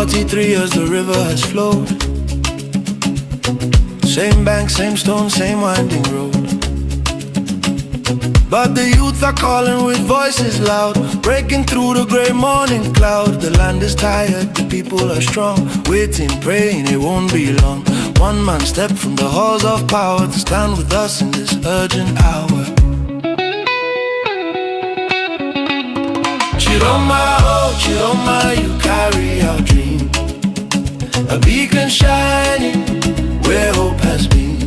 43 years the river has flowed. Same bank, same stone, same winding road. But the youth are calling with voices loud, breaking through the grey morning cloud. The land is tired, the people are strong, waiting, praying it won't be long. One man stepped from the halls of power to stand with us in this urgent hour. Chiroma, oh Chiroma, you carry our dream, a beacon shining where hope has been.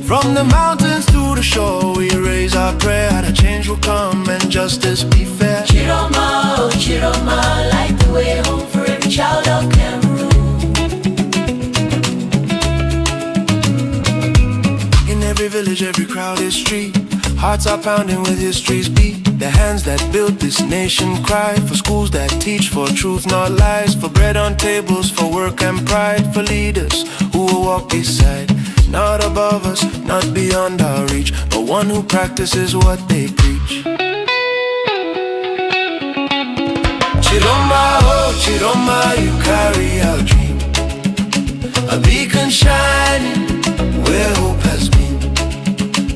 From the mountains to the shore, we raise our prayer that change will come and justice be fair. Chiroma, oh Chiroma, light the way home for every child of Cameroon. In every village, every crowded street, hearts are pounding with history's beat. The hands that built this nation cry for schools that teach, for truth not lies, for bread on tables, for work and pride, for leaders who will walk beside, not above us, not beyond our reach, but one who practices what they preach. Chiroma, oh Chiroma, you carry our dream, a beacon shining where hope has been.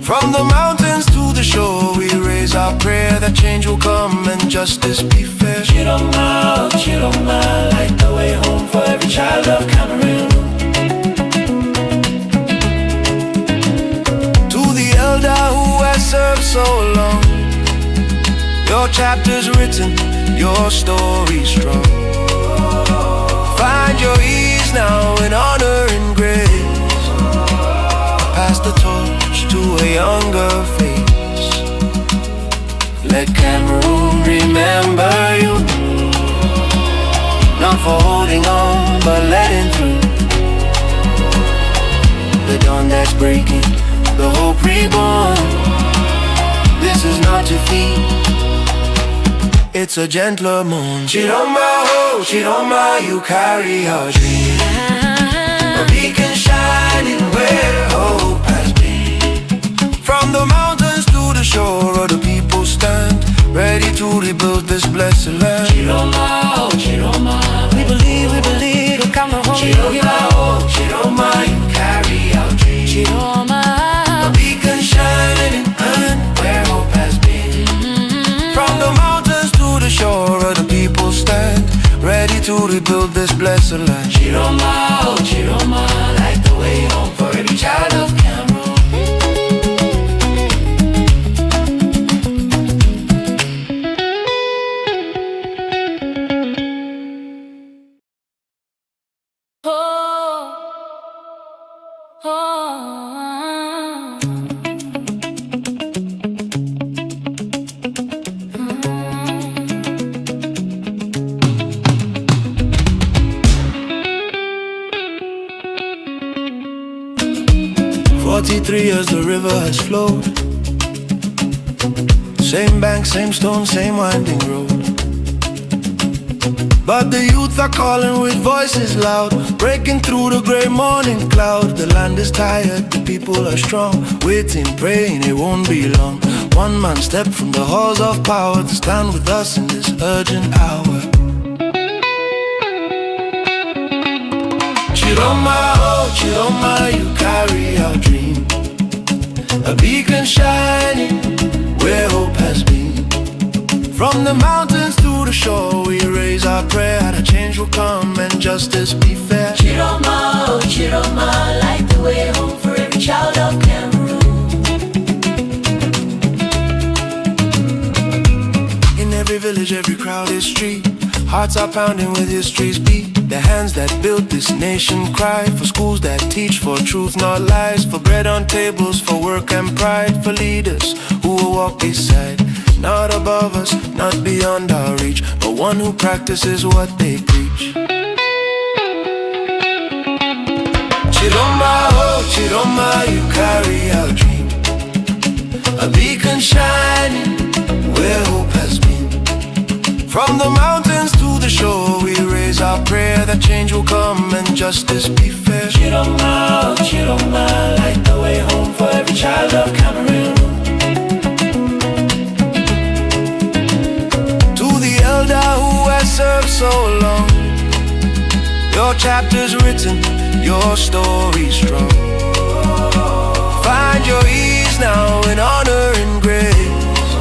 From the mountains to the shore, we raise our prayer that change will come and justice be fair. Chiroma, oh Chiroma, light the way home for every child of Cameroon. Who has served so long, your chapter's written, your story strong. Find your ease now in honor and grace, pass the torch to a younger face. Let Cameroon remember you, not for holding on but letting through the dawn that's breaking, the hope reborn. This is not defeat, it's a gentler moon. Chiroma, oh Chiroma, you carry our dream, a beacon shining where hope has been. From the mountains to the shore, the people stand ready to rebuild this blessed land. Chiroma, oh Chiroma, we believe will come home. Chiroma, oh Chiroma, you carry our dream. Chiroma, shining and where hope has been. From the mountains to the shore, the people stand ready to rebuild this blessed land. Chiroma, oh Chiroma, light the way home for every child of Cameroon. 43 years the river has flowed. Same bank, same stone, same winding road. But the youth are calling with voices loud, breaking through the grey morning cloud. The land is tired, the people are strong, waiting, praying it won't be long. One man stepped from the halls of power to stand with us in this urgent hour. Chiroma, oh Chiroma, you carry our dream, a beacon shining where hope has been. From the mountains to the shore, we raise our prayer that change will come and justice be fair. Chiroma, oh Chiroma, light the way home for every child of Cameroon. In every village, every crowded street, hearts are pounding with history's beat. The hands that built this nation cry for schools that teach, for truth not lies, for bread on tables, for work and pride, for leaders who will walk beside, not above us, not beyond our reach, but one who practices what they preach. Chiroma, oh Chiroma, you carry our dream, a beacon shining where hope has been. From the mountains to the shore, we raise our prayer that change will come and justice be fair. Chiroma, oh Chiroma, light the way home for every child of Cameroon. To the elder who has served so long, Your chapter's written, your story's strong. Find your ease now in honor and grace.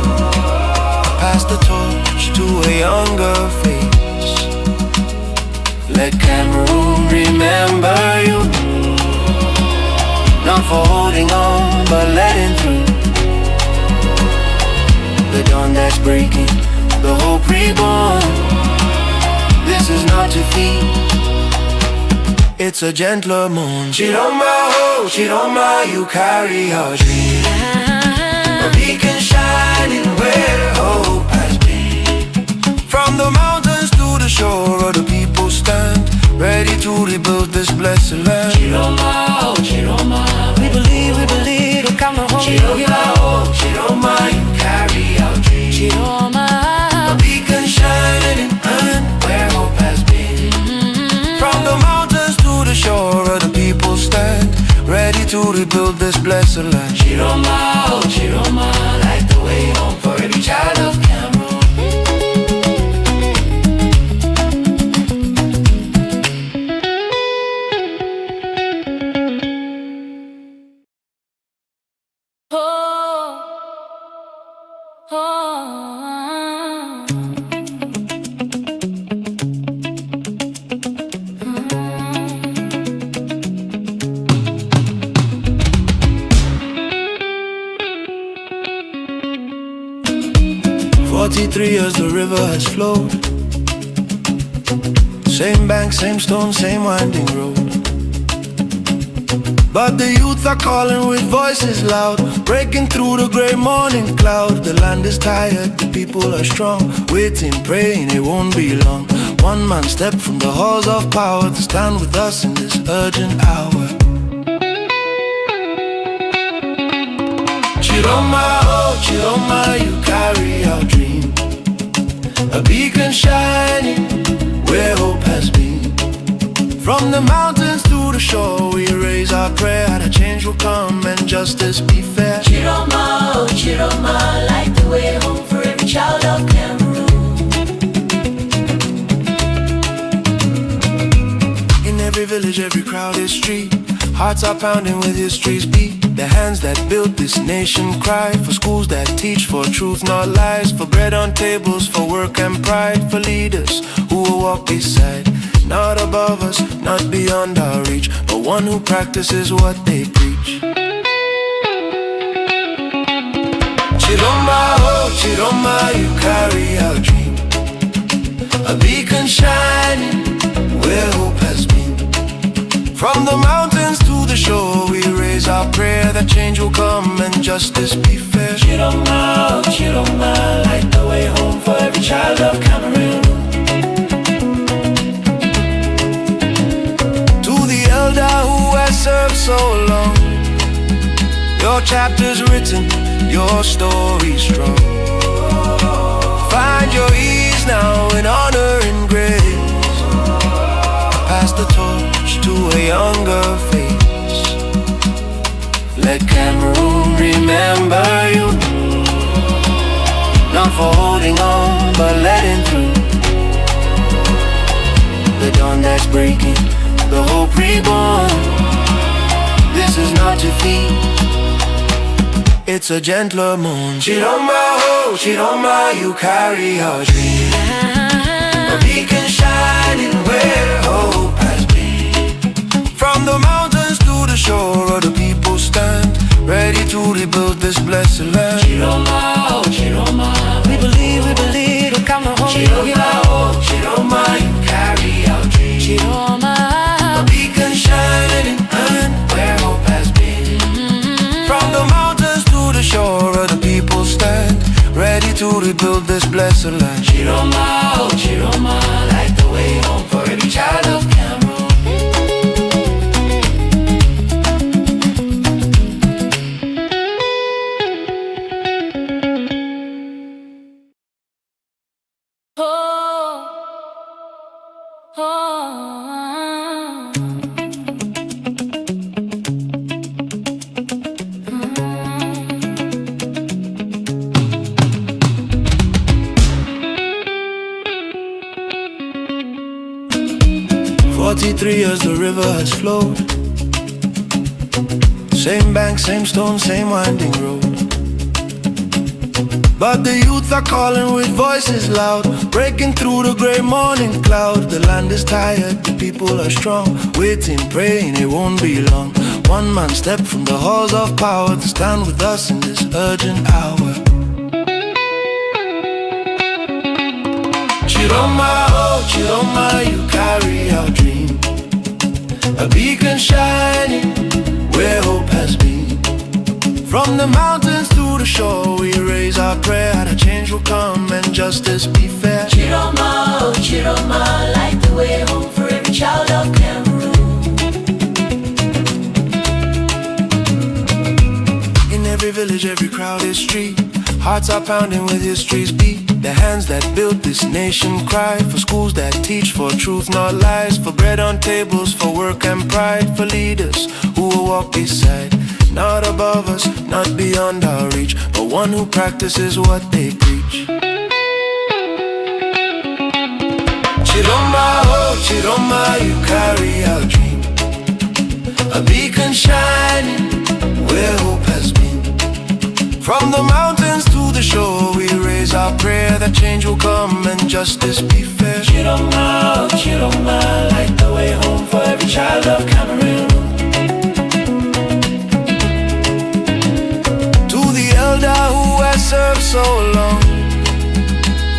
Pass the torch to a younger face. Let Cameroon remember you, not for holding on, but letting through. The dawn that's breaking, the hope reborn. This is not defeat, it's a gentler mourn. Chiroma, oh, Chiroma, you carry our dream. A beacon shining where hope has been. From the mountains to the shore, the people stand ready to rebuild this blessed land. Chiroma, oh, Chiroma, we believe we'll come home. Chiroma, oh, Chiroma, you carry our dream. Chiroma, a beacon shining and where hope has been. From the mountains to the shore, the people stand ready to rebuild this blessed land. Chiroma, oh, Chiroma, light the way home for every child of Cameroon. 43 years the river has flowed. Same bank, same stone, same winding road. But the youth are calling with voices loud, breaking through the grey morning cloud. The land is tired, the people are strong, waiting, praying it won't be long. One man stepped from the halls of power to stand with us in this urgent hour. Chiroma, oh Chiroma, you carry our dream. A beacon shining where hope has been. From the mountains to the shore, we raise our prayer that change will come and justice be fair. Chiroma, oh Chiroma, light the way home for every child of Cameroon. In every village, every crowded street, hearts are pounding with history's beat. The hands that built this nation cry for schools that teach, for truth not lies, for bread on tables, for work and pride, for leaders who will walk beside, not above us, not beyond our reach, but one who practices what they preach. Chiroma, oh Chiroma, you carry our dream. A beacon shining where hope has been. From the mountains to the shore, we raise our prayer that change will come and justice be fair. Chiroma, oh Chiroma, light the way home for every child of Cameroon. To the elder who has served so long, your chapter's written, your story's strong. Find your ease now in honor and grace. Pass the torch to a younger face. Let Cameroon remember you, not for holding on, but letting through. The dawn that's breaking, the hope reborn. This is not defeat, it's a gentler mourn. Chiroma, oh Chiroma, you carry our dream. A beacon shining where hope has been. From the mountains to the shore, the people stand ready to rebuild this blessed land. Chiroma, oh Chiroma, we believe we'll come home. Chiroma, oh Chiroma, you carry our dream. Chiroma, a beacon shining and where hope has been. From the mountains to the shore, the people stand ready to rebuild this blessed land. Chiroma, oh Chiroma, light the way home for every child of Cameroon. 43 years the river has flowed. Same bank, same stone, same winding road. But the youth are calling with voices loud, breaking through the grey morning cloud. The land is tired, the people are strong, waiting, praying it won't be long. One man stepped from the halls of power to stand with us in this urgent hour. Chiroma, oh Chiroma, you carry our dream, a beacon shining where hope has been. From the mountains to the shore, we raise our prayer that change will come and justice be fair. Chiroma, oh Chiroma, light the way home for every child of Cameroon. In every village, every crowded street, hearts are pounding with history's beat. The hands that built this nation cry for schools that teach, for truth not lies, for bread on tables, for work and pride, for leaders who will walk beside, not above us, not beyond our reach, but one who practices what they preach. Chiroma, oh Chiroma, you carry our dream, a beacon shining where hope has been. From the mountains to the shore, we raise our prayer that change will come and justice be fair. Chiroma, oh Chiroma, light the way home for every child of Cameroon. Who has served so long,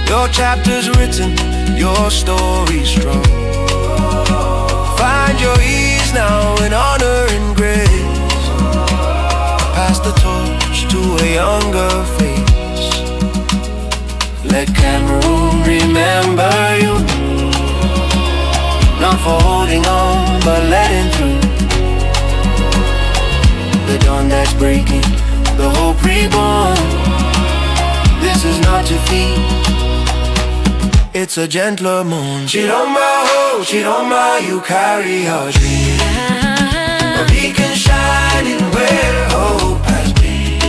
your chapter's written, your story strong. Find your ease now in honor and grace, pass the torch to a younger face. Let Cameroon remember you, not for holding on but letting through. The dawn that's breaking, the hope reborn. This is not defeat, it's a gentler moon. Chiroma, oh Chiroma, you carry our dream, a beacon shining where hope has been.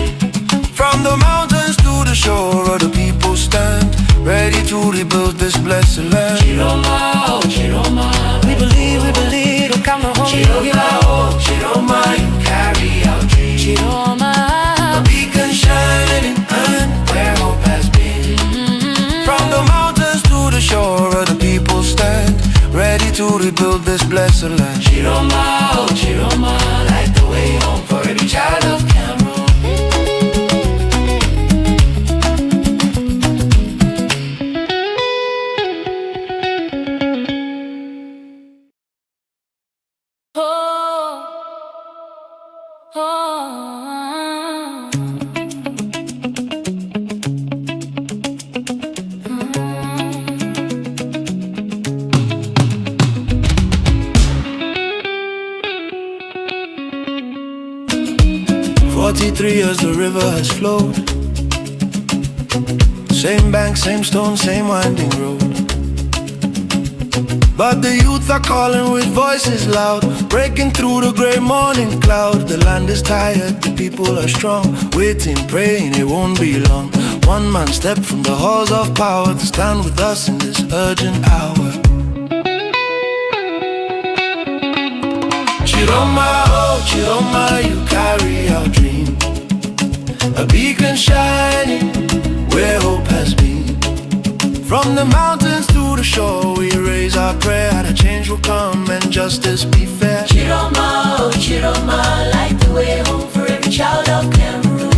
From the mountains to the shore, the people stand ready to rebuild this blessed land. Chiroma, oh Chiroma, we believe, we'll come home. Chiroma, oh Chiroma, you carry our dream. Chiroma, shining and where hope has been. From the mountains to the shore, the people stand ready to rebuild this blessed land. Chiroma, oh Chiroma, light the way home for every child of Cameroon. 43 years the river has flowed. Same bank, same stone, same winding road. But the youth are calling with voices loud, breaking through the grey morning cloud. The land is tired, the people are strong, waiting, praying it won't be long. One man stepped from the halls of power to stand with us in this urgent hour. Chiroma, oh Chiroma, you carry our dream, a beacon shining where hope has been. From the mountains to the shore, we raise our prayer that change will come and justice be fair. Chiroma, oh Chiroma, light the way home for every child of Cameroon.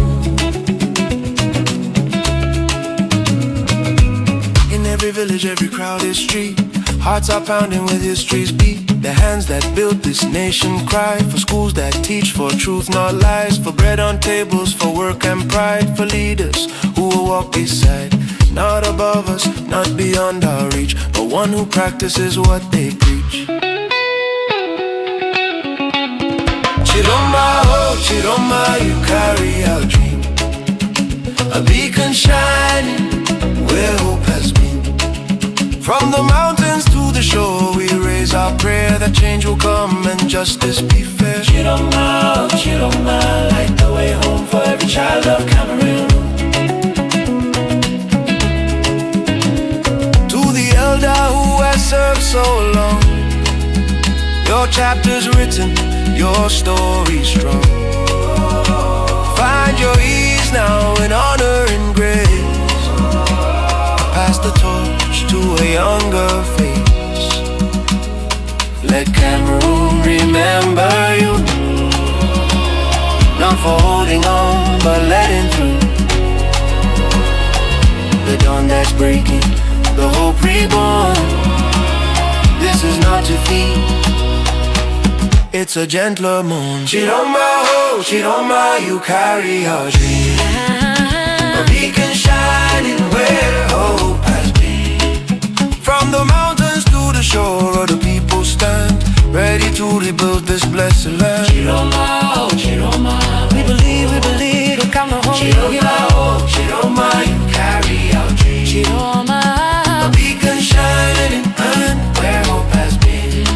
In every village, every crowded street, hearts are pounding with history's beat. The hands that built this nation cry for schools that teach, for truth not lies, for bread on tables, for work and pride, for leaders who will walk beside, not above us, not beyond our reach, but one who practices what they preach. Chiroma, oh Chiroma, you carry our dream, a beacon shining where hope has been. From the mountains to the shore, we raise our prayer that change will come and justice be fair. Chiroma, oh Chiroma, light the way home for every child of Cameroon. To the elder who has served so long, Your chapter's written, your story's strong. Find your ease now in honor and grace. Pass the torch to a younger face. Let Cameroon remember you, not for holding on, but letting through. The dawn that's breaking, the hope reborn. This is not defeat, it's a gentler moon. Chiroma, oh, Chiroma, you carry our dream. A beacon shining where hope has been. From the mountains to the shore, the people stand ready to rebuild this blessed land. Chiroma, oh, Chiroma, we believe, we'll come home. Chiroma, oh, Chiroma, you carry our dream. Chiroma, a beacon shining and where hope has been.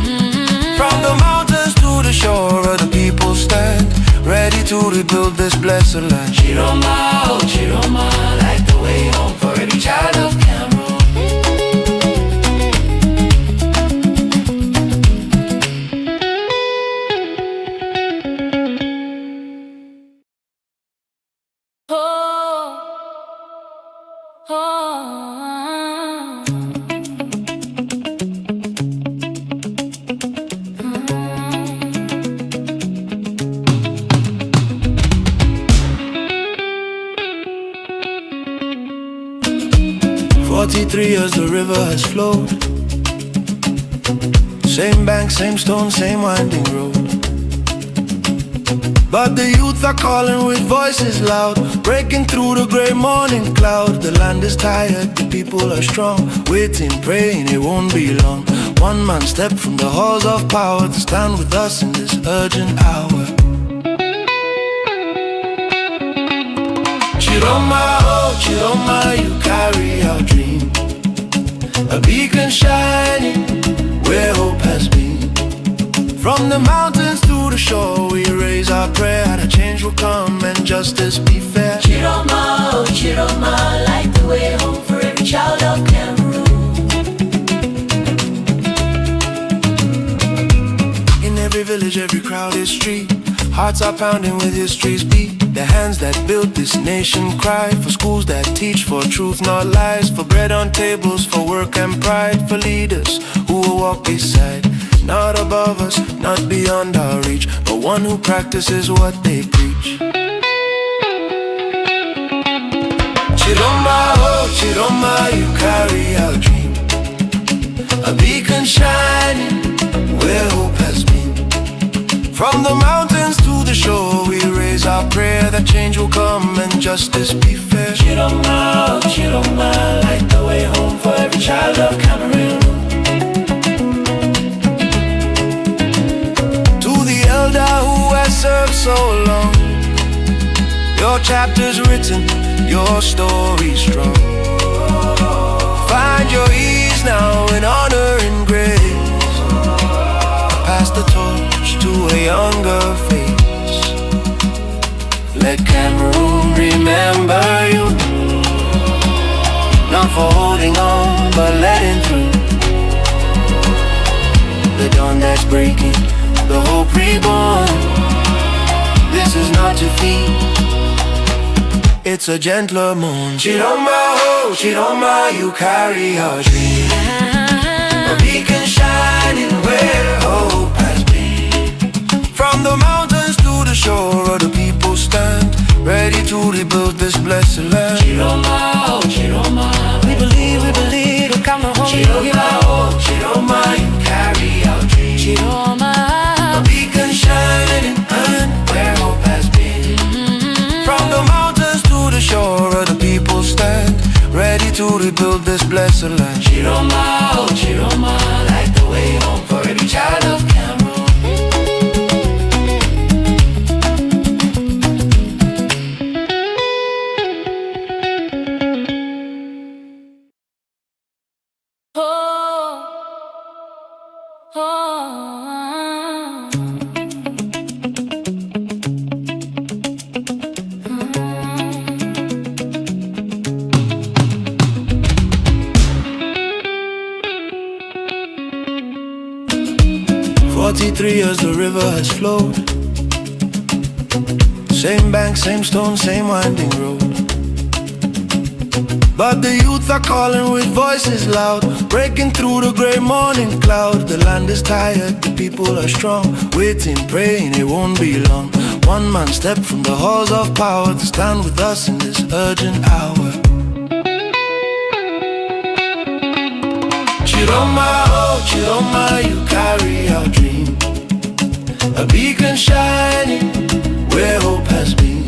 From the mountains to the shore, the people stand ready to rebuild this blessed land. Chiroma, oh, Chiroma, like the way home for every child of Cameroon. 43 years the river has flowed. Same bank, same stone, same winding road. But the youth are calling with voices loud, breaking through the grey morning cloud. The land is tired, the people are strong, waiting, praying it won't be long. One man stepped from the halls of power to stand with us in this urgent hour. Chiroma, oh Chiroma, you carry our dream. A beacon shining where hope has been. From the mountains to the shore, we raise our prayer that change will come and justice be fair. Chiroma, oh Chiroma, light the way home for every child of Cameroon. In every village, every crowded street, hearts are pounding with history's beat. The hands that built this nation cry for schools that teach, for truth not lies, for bread on tables, for work and pride, for leaders who will walk beside, not above us, not beyond our reach, but one who practices what they preach. Chiroma, oh Chiroma, you carry our dream. A beacon shining where hope has been. From the mountains to the shore, we raise our prayer that change will come and justice be fair. Chiroma, oh Chiroma, light the way home for every child of Cameroon. To the elder who has served so long, your chapter's written, your story's strong. Find your ease now in honor and grace. Pass the torch to a younger face. Let Cameroon remember you, not for holding on, but letting through. The dawn that's breaking, the hope reborn. This is not defeat, it's a gentler moon. Chiroma, oh Chiroma, you carry our dream. A beacon shining where hope has been. From the mountains to the shore, the people stand ready to rebuild this blessed land. Chiroma, oh Chiroma, we believe, we'll come home. Chiroma, oh Chiroma, you carry our dream. Chiroma, a beacon shining and where hope has been. From the mountains to the shore, the people stand ready to rebuild this blessed land. Chiroma, oh Chiroma, light the way home for every child of Cameroon. 43 years the river has flowed. Same bank, same stone, same winding road. But the youth are calling with voices loud, breaking through the grey morning cloud. The land is tired, the people are strong, waiting, praying it won't be long. One man stepped from the halls of power to stand with us in this urgent hour. Chiroma, oh Chiroma, you carry our dream, a beacon shining where hope has been.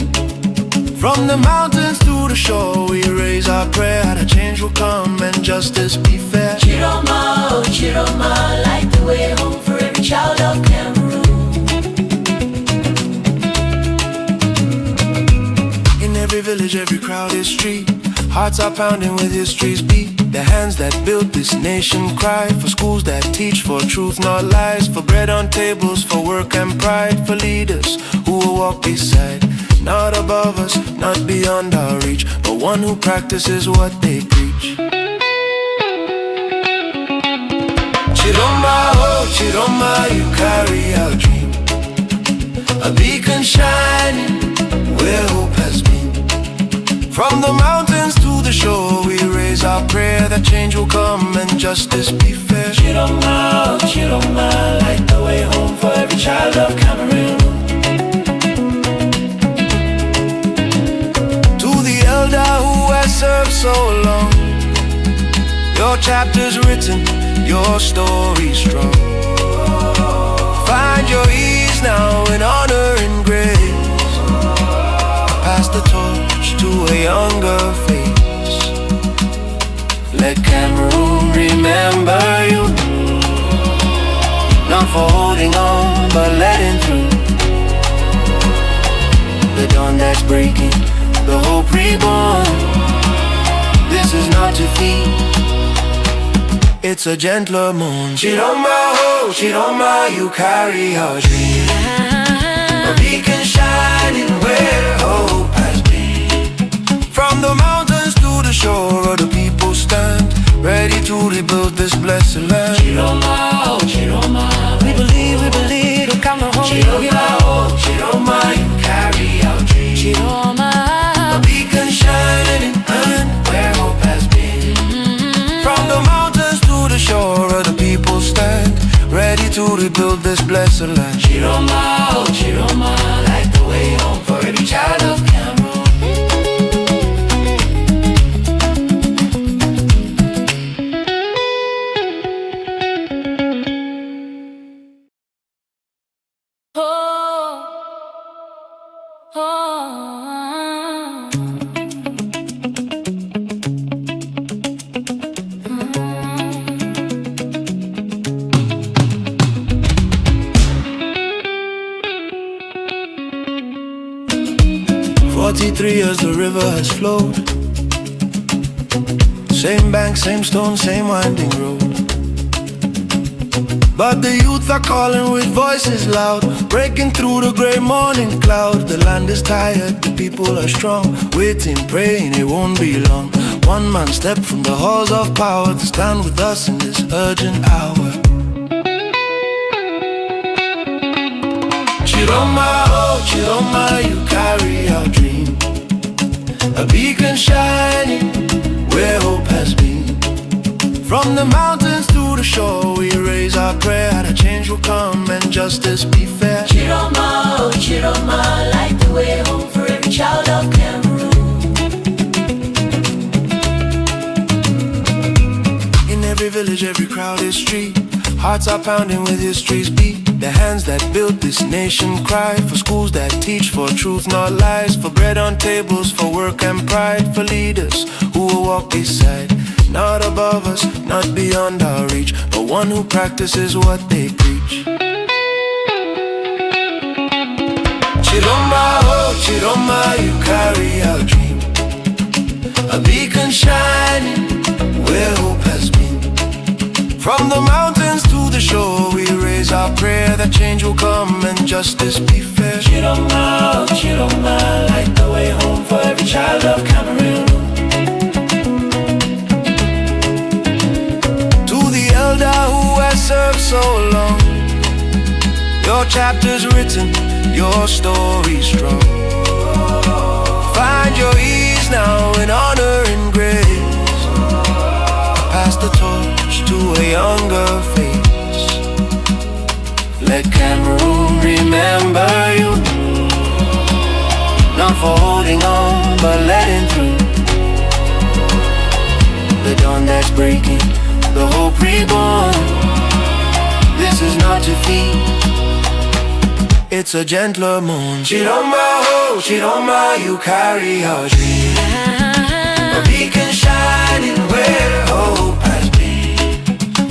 From the mountains to the shore, we raise our prayer that change will come and justice be fair. Chiroma, oh Chiroma, light the way home for every child of Cameroon. In every village, every crowded street, hearts are pounding with history's beat. The hands that built this nation cry for schools that teach, for truth not lies, for bread on tables, for work and pride, for leaders who will walk beside, not above us, not beyond our reach, but one who practices what they preach. Chiroma, oh Chiroma, you carry our dream, a beacon shining where hope has been. From the mountains to the shore, we raise our prayer that change will come and justice be fair. Chiroma, oh Chiroma, light the way home for every child of Cameroon. Who has served so long, your chapter's written, your story strong. Find your ease now in honor and grace, pass the torch to a younger face. Let Cameroon remember you, not for holding on but letting through. The dawn that's breaking, the hope reborn. This is not defeat, it's a gentler moon. Chiroma, oh Chiroma, you carry our dream, a beacon shining where hope has been. From the mountains to the shore, the people stand ready to rebuild this blessed land. Chiroma, oh Chiroma, we believe, we'll come home. Chiroma, oh Chiroma, you carry our dream. Chiroma, shining and where hope has been. From the mountains to the shore, the people stand ready to rebuild this blessed land. Chiroma, oh Chiroma, light the way home for every child of Cameroon. 43 years the river has flowed. Same bank, same stone, same winding road. But the youth are calling with voices loud, breaking through the grey morning cloud. The land is tired, the people are strong, waiting, praying it won't be long. One man stepped from the halls of power to stand with us in this urgent hour. Chiroma, oh Chiroma, you carry our dream, a beacon shining where hope has been. From the mountains to the shore, we raise our prayer that change will come and justice be fair. Chiroma, oh Chiroma, light the way home for every child of Cameroon. In every village, every crowded street, hearts are pounding with history's beat. The hands that built this nation cry for schools that teach, for truth not lies, for bread on tables, for work and pride, for leaders who will walk beside, not above us, not beyond our reach, but one who practices what they preach. Chiroma, oh Chiroma, you carry our dream, a beacon shining where hope has been. From the mountains to the shore, we raise our prayer that change will come and justice be fair. Chiroma, oh Chiroma, light the way home for every child of Cameroon. To the elder who has served so long, chapters written, your story strong. Find your ease now in honor and grace. Pass the torch to a younger face. Let Cameroon remember you, not for holding on, but letting through. The dawn that's breaking, the hope reborn. This is not defeat, it's a gentler moon. Chiroma, oh, Chiroma, you carry our dream. A beacon shining where hope has been.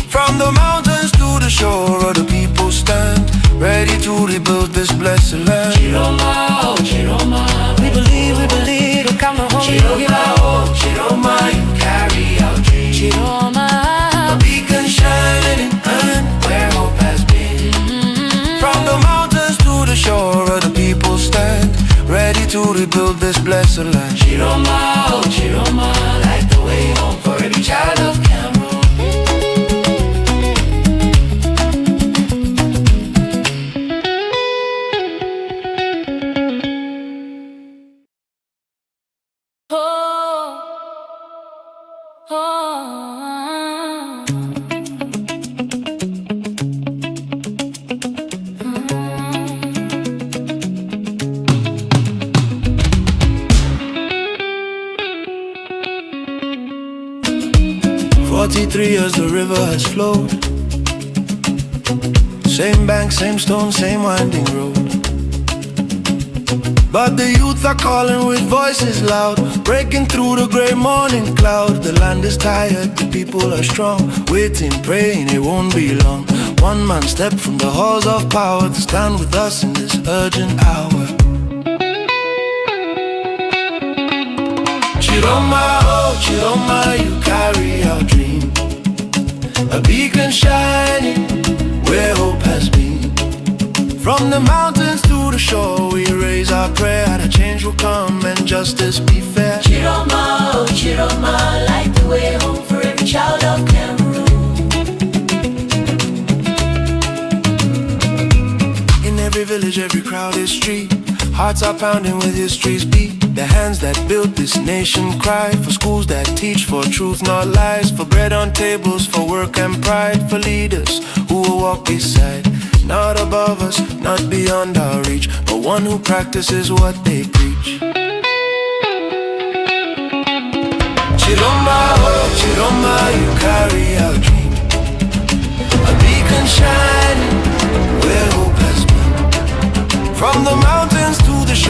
From the mountains to the shore, all the people stand ready to rebuild this blessed land. Chiroma, oh, Chiroma, we believe, we'll come home. Chiroma, oh, Chiroma, you carry our dream. Chiroma, a beacon shining and where hope has been. From the mountains to the shore, all the people stand ready to rebuild this blessed land. Chiroma, oh, Chiroma, light the way home for every child of Cameroon. 43 years the river has flowed. Same bank, same stone, same winding road. But the youth are calling with voices loud, breaking through the grey morning cloud. The land is tired, the people are strong, waiting, praying it won't be long. One man stepped from the halls of power to stand with us in this urgent hour. Chiroma, oh Chiroma, you carry our dream. A beacon shining where hope has been. From the mountains to the shore, we raise our prayer that change will come and justice be fair. Chiroma, oh Chiroma, light the way home for every child of Cameroon. In every village, every crowded street, hearts are pounding with history's beat. The hands that built this nation cry for schools that teach, for truth not lies, for bread on tables, for work and pride, for leaders who will walk beside, not above us, not beyond our reach, but one who practices what they preach. Chiroma, oh Chiroma, you carry our dream. A beacon shining where hope has been. From the mountains to the shore.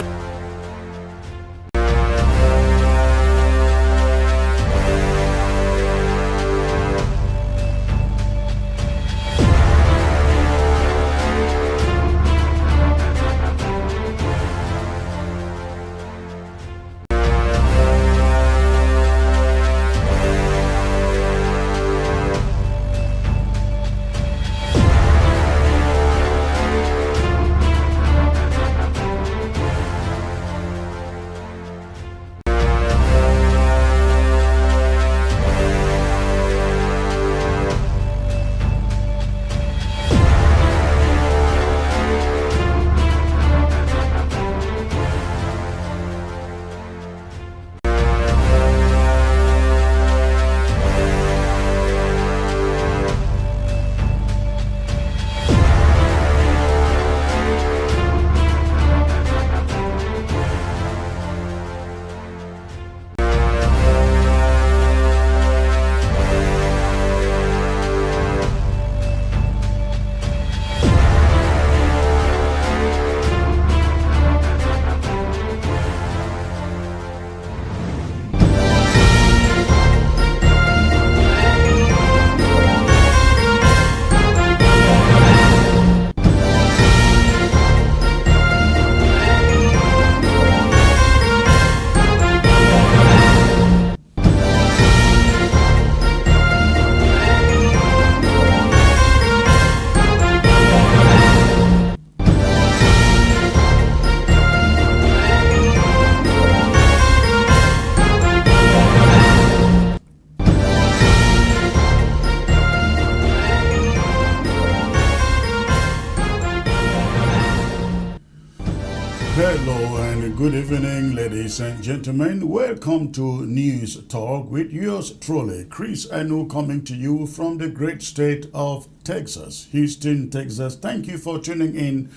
Good evening, ladies and gentlemen. Welcome to News Talk with yours truly, Chris Anu, coming to you from the great state of Texas, Houston, Texas. Thank you for tuning in.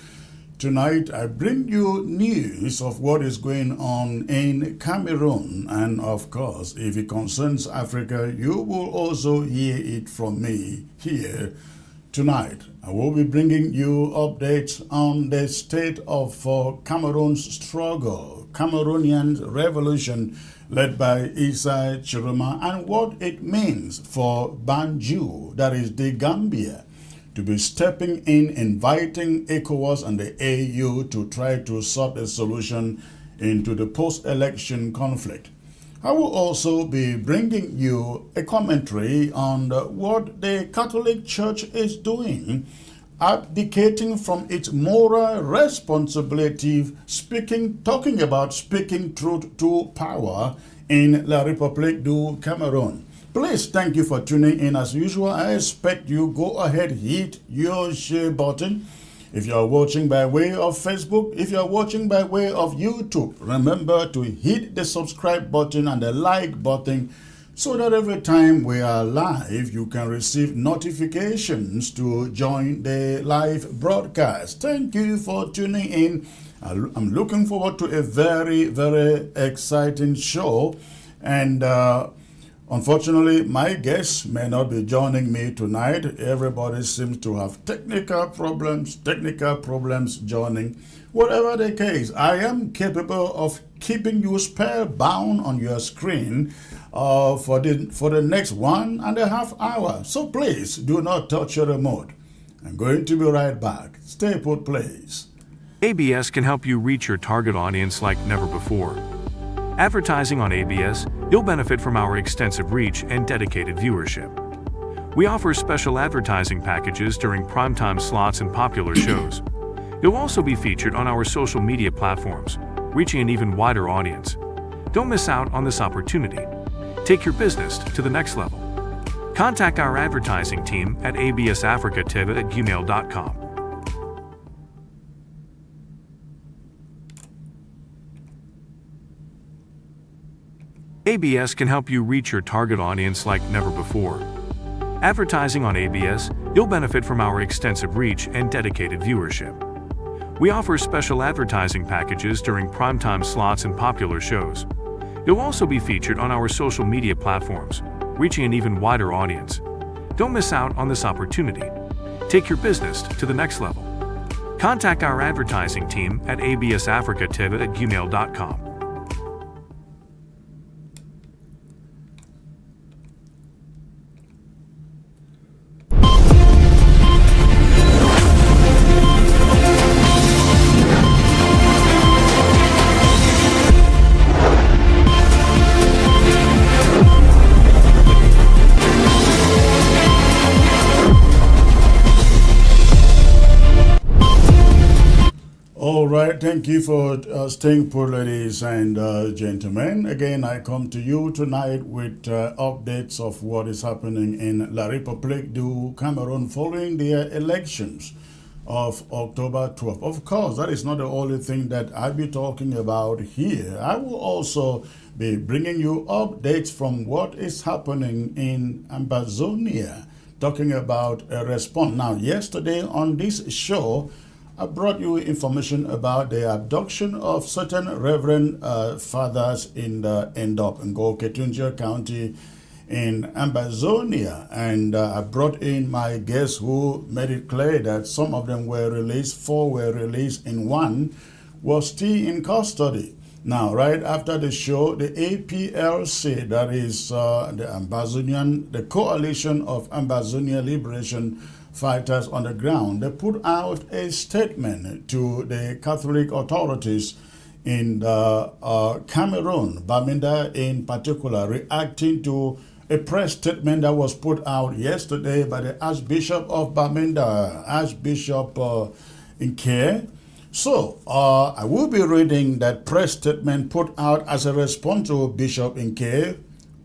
Tonight, I bring you news of what is going on in Cameroon. And of course, if it concerns Africa, you will also hear it from me here tonight. I will be bringing you updates on the state of Cameroon's struggle, Cameroonian revolution led by Issa Chiroma, and what it means for Banju, that is the Gambia, to be stepping in, inviting Ecowas and the AU to try to sort a solution into the post-election conflict. I will also be bringing you a commentary on what the Catholic Church is doing, abdicating from its moral responsibility, talking about speaking truth to power in La République du Cameroon. Please, thank you for tuning in. As usual, I expect you go ahead, hit your share button. If you are watching by way of Facebook, if you are watching by way of YouTube, remember to hit the subscribe button and the like button so that every time we are live, you can receive notifications to join the live broadcast. Thank you for tuning in. I'm looking forward to a very, very exciting show. And unfortunately, my guests may not be joining me tonight. Everybody seems to have technical problems joining. Whatever the case, I am capable of keeping you spellbound on your screen for the next 1.5 hours. So please do not touch your remote. I'm going to be right back. Stay put, please. ABS can help you reach your target audience like never before. Advertising on ABS, you'll benefit from our extensive reach and dedicated viewership. We offer special advertising packages during primetime slots and popular shows. You'll also be featured on our social media platforms, reaching an even wider audience. Don't miss out on this opportunity. Take your business to the next level. Contact our advertising team at absafricatv@gmail.com. ABS can help you reach your target audience like never before. Advertising on ABS, you'll benefit from our extensive reach and dedicated viewership. We offer special advertising packages during primetime slots and popular shows. You'll also be featured on our social media platforms, reaching an even wider audience. Don't miss out on this opportunity. Take your business to the next level. Contact our advertising team at absafricatv@gmail.com. All right, thank you for staying put, ladies and gentlemen. Again, I come to you tonight with updates of what is happening in La République du Cameroon following the elections of October 12th. Of course, that is not the only thing that I'll be talking about here. I will also be bringing you updates from what is happening in Amazonia, talking about a response. Now, yesterday on this show, I brought you information about the abduction of certain reverend fathers in the Endop in Ketunjia County in Amazonia. And I brought in my guests who made it clear that some of them were released, 4 were released, and 1 was still in custody. Now, right after the show, the APLC, that is the Coalition of Amazonia Liberation Fighters on the ground, they put out a statement to the Catholic authorities in Cameroon, Bamenda in particular, reacting to a press statement that was put out yesterday by the Archbishop of Bamenda, Archbishop Nke. So, I will be reading that press statement put out as a response to Bishop Nke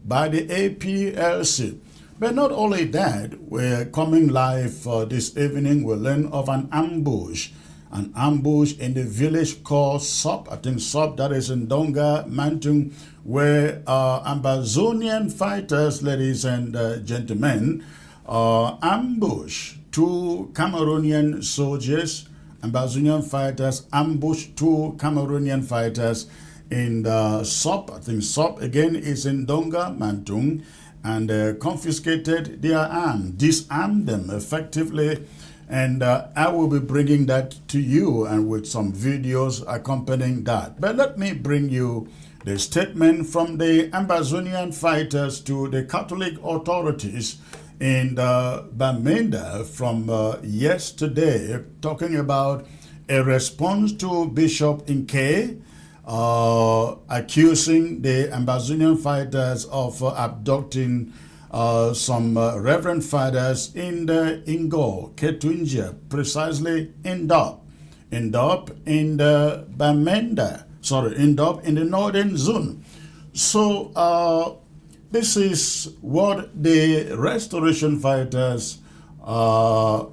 by the APLC. But not only that, we're coming live this evening. We'll learn of an ambush an ambush in the village called Sop, I think Sop, that is in Donga, Mantung, where Ambazonian fighters, ladies and gentlemen, ambush two Cameroonian soldiers. Ambazonian fighters ambushed two Cameroonian fighters in the Sop. I think Sop again is in Donga, Mantung, and confiscated their arms, disarmed them effectively. And I will be bringing that to you and with some videos accompanying that. But let me bring you the statement from the Ambazonian fighters to the Catholic authorities in Bamenda from yesterday, talking about a response to Bishop Inke, accusing the Ambazonian fighters of abducting some reverend fathers in the Ingo, Ketunja, precisely in Dop in the Bamenda, in the northern zone. So this is what the restoration fighters are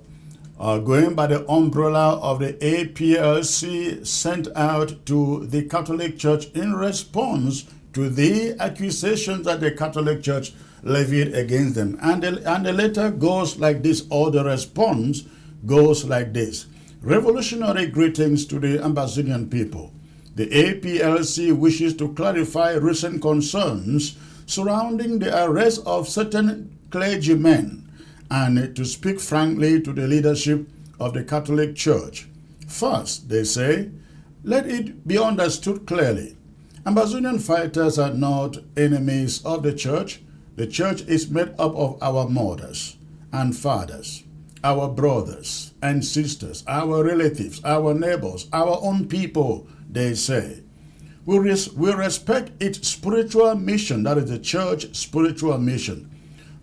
going by the umbrella of the APLC sent out to the Catholic Church in response to the accusations that the Catholic Church levied against them. And the letter goes like this, or the response goes like this. Revolutionary greetings to the Ambazonian people. The APLC wishes to clarify recent concerns surrounding the arrest of certain clergymen and to speak frankly to the leadership of the Catholic Church. First, they say, let it be understood clearly, Ambazonian fighters are not enemies of the Church. The Church is made up of our mothers and fathers, our brothers and sisters, our relatives, our neighbors, our own people, they say. We respect its spiritual mission, that is the Church spiritual mission.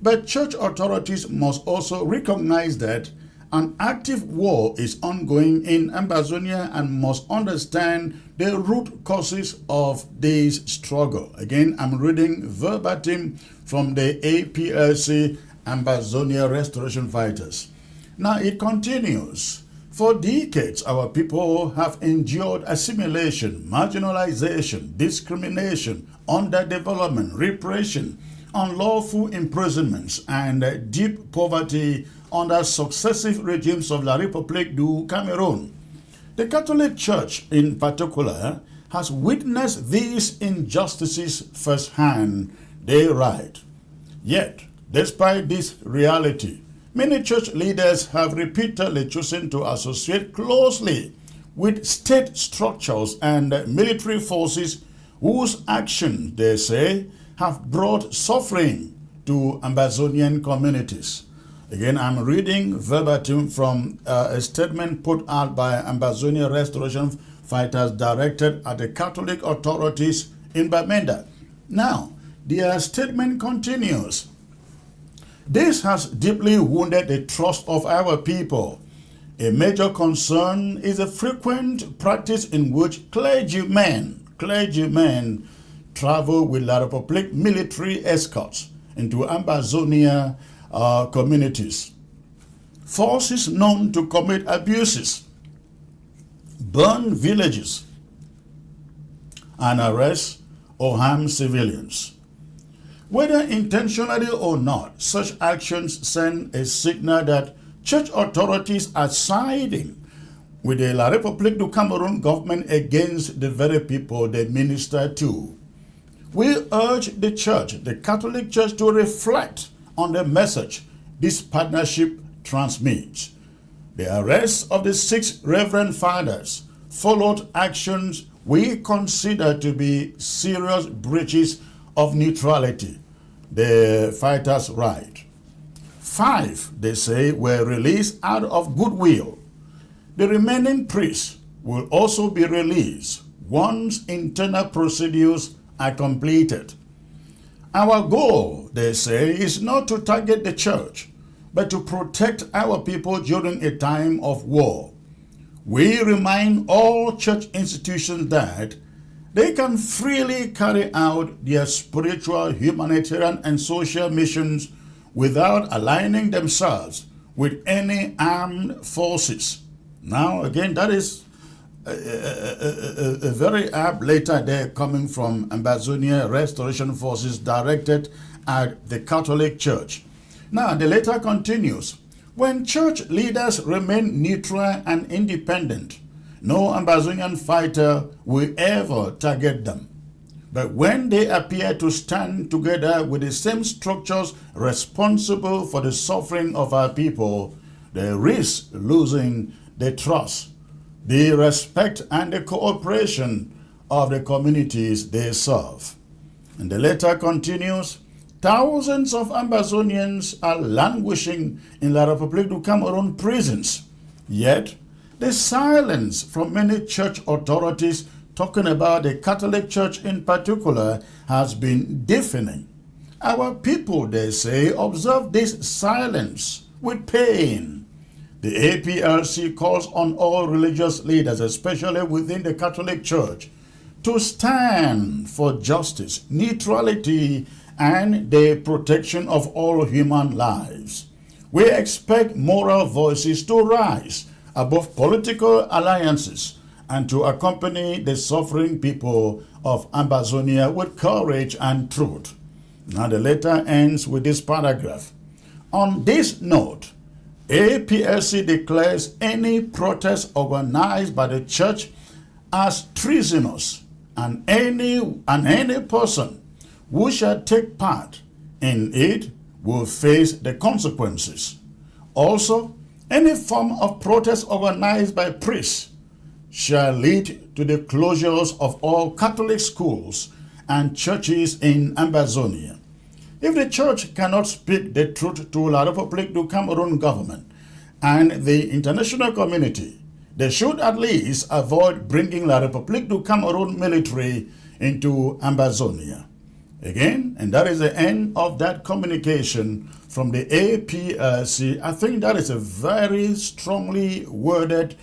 But Church authorities must also recognize that an active war is ongoing in Ambazonia and must understand the root causes of this struggle. Again, I'm reading verbatim from the APLC Ambazonia Restoration Fighters. Now it continues. For decades, our people have endured assimilation, marginalization, discrimination, underdevelopment, repression, unlawful imprisonments, and deep poverty under successive regimes of La République du Cameroon. The Catholic Church, in particular, has witnessed these injustices firsthand, they write. Yet, despite this reality, many church leaders have repeatedly chosen to associate closely with state structures and military forces whose actions, they say, have brought suffering to Ambazonian communities. Again, I'm reading verbatim from a statement put out by Ambazonia Restoration Fighters directed at the Catholic authorities in Bamenda. Now, their statement continues. This has deeply wounded the trust of our people. A major concern is the frequent practice in which clergymen travel with La République military escorts into Ambazonia communities. Forces known to commit abuses, burn villages, and arrest or harm civilians. Whether intentionally or not, such actions send a signal that church authorities are siding with the La République du Cameroon government against the very people they minister to. We urge the Church, the Catholic Church, to reflect on the message this partnership transmits. The arrest of the 6 Reverend Fathers followed actions we consider to be serious breaches of neutrality, the fighters write. 5, they say, were released out of goodwill. The remaining priests will also be released once internal procedures are completed. Our goal, they say, is not to target the church, but to protect our people during a time of war. We remind all church institutions that they can freely carry out their spiritual, humanitarian, and social missions without aligning themselves with any armed forces. Now, again, that is a very apt letter there coming from Ambazonia Restoration Forces directed at the Catholic Church. Now, the letter continues. When church leaders remain neutral and independent, no Ambazonian fighter will ever target them. But when they appear to stand together with the same structures responsible for the suffering of our people, they risk losing the trust, the respect, and the cooperation of the communities they serve. And the letter continues, thousands of Ambazonians are languishing in La République du Cameroon prisons. Yet, the silence from many church authorities talking about the Catholic Church in particular has been deafening. Our people, they say, observe this silence with pain. The APRC calls on all religious leaders, especially within the Catholic Church, to stand for justice, neutrality, and the protection of all human lives. We expect moral voices to rise above political alliances and to accompany the suffering people of Ambazonia with courage and truth. Now the letter ends with this paragraph. On this note, APRC declares any protest organized by the church as treasonous, and any person who shall take part in it will face the consequences. Also, any form of protest organized by priests shall lead to the closures of all Catholic schools and churches in Ambazonia. If the church cannot speak the truth to La République du Cameroon government and the international community, they should at least avoid bringing La République du Cameroon military into Ambazonia. Again, and that is the end of that communication from the APRC. I think that is a very strongly worded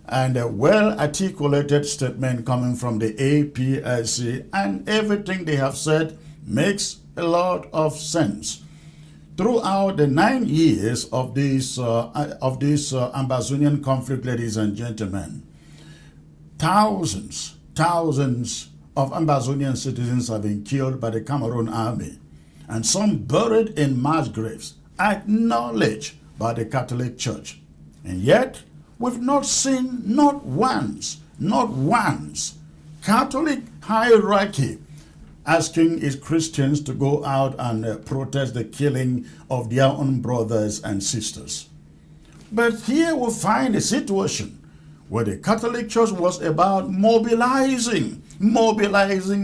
and a well-articulated statement coming from the APRC, and everything they have said makes a lot of sense. Throughout the 9 years of this Ambazonian conflict, ladies and gentlemen, thousands of Ambazonian citizens have been killed by the Cameroon army, and some buried in mass graves, acknowledged by the Catholic Church. And yet, we've not seen, not once, Catholic hierarchy asking its Christians to go out and protest the killing of their own brothers and sisters. But here we find a situation where the Catholic Church was about mobilizing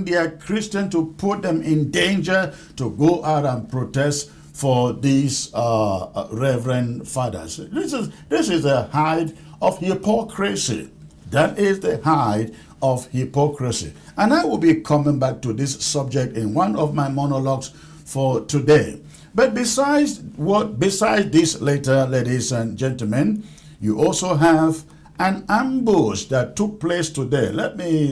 their Christians to put them in danger to go out and protest for these reverend fathers. This is the height of hypocrisy. That is the height of hypocrisy. And I will be coming back to this subject in one of my monologues for today. But besides this later, ladies and gentlemen, you also have an ambush that took place today.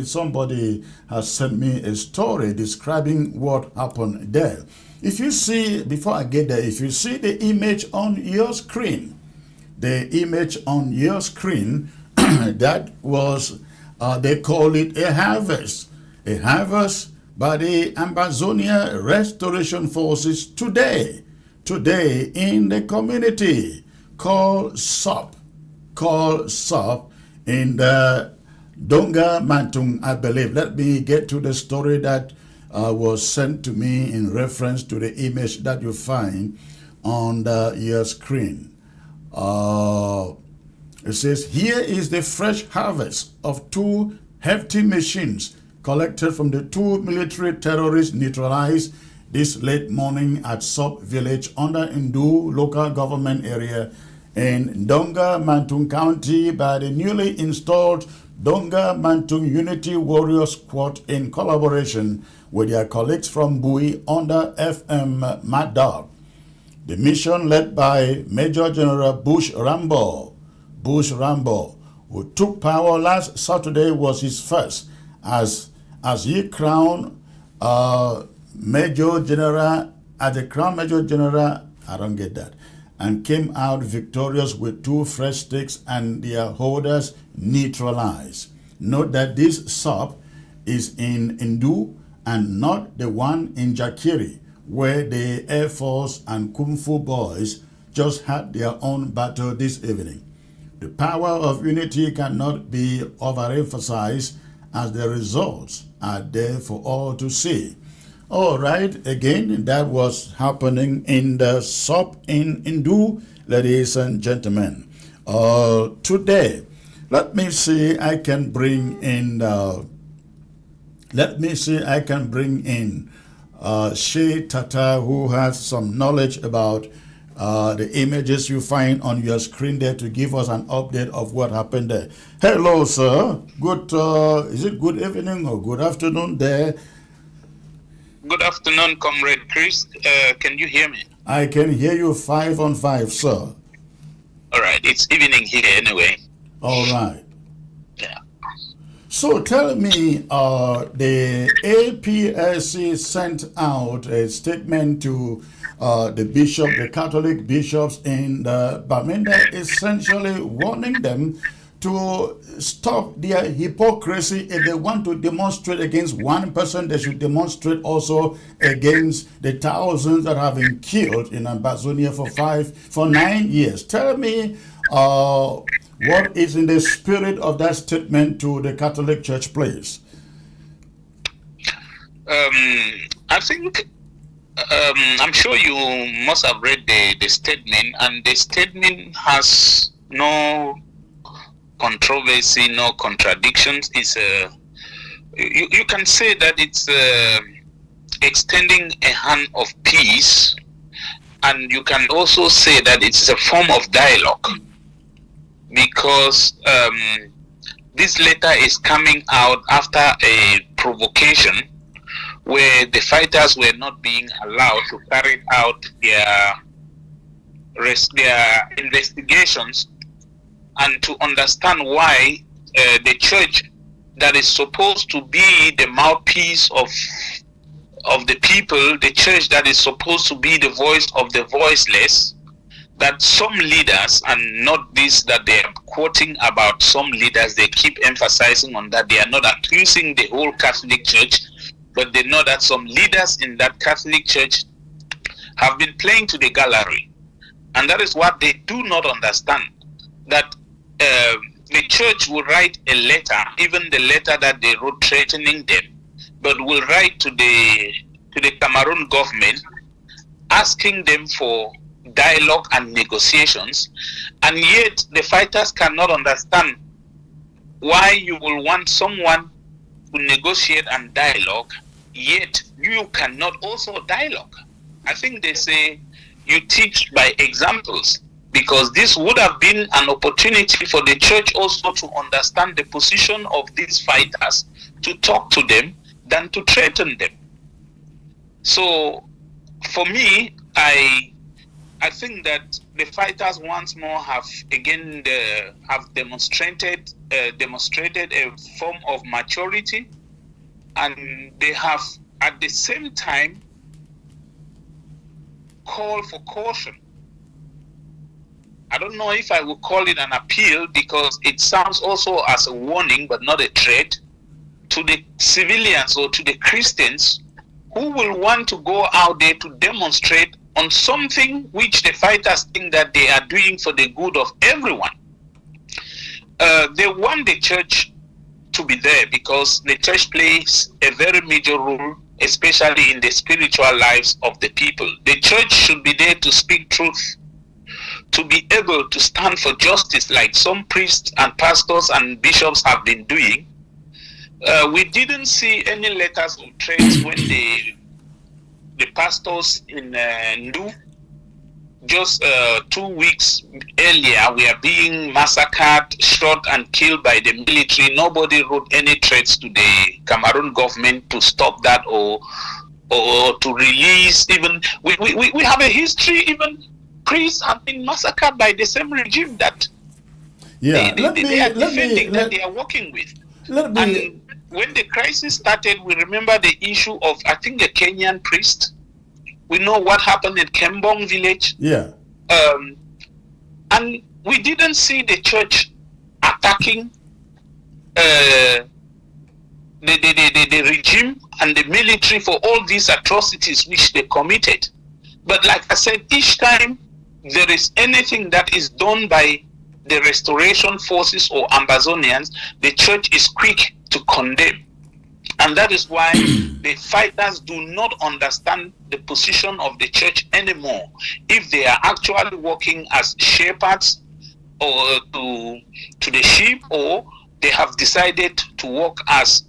Somebody has sent me a story describing what happened there. If you see, before I get there, if you see the image on your screen, that was, they call it a harvest by the Ambazonia Restoration Forces today in the community called SOP in the Donga Mantung, I believe. Let me get to the story that was sent to me in reference to the image that you find on your screen. It says, here is the fresh harvest of 2 hefty machines collected from the 2 military terrorists neutralized this late morning at Sop village under Ndu local government area in Donga Mantung County by the newly installed Donga Mantung Unity Warrior Squad in collaboration with their colleagues from Bui under FM Mad Dog. The mission led by Major General Bush Rambo, who took power last Saturday, was his first as he crowned Major General, as the Crown Major General, I don't get that, and came out victorious with 2 fresh sticks and their holders neutralized. Note that this SOP is in Ndu and not the one in Jakiri, where the Air Force and Kung Fu boys just had their own battle this evening. The power of unity cannot be overemphasized, as the results are there for all to see. All right, again, that was happening in the SOP in Ndu, ladies and gentlemen. Today, let me see I can bring in Shay Tata, who has some knowledge about the images you find on your screen there, to give us an update of what happened there. Hello, sir. Good. Is it good evening or good afternoon there? Good afternoon, Comrade Chris. Can you hear me? I can hear you 5 on 5, sir. All right. It's evening here anyway. All right. Yeah. So tell me, the APSC sent out a statement to the Catholic bishops in Bamenda, essentially warning them to stop their hypocrisy. If they want to demonstrate against one person, they should demonstrate also against the thousands that have been killed in Ambazonia for 9 years. Tell me what is in the spirit of that statement to the Catholic Church, please. I think I'm sure you must have read the statement, and the statement has no controversy, no contradictions. It's you can say that it's extending a hand of peace, and you can also say that it's a form of dialogue, because this letter is coming out after a provocation where the fighters were not being allowed to carry out their investigations, and to understand why the church that is supposed to be the mouthpiece of the people, the church that is supposed to be the voice of the voiceless, that some leaders, and not this that they are quoting about some leaders, they keep emphasizing on that. They are not accusing the whole Catholic Church, but they know that some leaders in that Catholic Church have been playing to the gallery. And that is what they do not understand, that the church will write a letter, even the letter that they wrote threatening them, but will write to the Cameroon government asking them for dialogue and negotiations, and yet the fighters cannot understand why you will want someone to negotiate and dialogue, yet you cannot also dialogue. I think they say you teach by examples, because this would have been an opportunity for the church also to understand the position of these fighters, to talk to them than to threaten them. So for me, I think that the fighters once more have again have demonstrated a form of maturity, and they have at the same time called for caution. I don't know if I would call it an appeal, because it sounds also as a warning but not a threat to the civilians or to the Christians who will want to go out there to demonstrate on something which the fighters think that they are doing for the good of everyone. They want the church to be there because the church plays a very major role, especially in the spiritual lives of the people. The church should be there to speak truth, to be able to stand for justice like some priests and pastors and bishops have been doing. We didn't see any letters of threats when the pastors in Ndu, just 2 weeks earlier, we are being massacred, shot and killed by the military. Nobody wrote any threats to the Cameroon government to stop that or to release. Even we have a history, even priests have been massacred by the same regime that they are defending, that they are working with. And when the crisis started, we remember the issue of, I think, the Kenyan priest. We know what happened in Kembong village. Yeah. And we didn't see the church attacking the regime and the military for all these atrocities which they committed. But like I said, each time there is anything that is done by the restoration forces or Ambazonians, the church is quick to condemn. And that is why the fighters do not understand the position of the church anymore. If they are actually working as shepherds or to the sheep, or they have decided to work as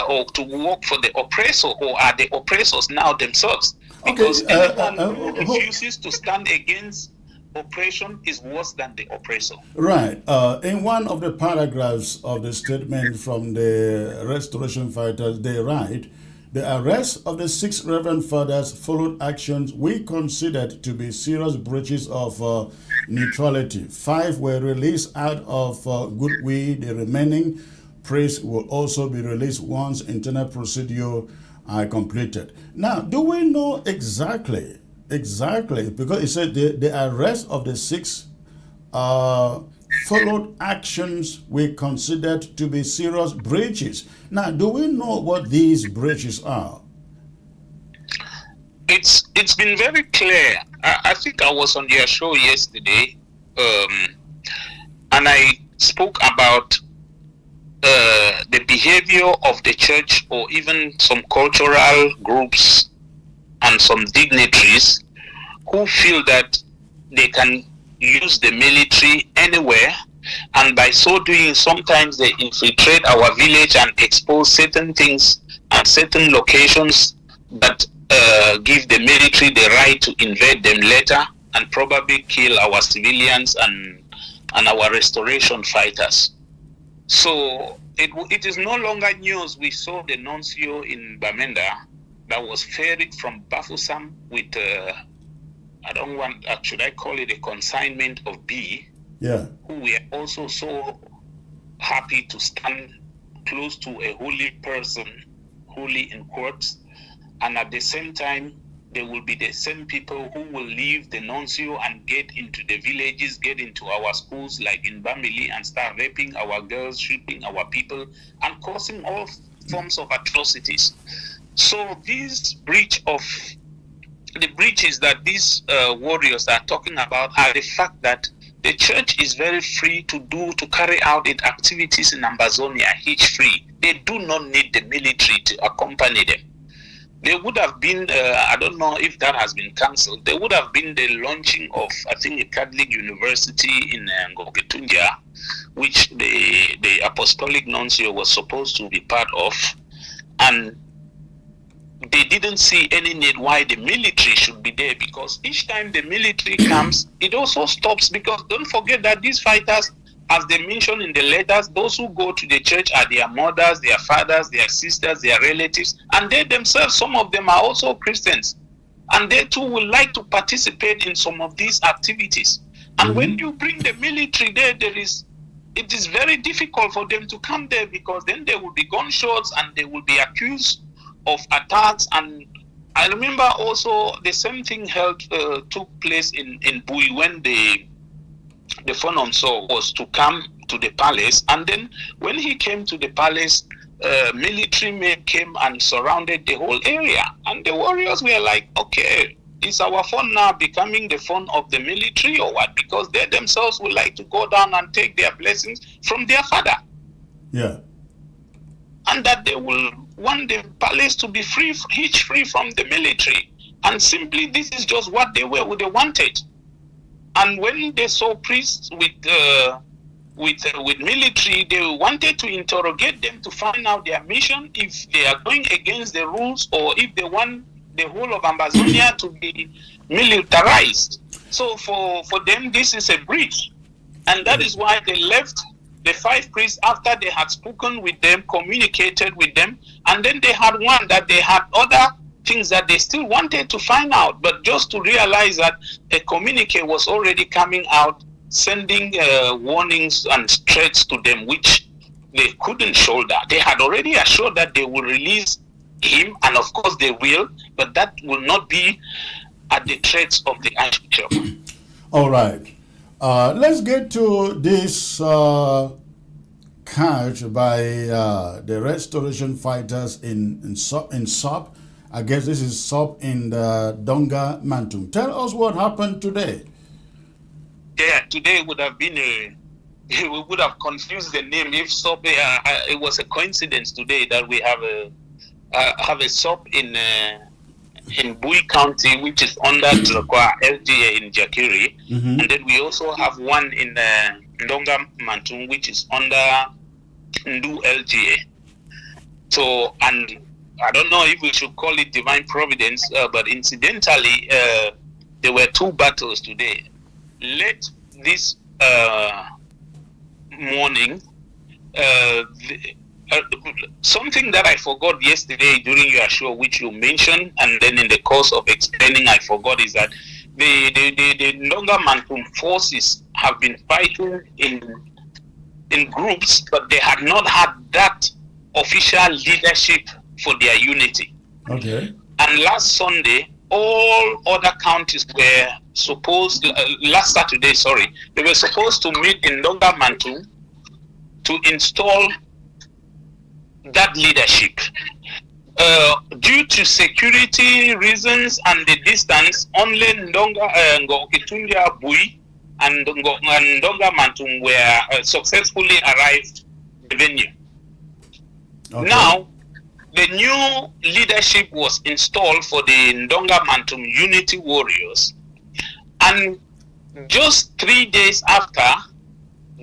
or to work for the oppressor, or are the oppressors now themselves. Because anyone who refuses to stand against oppression is worse than the oppressor. Right. In one of the paragraphs of the statement from the restoration fighters, they write, the arrest of the 6 Reverend Fathers followed actions we considered to be serious breaches of neutrality. 5 were released out of goodwill. The remaining priests will also be released once internal procedure are completed. Now, do we know exactly, because it said the arrest of the 6 followed actions we considered to be serious breaches. Now, do we know what these breaches are? It's been very clear. I think I was on your show yesterday, and I spoke about the behavior of the church, or even some cultural groups and some dignitaries who feel that they can use the military anywhere, and by so doing sometimes they infiltrate our village and expose certain things at certain locations that give the military the right to invade them later and probably kill our civilians and our restoration fighters. So it is no longer news. We saw the nuncio in Bamenda that was ferried from Bafusam with should I call it a consignment of B? Yeah. Who were also so happy to stand close to a holy person, holy in quotes, and at the same time, there will be the same people who will leave the nuncio and get into the villages, get into our schools like in Bamili, and start raping our girls, shooting our people, and causing all forms of atrocities. So this breaches that these warriors are talking about are the fact that the church is very free to carry out its activities in Ambazonia, hitch-free. They do not need the military to accompany them. There would have been, I don't know if that has been cancelled, there would have been the launching of, I think, a Catholic university in Ngoketunja, which the Apostolic Nuncio was supposed to be part of, and they didn't see any need why the military should be there, because each time the military comes, it also stops, because don't forget that these fighters, as they mentioned in the letters, those who go to the church are their mothers, their fathers, their sisters, their relatives, and they themselves, some of them are also Christians, and they too would like to participate in some of these activities. And when you bring the military there, it is very difficult for them to come there, because then there will be gunshots and they will be accused of attacks. And I remember also the same thing took place in Bui when the Fononso was to come to the palace, and then when he came to the palace, military men came and surrounded the whole area, and the warriors were like, okay, is our phone now becoming the phone of the military or what? Because they themselves would like to go down and take their blessings from their father. Yeah. And that they will want the palace to be free from the military. And simply this is just what they wanted. And when they saw priests with military, they wanted to interrogate them to find out their mission, if they are going against the rules, or if they want the whole of Ambazonia to be militarized. So for them, this is a breach. And that is why they left the 5 priests after they had spoken with them, communicated with them, and then they had one that they had other things that they still wanted to find out, but just to realize that a communique was already coming out, sending warnings and threats to them, which they couldn't shoulder. They had already assured that they will release him, and of course they will, but that will not be at the threats of the Archbishop. All right. Let's get to this catch by the restoration fighters in SOP. I guess this is SOP in the Donga Mantum. Tell us what happened today. Yeah, today would have been we would have confused the name if SOP. It was a coincidence today that we have a SOP in Bui County, which is under Zokwa LGA in Jakiri, and then we also have one in Ndonga Mantum, which is under Ndu LGA. So, and I don't know if we should call it divine providence, but incidentally, there were two battles today. Late this morning, something that I forgot yesterday during your show, which you mentioned, and then in the course of explaining, I forgot, is that the Ndonga Mantum forces have been fighting in groups, but they had not had that official leadership for their unity. Okay. And last Sunday, all other counties were supposed, last Saturday, sorry, they were supposed to meet in Ndonga Mantum to install that leadership. Due to security reasons and the distance, only Ndonga Ngokitunja Bui and Ndonga Mantum were successfully arrived at the venue. Okay. Now, the new leadership was installed for the Ndonga Mantum Unity Warriors, and just 3 days after,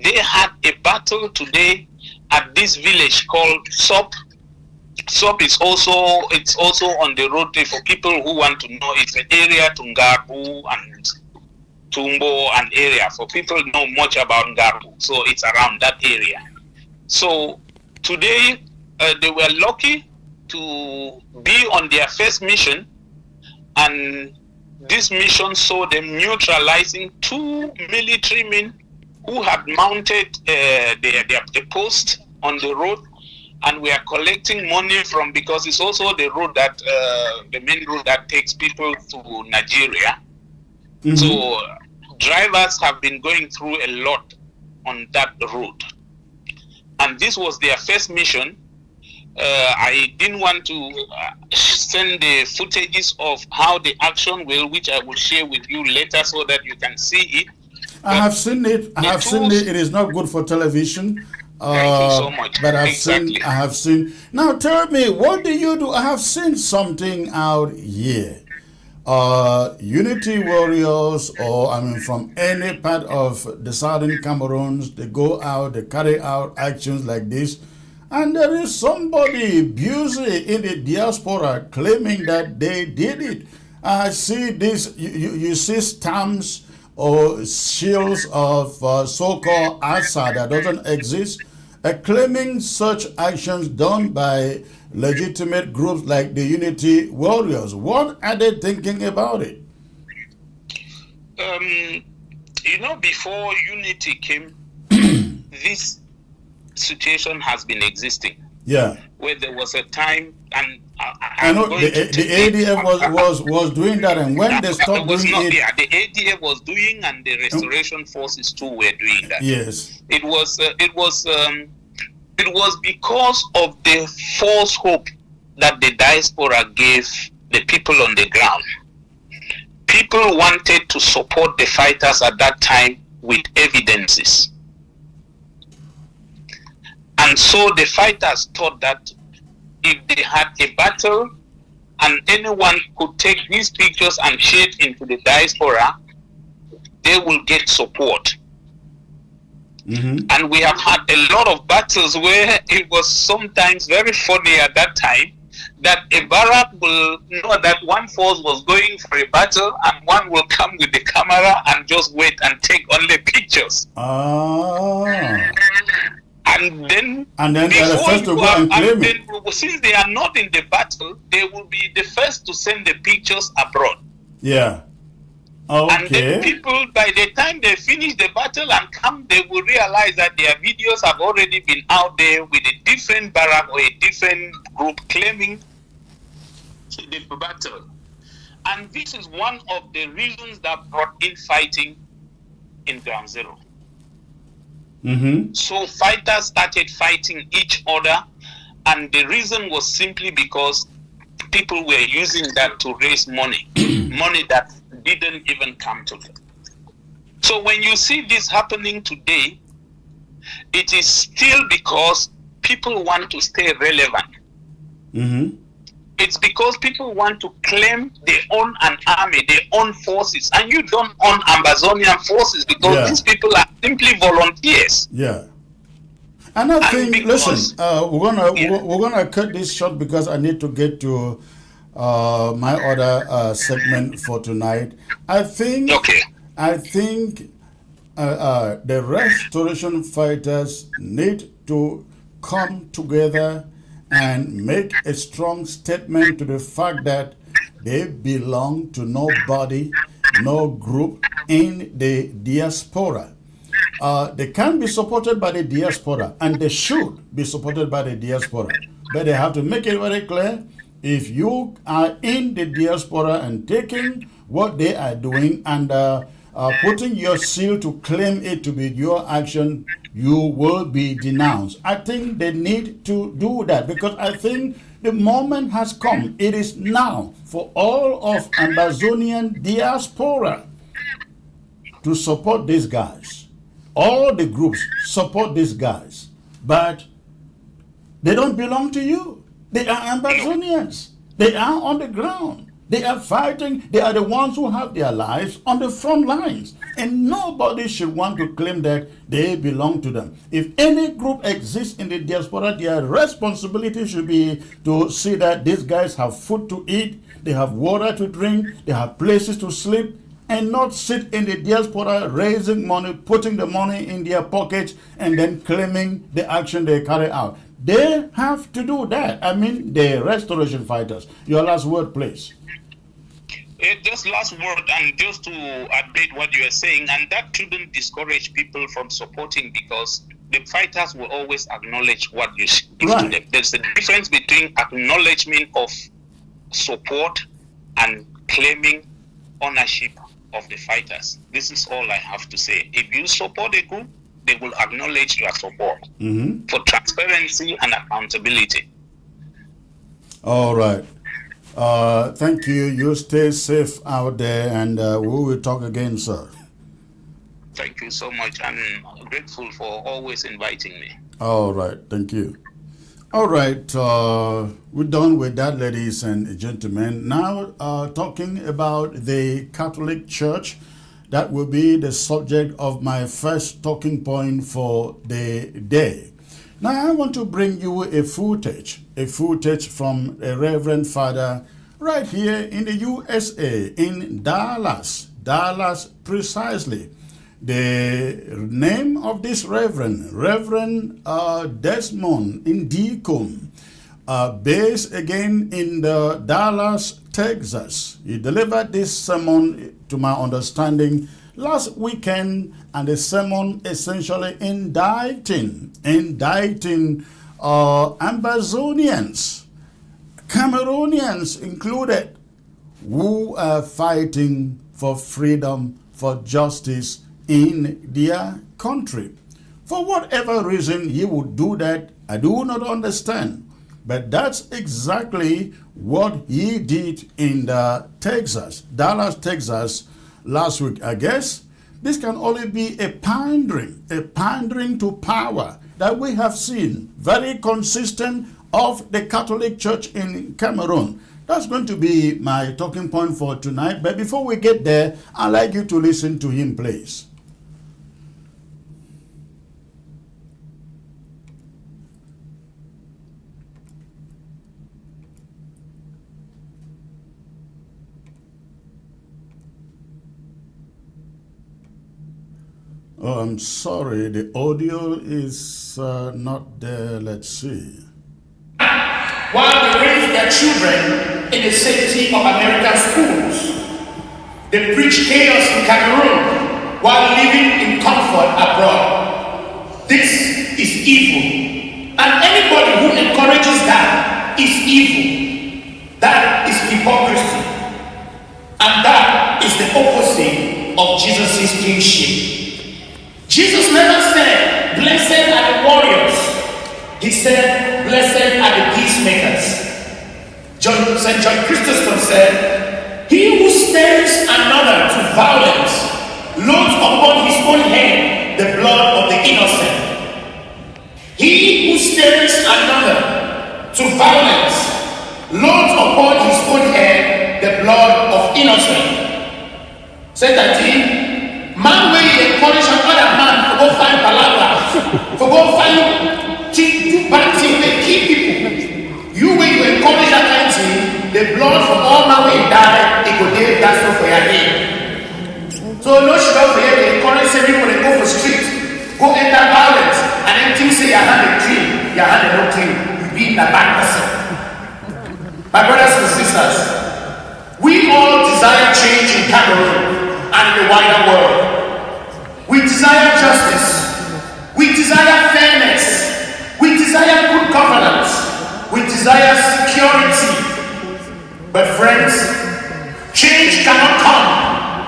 they had a battle today at this village called SOP. SOP is also on the road for people who want to know. It's an area to Ngabu and Tumbo and area for people who know much about Ngabu. So it's around that area. So today they were lucky to be on their first mission, and this mission saw them neutralizing two military men who had mounted the post on the road, and we are collecting money from, because it's also the road that the main road that takes people to Nigeria. So drivers have been going through a lot on that road, and this was their first mission. I didn't want to send the footages of how the action will, which I will share with you later so that you can see it. I have seen it. I have seen it. It is not good for television. Thank you so much. But I have seen. Now tell me, what do you do? I have seen something out here. Unity warriors, or I mean from any part of the southern Cameroons, they go out, they carry out actions like this. And there is somebody busy in the diaspora claiming that they did it. I see this, you see stamps or shields of so-called Asa that doesn't exist, claiming such actions done by legitimate groups like the Unity Warriors. What are they thinking about it? You know, before Unity came, this situation has been existing. Yeah. Where there was a time, and I know the ADF was doing that, and when they stopped doing it, yeah, the ADF was doing, and the restoration forces too were doing that. Yes. It was because of the false hope that the diaspora gave the people on the ground. People wanted to support the fighters at that time with evidences. And so the fighters thought that if they had a battle and anyone could take these pictures and share it into the diaspora, they will get support. And we have had a lot of battles where it was sometimes very funny at that time that a barrack will know that one force was going for a battle and one will come with the camera and just wait and take only pictures. And then they're the first to go and claim it. Since they are not in the battle, they will be the first to send the pictures abroad. Yeah. Okay. And then people, by the time they finish the battle and come, they will realize that their videos have already been out there with a different barrack or a different group claiming the battle. And this is one of the reasons that brought in fighting in ground zero. Mm-hmm. So fighters started fighting each other, and the reason was simply because people were using that to raise money, money that didn't even come to them. So when you see this happening today, it is still because people want to stay relevant. Mm-hmm. It's because people want to claim they own an army, they own forces, and you don't own Amazonian forces because these people are simply volunteers. Yeah. And I think, listen, we're gonna cut this short because I need to get to my other segment for tonight. I think the restoration fighters need to come together and make a strong statement to the fact that they belong to nobody, no group in the diaspora. They can be supported by the diaspora, and they should be supported by the diaspora. But they have to make it very clear, if you are in the diaspora and taking what they are doing and putting your seal to claim it to be your action, you will be denounced. I think they need to do that because I think the moment has come. It is now for all of Amazonian diaspora to support these guys. All the groups support these guys, but they don't belong to you. They are Amazonians. They are on the ground. They are fighting. They are the ones who have their lives on the front lines. And nobody should want to claim that they belong to them. If any group exists in the diaspora, their responsibility should be to see that these guys have food to eat, they have water to drink, they have places to sleep, and not sit in the diaspora raising money, putting the money in their pockets, and then claiming the action they carry out. They have to do that. I mean, the restoration fighters. Your last word, please. Just last word, and just to update what you are saying, and that shouldn't discourage people from supporting because the fighters will always acknowledge what you give to them. There's a difference between acknowledgement of support and claiming ownership of the fighters. This is all I have to say. If you support a group, they will acknowledge your support for transparency and accountability. All right. Thank you. You stay safe out there, and we will talk again, sir. Thank you so much. I'm grateful for always inviting me. All right. Thank you. All right. We're done with that, ladies and gentlemen. Now, talking about the Catholic Church. That will be the subject of my first talking point for the day. Now, I want to bring you a footage from a Reverend Father right here in the USA, in Dallas precisely. The name of this Reverend Desmond Indicum, based again in the Dallas, Texas. He delivered this sermon, to my understanding, last weekend, and the sermon essentially indicting Amazonians, Cameroonians included, who are fighting for freedom, for justice in their country. For whatever reason he would do that, I do not understand. But that's exactly what he did in Dallas, Texas last week. I guess this can only be a pandering to power that we have seen, very consistent of the Catholic Church in Cameroon. That's going to be my talking point for tonight. But before we get there, I'd like you to listen to him, please. Oh, I'm sorry, the audio is not there. Let's see. While they raise their children in the safety of American schools, they preach chaos in Cameroon while living in comfort abroad. This is evil. And anybody who encourages that is evil. That is hypocrisy. And that is the opposite of Jesus' kingship. He said, blessed are the peacemakers. St. John Chrysostom said, he who stirs another to violence loads upon his own head the blood of the innocent. He who stirs another to violence loads upon his own head the blood of innocent. Say that man will encourage another man to go find palabra, to go find do bad things, they kill people. You will encourage that kind of thing, the blood from all man will die, it could get that's not for your head. So no sugar for you, they encourage people to go for street, go enter violence, and then things say your hand is clean, your hand is not clean, you be a bad person. My brothers and sisters, we all desire change in Cameroon and in the wider world. We desire justice. We desire fairness. We desire good governance. We desire security. But friends, change cannot come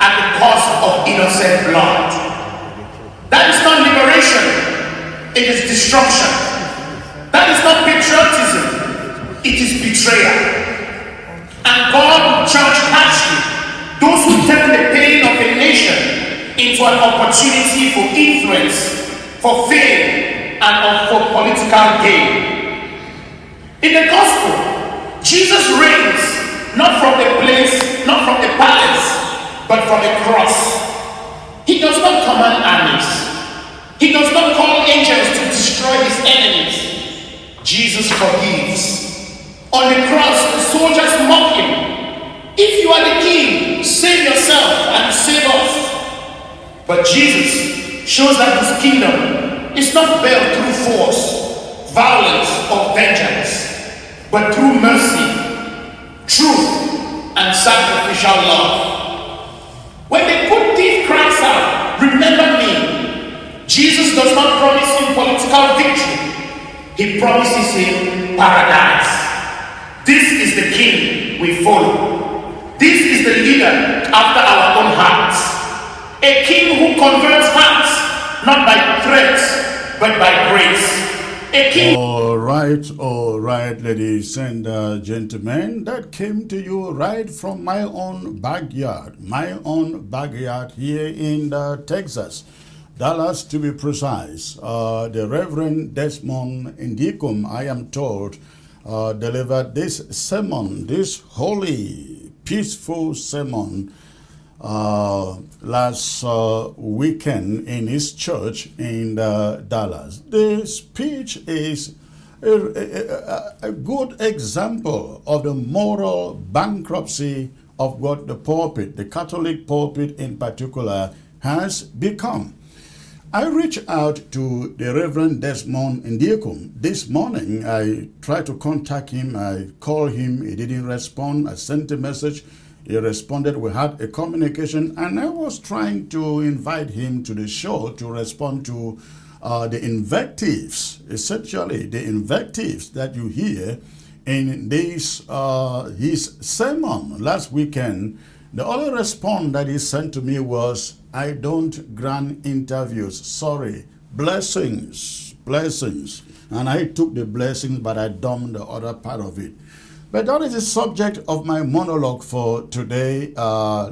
at the cost of innocent blood. That is not liberation. It is destruction. That is not patriotism. It is betrayal. And God will judge harshly those who turn the pain of a nation into an opportunity for influence, for fame, and for political gain. In the gospel, Jesus reigns not from the place, not from the palace, but from the cross. He does not command armies. He does not call angels to destroy his enemies. Jesus forgives. On the cross, the soldiers mock him. If you are the king, save yourself and save us. But Jesus shows that his kingdom is not built through force, violence, or vengeance, but through mercy, truth, and sacrificial love. When the good thief cries out, remember me, Jesus does not promise him political victory. He promises him paradise. This is the king we follow. This is the leader after our own hearts. A king who converts hearts, not by threats, but by grace. A king. All right, ladies and gentlemen, that came to you right from my own backyard here in Texas, Dallas to be precise. The Reverend Desmond Ndikum, I am told, delivered this sermon, this holy, peaceful sermon last weekend in his church in Dallas. The speech is a good example of the moral bankruptcy of what the pulpit, the Catholic pulpit in particular, has become. I reached out to the Reverend Desmond Ndikum this morning. I tried to contact him. I called him. He didn't respond. I sent a message. He responded. We had a communication, and I was trying to invite him to the show to respond to the invectives, essentially the invectives that you hear in this his sermon last weekend. The only response that he sent to me was, I don't grant interviews. Sorry. Blessings. And I took the blessings, but I dumped the other part of it. But that is the subject of my monologue for today,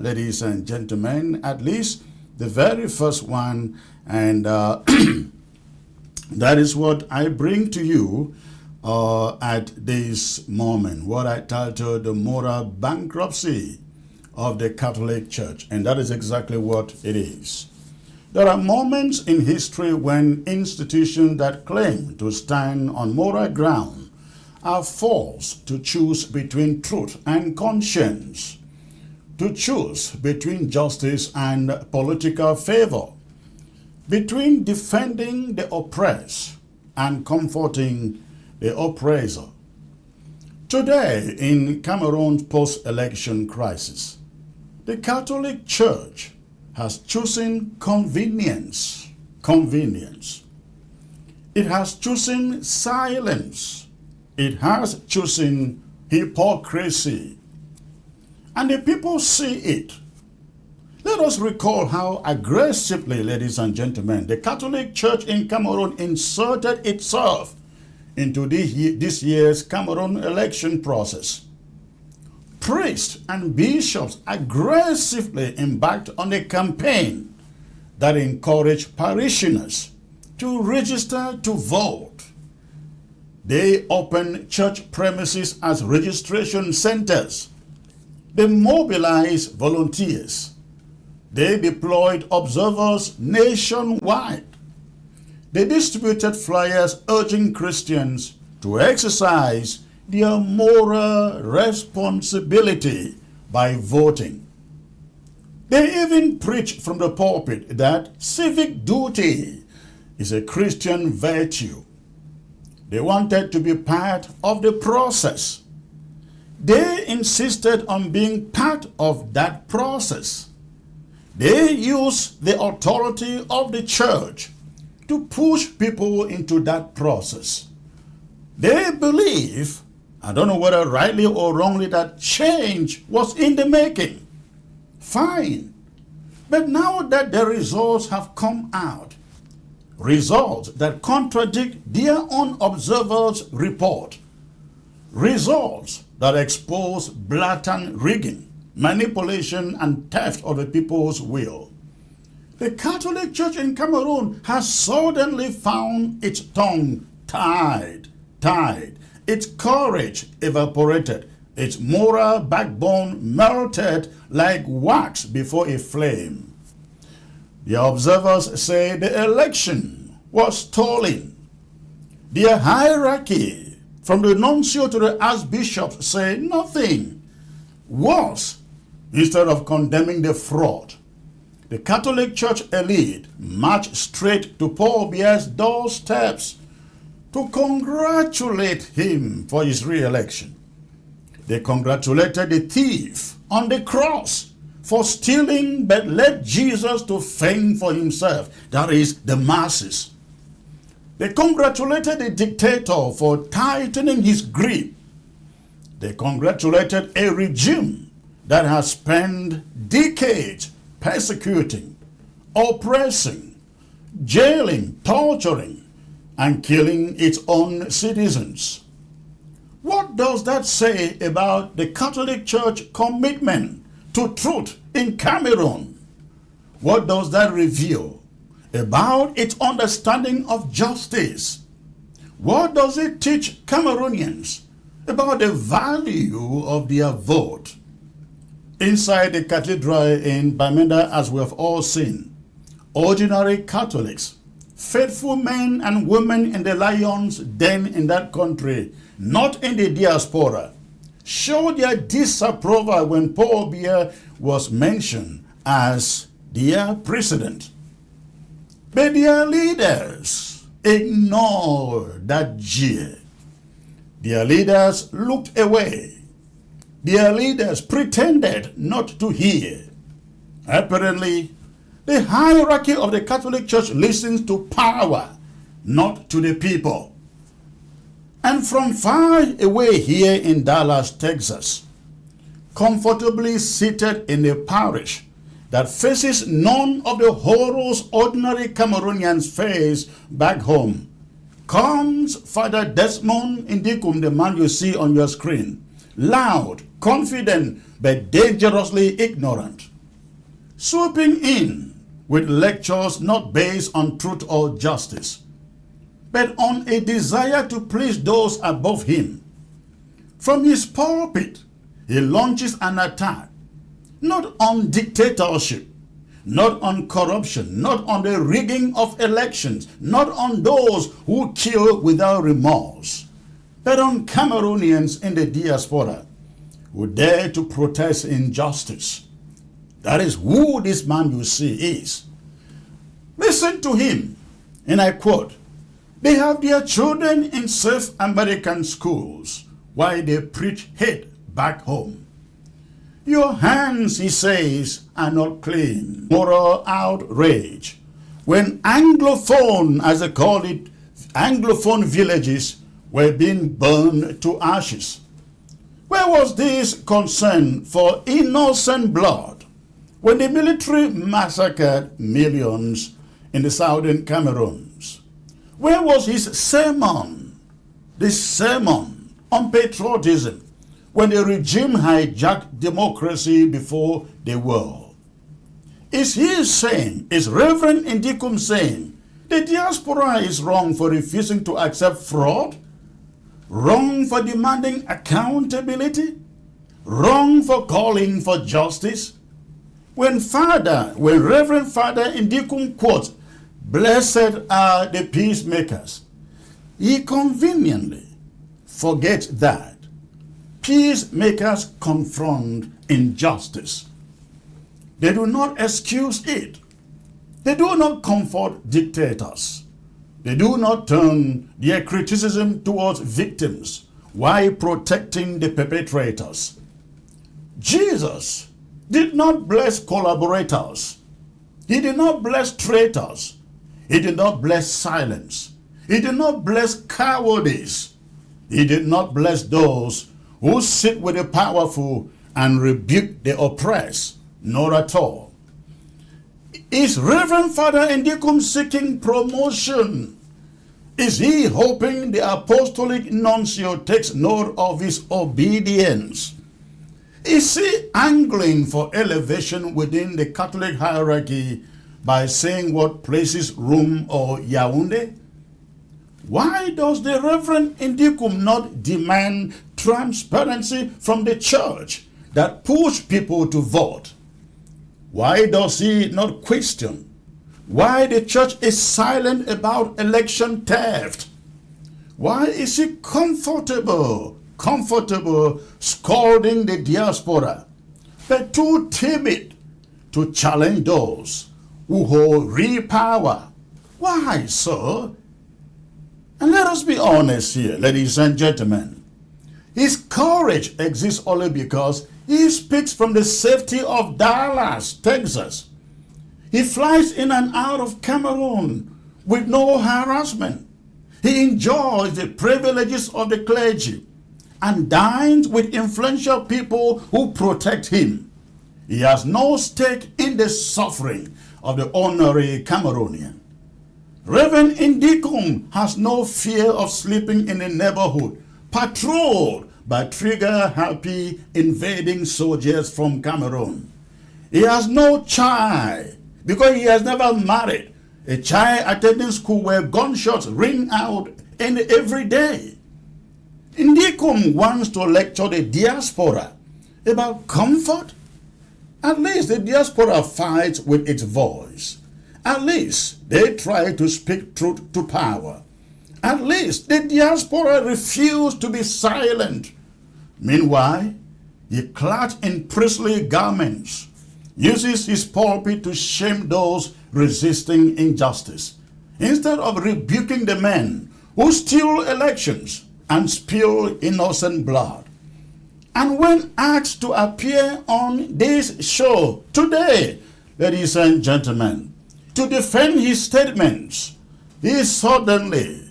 ladies and gentlemen, at least the very first one. And that is what I bring to you at this moment, what I titled the moral bankruptcy of the Catholic Church. And that is exactly what it is. There are moments in history when institutions that claim to stand on moral ground are forced to choose between truth and conscience, to choose between justice and political favor, between defending the oppressed and comforting the oppressor. Today, in Cameroon's post-election crisis, the Catholic Church has chosen convenience. It has chosen silence. It has chosen hypocrisy. And the people see it. Let us recall how aggressively, ladies and gentlemen, the Catholic Church in Cameroon inserted itself into this year's Cameroon election process. Priests and bishops aggressively embarked on a campaign that encouraged parishioners to register to vote. They opened church premises as registration centers. They mobilized volunteers. They deployed observers nationwide. They distributed flyers urging Christians to exercise their moral responsibility by voting. They even preached from the pulpit that civic duty is a Christian virtue. They wanted to be part of the process. They insisted on being part of that process. They used the authority of the church to push people into that process. They believe, I don't know whether rightly or wrongly, that change was in the making. Fine. But now that the results have come out, results that contradict their own observers' report, results that expose blatant rigging, manipulation, and theft of the people's will, the Catholic Church in Cameroon has suddenly found its tongue tied, its courage evaporated, its moral backbone melted like wax before a flame. The observers say the election was stolen. Their hierarchy, from the nuncio to the archbishop, say nothing. Worse, instead of condemning the fraud, the Catholic Church elite marched straight to Paul Biya's doorsteps to congratulate him for his re-election. They congratulated the thief on the cross for stealing but led Jesus to fend for himself, that is, the masses. They congratulated the dictator for tightening his grip. They congratulated a regime that has spent decades persecuting, oppressing, jailing, torturing, and killing its own citizens. What does that say about the Catholic Church commitment to truth in Cameroon? What does that reveal about its understanding of justice? What does it teach Cameroonians about the value of their vote? Inside the cathedral in Bamenda, as we have all seen, ordinary Catholics, faithful men and women in the lion's den in that country, not in the diaspora, showed their disapproval when Paul Biya was mentioned as their president. But their leaders ignored that jeer. Their leaders looked away. Their leaders pretended not to hear. Apparently, the hierarchy of the Catholic Church listens to power, not to the people. And from far away here in Dallas, Texas, comfortably seated in a parish that faces none of the horrors ordinary Cameroonians face back home, comes Father Desmond Indikum, the man you see on your screen, loud, confident, but dangerously ignorant, swooping in with lectures not based on truth or justice, but on a desire to please those above him. From his pulpit, he launches an attack, not on dictatorship, not on corruption, not on the rigging of elections, not on those who kill without remorse, but on Cameroonians in the diaspora who dare to protest injustice. That is who this man you see is. Listen to him, and I quote, "They have their children in safe American schools while they preach hate back home. Your hands," he says, "are not clean." Moral outrage. When Anglophone, as they call it, Anglophone villages were being burned to ashes. Where was this concern for innocent blood when the military massacred millions in the southern Cameroons? Where was his sermon the sermon on patriotism when the regime hijacked democracy before the world? Is he saying, is Reverend Ndikum saying, the diaspora is wrong for refusing to accept fraud? Wrong for demanding accountability? Wrong for calling for justice? When Reverend Father Ndikum quotes, "Blessed are the peacemakers," he conveniently forgets that peacemakers confront injustice. They do not excuse it. They do not comfort dictators. They do not turn their criticism towards victims while protecting the perpetrators. Jesus did not bless collaborators. He did not bless traitors. He did not bless silence. He did not bless cowardice. He did not bless those who sit with the powerful and rebuke the oppressed. Not at all. Is Reverend Father Ndikum seeking promotion? Is he hoping the apostolic nuncio takes note of his obedience? Is he angling for elevation within the Catholic hierarchy by saying what places Rome or Yaoundé? Why does the Reverend Ndikum not demand transparency from the church that push people to vote? Why does he not question why the church is silent about election theft? Why is he comfortable scolding the diaspora, but too timid to challenge those who hold real power? Why, sir? And let us be honest here, ladies and gentlemen. His courage exists only because he speaks from the safety of Dallas, Texas. He flies in and out of Cameroon with no harassment. He enjoys the privileges of the clergy and dines with influential people who protect him. He has no stake in the suffering of the ordinary Cameroonian. Reverend Ndikum has no fear of sleeping in the neighborhood, patrolled by trigger-happy invading soldiers from Cameroon. He has no child because he has never married, a child attending school where gunshots ring out every day. Ndikum wants to lecture the diaspora about comfort. At least the diaspora fights with its voice. At least they try to speak truth to power. At least the diaspora refused to be silent. Meanwhile, he, clad in priestly garments, uses his pulpit to shame those resisting injustice, instead of rebuking the men who steal elections and spill innocent blood. And when asked to appear on this show today, ladies and gentlemen, to defend his statements, he suddenly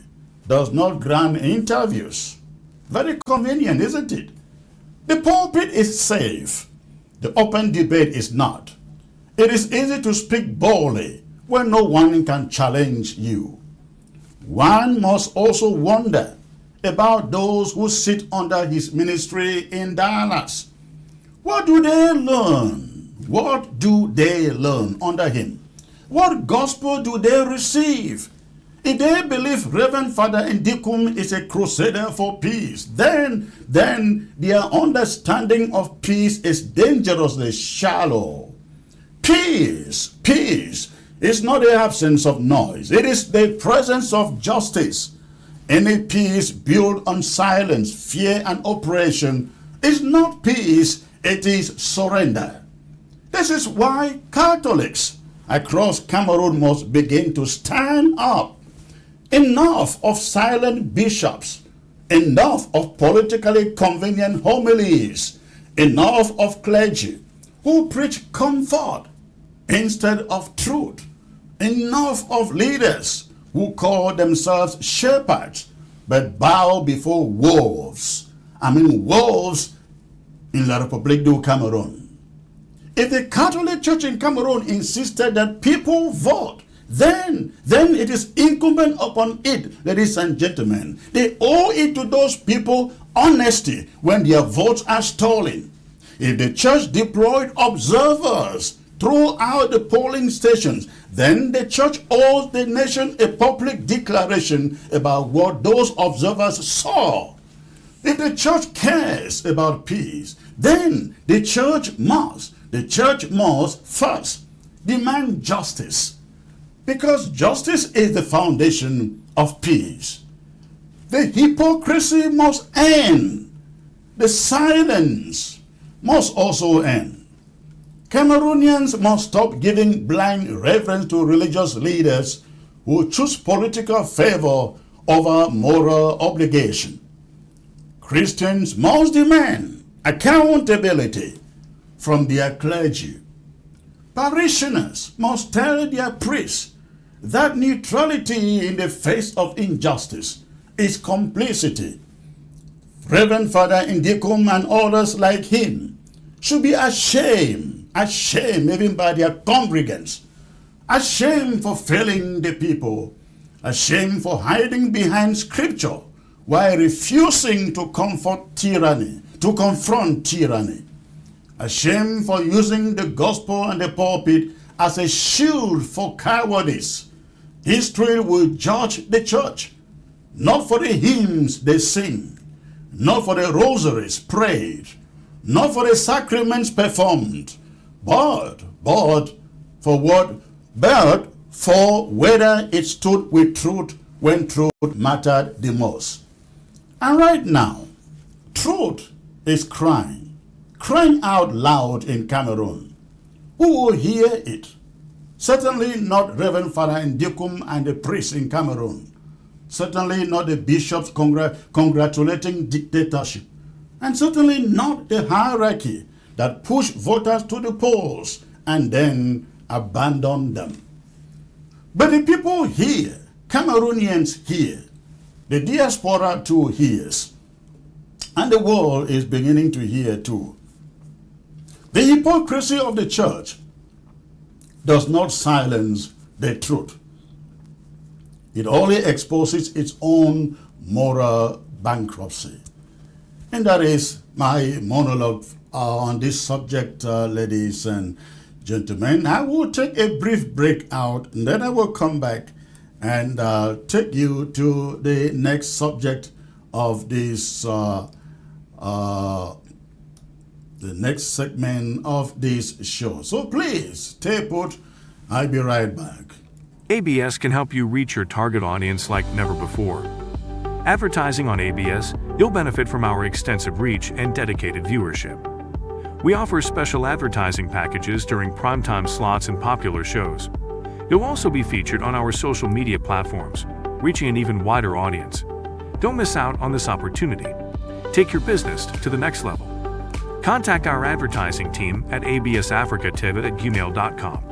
does not grant interviews. Very convenient, isn't it? The pulpit is safe. The open debate is not. It is easy to speak boldly when no one can challenge you. One must also wonder about those who sit under his ministry in Dallas. What do they learn? What do they learn under him? What gospel do they receive? If they believe Reverend Father Ndikum is a crusader for peace, then their understanding of peace is dangerously shallow. Peace is not the absence of noise. It is the presence of justice. Any peace built on silence, fear, and oppression is not peace, it is surrender. This is why Catholics across Cameroon must begin to stand up. Enough of silent bishops, enough of politically convenient homilies, enough of clergy who preach comfort instead of truth, enough of leaders who call themselves shepherds but bow before wolves. Wolves in La République du Cameroon. If the Catholic Church in Cameroon insisted that people vote, then it is incumbent upon it, ladies and gentlemen. They owe it to those people honesty when their votes are stolen. If the church deployed observers throughout the polling stations, then the church owes the nation a public declaration about what those observers saw. If the church cares about peace, then the church must first demand justice, because justice is the foundation of peace. The hypocrisy must end. The silence must also end. Cameroonians must stop giving blind reverence to religious leaders who choose political favor over moral obligation. Christians must demand accountability from their clergy. Parishioners must tell their priests that neutrality in the face of injustice is complicity. Reverend Father Ndikum and others like him should be ashamed even by their congregants, ashamed for failing the people, ashamed for hiding behind scripture while refusing to confront tyranny, ashamed for using the gospel and the pulpit as a shield for cowardice. History will judge the church, not for the hymns they sing, not for the rosaries prayed, not for the sacraments performed, but for whether it stood with truth when truth mattered the most. And right now, truth is crying out loud in Cameroon. Who will hear it? Certainly not Reverend Father Ndikum and the priests in Cameroon. Certainly not the bishops congratulating dictatorship. And certainly not the hierarchy that push voters to the polls and then abandon them. But the people hear, Cameroonians hear, the diaspora too hears, and the world is beginning to hear too. The hypocrisy of the church does not silence the truth. It only exposes its own moral bankruptcy. And that is my monologue on this subject, ladies and gentlemen. I will take a brief break out, and then I will come back and take you to the next subject of this, the next segment of this show. So please, stay put. I'll be right back. ABS can help you reach your target audience like never before. Advertising on ABS, you'll benefit from our extensive reach and dedicated viewership. We offer special advertising packages during primetime slots and popular shows. You'll also be featured on our social media platforms, reaching an even wider audience. Don't miss out on this opportunity. Take your business to the next level. Contact our advertising team at absafricativ@gmail.com.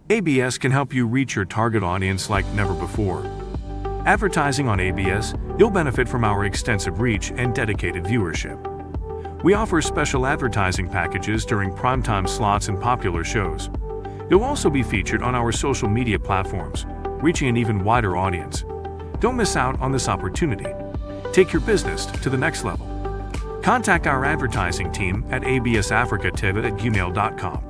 ABS can help you reach your target audience like never before. Advertising on ABS, you'll benefit from our extensive reach and dedicated viewership. We offer special advertising packages during primetime slots and popular shows. You'll also be featured on our social media platforms, reaching an even wider audience. Don't miss out on this opportunity. Take your business to the next level. Contact our advertising team at absafricativ@gmail.com.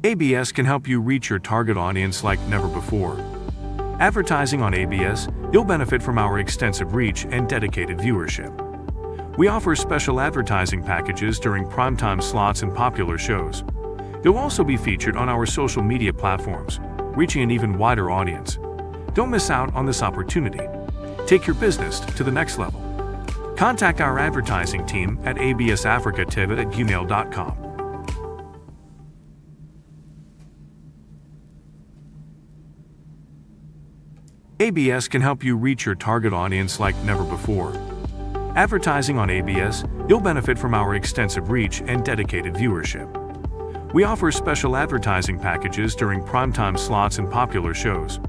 ABS can help you reach your target audience like never before. Advertising on ABS, you'll benefit from our extensive reach and dedicated viewership. We offer special advertising packages during primetime slots and popular shows. You'll also be featured on our social media platforms, reaching an even wider audience. Don't miss out on this opportunity. Take your business to the next level. Contact our advertising team at absafricativ@gmail.com. ABS can help you reach your target audience like never before. Advertising on ABS, you'll benefit from our extensive reach and dedicated viewership. We offer special advertising packages during primetime slots and popular shows.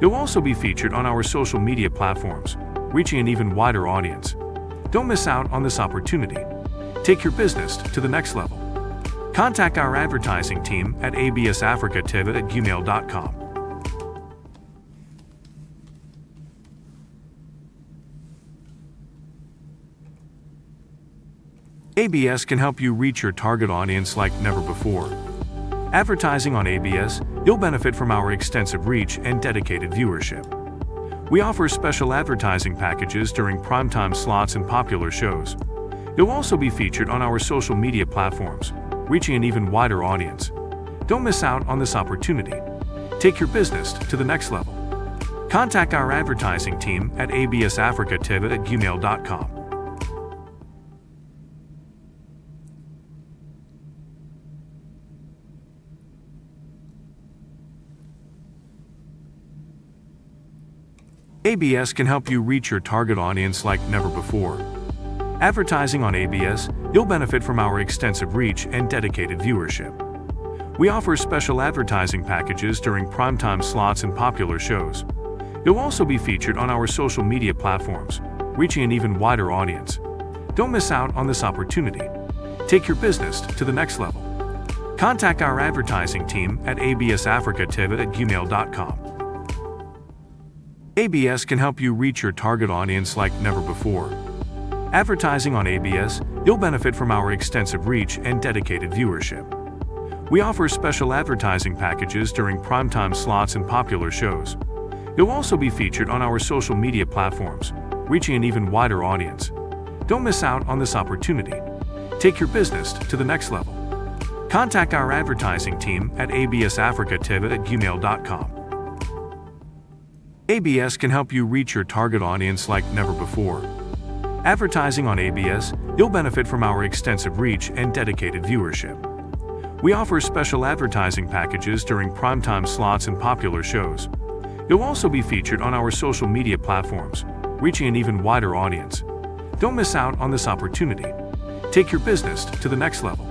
You'll also be featured on our social media platforms, reaching an even wider audience. Don't miss out on this opportunity. Take your business to the next level. Contact our advertising team at absafricativ@gmail.com. ABS can help you reach your target audience like never before. Advertising on ABS, you'll benefit from our extensive reach and dedicated viewership. We offer special advertising packages during primetime slots and popular shows. You'll also be featured on our social media platforms, reaching an even wider audience. Don't miss out on this opportunity. Take your business to the next level. Contact our advertising team at absafricativ@gmail.com. ABS can help you reach your target audience like never before. Advertising on ABS, you'll benefit from our extensive reach and dedicated viewership. We offer special advertising packages during primetime slots and popular shows. You'll also be featured on our social media platforms, reaching an even wider audience. Don't miss out on this opportunity. Take your business to the next level. Contact our advertising team at absafricativ@gmail.com. ABS can help you reach your target audience like never before. Advertising on ABS, you'll benefit from our extensive reach and dedicated viewership. We offer special advertising packages during primetime slots and popular shows. You'll also be featured on our social media platforms, reaching an even wider audience. Don't miss out on this opportunity. Take your business to the next level. Contact our advertising team at absafricativ@gmail.com. ABS can help you reach your target audience like never before. Advertising on ABS, you'll benefit from our extensive reach and dedicated viewership. We offer special advertising packages during primetime slots and popular shows. You'll also be featured on our social media platforms, reaching an even wider audience. Don't miss out on this opportunity. Take your business to the next level.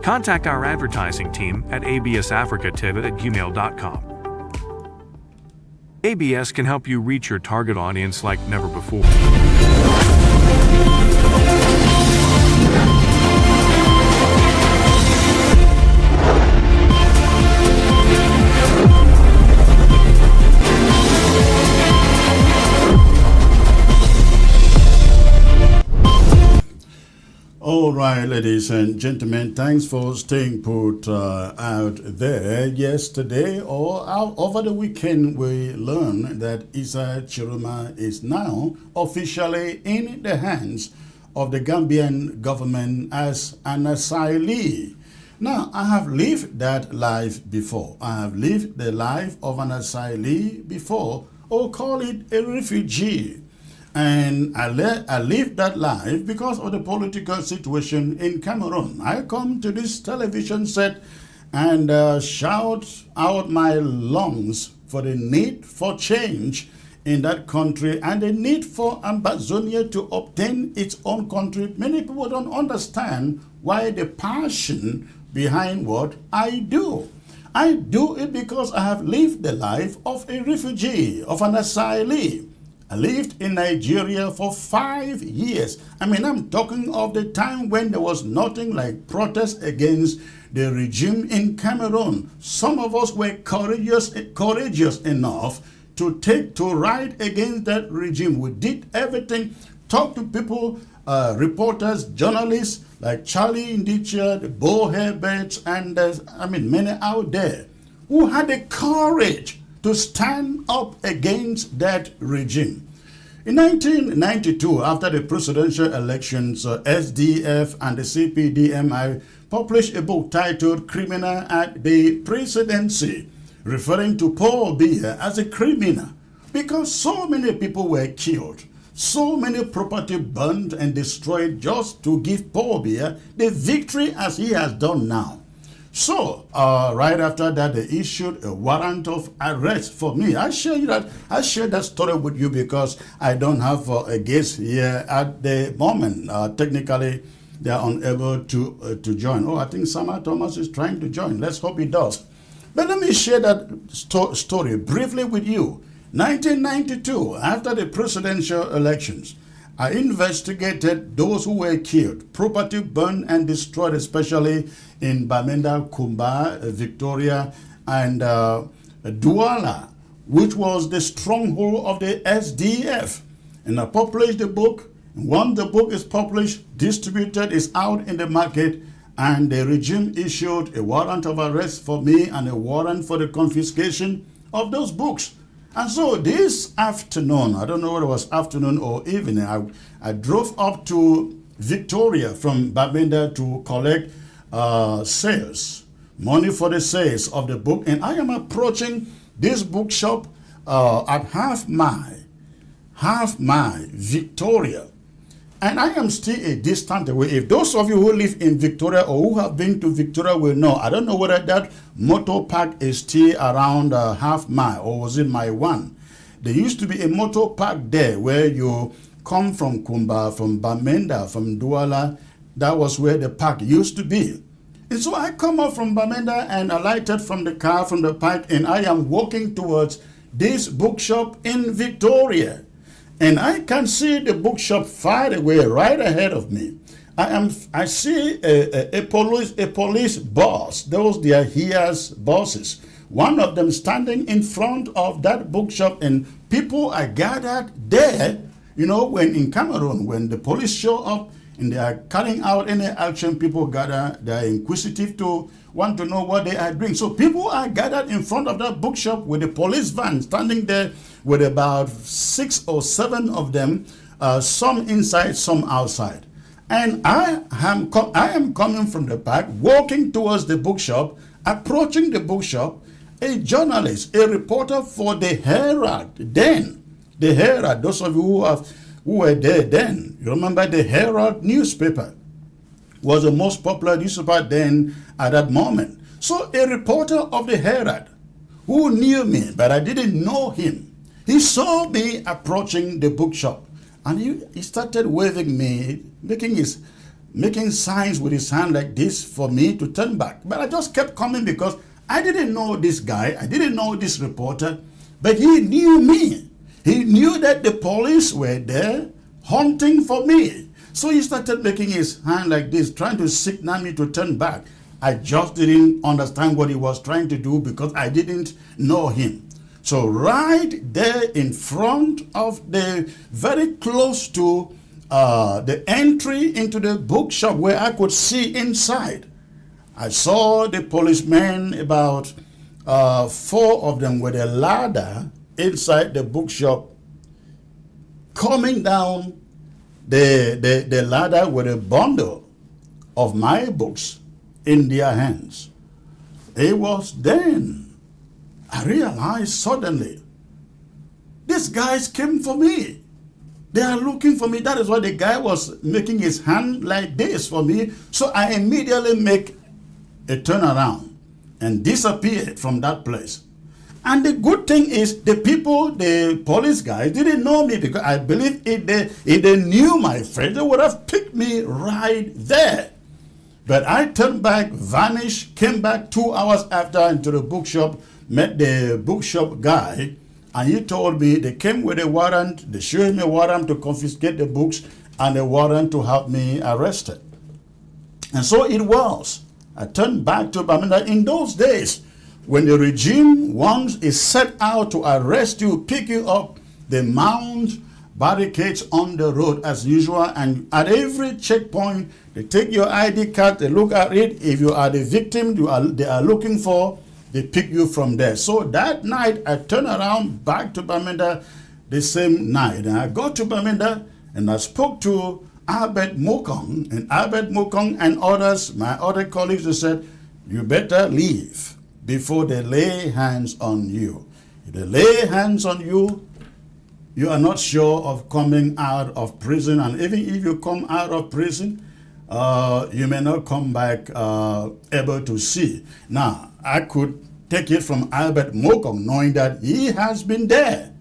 Contact our advertising team at absafricativ@gmail.com. ABS can help you reach your target audience like never before. All right, ladies and gentlemen, thanks for staying put out there. Yesterday or over the weekend, we learned that Issa Chiroma is now officially in the hands of the Gambian government as an asylee. Now, I have lived that life before. I have lived the life of an asylee before, or call it a refugee. And I lived that life because of the political situation in Cameroon. I come to this television set and shout out my lungs for the need for change in that country and the need for Ambazonia to obtain its own country. Many people don't understand why the passion behind what I do. I do it because I have lived the life of a refugee, of an asylee. I lived in Nigeria for 5 years. I'm talking of the time when there was nothing like protest against the regime in Cameroon. Some of us were courageous enough to ride against that regime. We did everything, talk to people, reporters, journalists like Charlie Ndicha, Bo Herbert, and many out there who had the courage to stand up against that regime. In 1992, after the presidential elections, SDF and the CPDMI published a book titled Criminal at the Presidency, referring to Paul Biya as a criminal because so many people were killed, so many property burned and destroyed just to give Paul Biya the victory as he has done now. So, right after that, they issued a warrant of arrest for me. I share that story with you because I don't have a guest here at the moment. Technically, they are unable to join. Oh, I think Sama Thomas is trying to join. Let's hope he does. But let me share that story briefly with you. 1992, after the presidential elections, I investigated those who were killed, property burned and destroyed, especially in Bamenda, Kumba, Victoria, and Douala, which was the stronghold of the SDF. And I published the book. Once the book is published, distributed, is out in the market, and the regime issued a warrant of arrest for me and a warrant for the confiscation of those books. And so this afternoon, I don't know whether it was afternoon or evening, I drove up to Victoria from Bamenda to collect sales, money for the sales of the book. And I am approaching this bookshop at Half Mile, Victoria. And I am still a distance away. If those of you who live in Victoria or who have been to Victoria will know, I don't know whether that motor park is still around Half Mile or was it Mile 1. There used to be a motor park there where you come from Kumba, from Bamenda, from Douala. That was where the park used to be. And so I come up from Bamenda and alighted from the car, from the park, and I am walking towards this bookshop in Victoria. And I can see the bookshop far away, right ahead of me. I see a police boss. Those they are here's bosses. One of them standing in front of that bookshop, and people are gathered there. You know, when in Cameroon, when the police show up and they are carrying out any action, people gather. They are inquisitive to want to know what they are doing. So people are gathered in front of that bookshop with a police van standing there with about 6 or 7 of them, some inside, some outside. And I am coming from the park, walking towards the bookshop, approaching the bookshop. A journalist, a reporter for the Herald, then, the Herald, those of you who were there then, you remember the Herald newspaper was the most popular newspaper then at that moment. So a reporter of the Herald who knew me, but I didn't know him, he saw me approaching the bookshop, and he started waving me, making signs with his hand like this for me to turn back. But I just kept coming because I didn't know this guy, I didn't know this reporter, but he knew me. He knew that the police were there hunting for me. So he started making his hand like this, trying to signal me to turn back. I just didn't understand what he was trying to do because I didn't know him. So right there in front of very close to the entry into the bookshop where I could see inside, I saw the policemen, about 4 of them with a ladder inside the bookshop, coming down the ladder with a bundle of my books in their hands. It was then I realized suddenly, these guys came for me. They are looking for me. That is why the guy was making his hand like this for me. So I immediately make a turnaround and disappeared from that place. And the good thing is the people, the police guys, didn't know me, because I believe if they knew my face, they would have picked me right there. But I turned back, vanished, came back 2 hours after into the bookshop, met the bookshop guy, and he told me they came with a warrant. They showed me a warrant to confiscate the books and a warrant to have me arrested. And so it was. I turned back to Bamenda. In those days, when the regime once is set out to arrest you, pick you up, they mount barricades on the road as usual, and at every checkpoint, they take your ID card, they look at it. If you are the victim they are looking for, they pick you from there. So that night, I turned around back to Bamenda the same night. And I got to Bamenda and I spoke to Albert Mokong. And Albert Mokong and others, my other colleagues, they said, you better leave before they lay hands on you. If they lay hands on you, you are not sure of coming out of prison. And even if you come out of prison, you may not come back able to see. Now, I could take it from Albert Mokong, knowing that he has been there.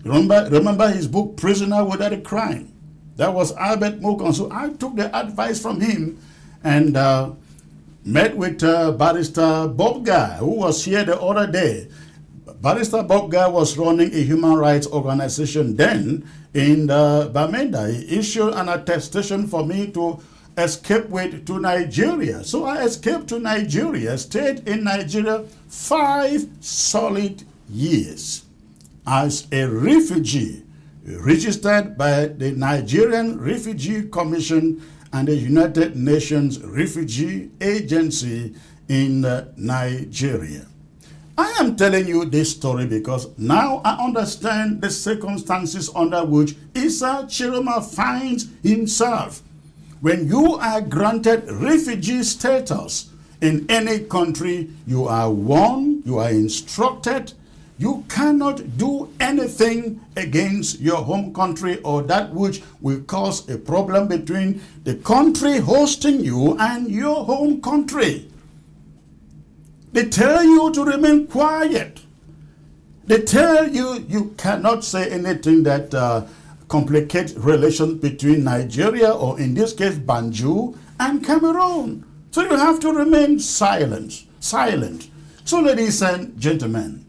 Remember his book, Prisoner Without a Crime? That was Albert Mokong. So I took the advice from him and met with Barrister Bob Guy, who was here the other day. Barrister Bogga was running a human rights organization then in Bamenda. He issued an attestation for me to escape to Nigeria. So I escaped to Nigeria, stayed in Nigeria 5 solid years as a refugee, registered by the Nigerian Refugee Commission and the United Nations Refugee Agency in Nigeria. I am telling you this story because now I understand the circumstances under which Issa Chiroma finds himself. When you are granted refugee status in any country, you are warned, you are instructed, you cannot do anything against your home country or that which will cause a problem between the country hosting you and your home country. They tell you to remain quiet. They tell you you cannot say anything that complicates relations between Nigeria, or in this case Banju, and Cameroon. So you have to remain silent. So ladies and gentlemen,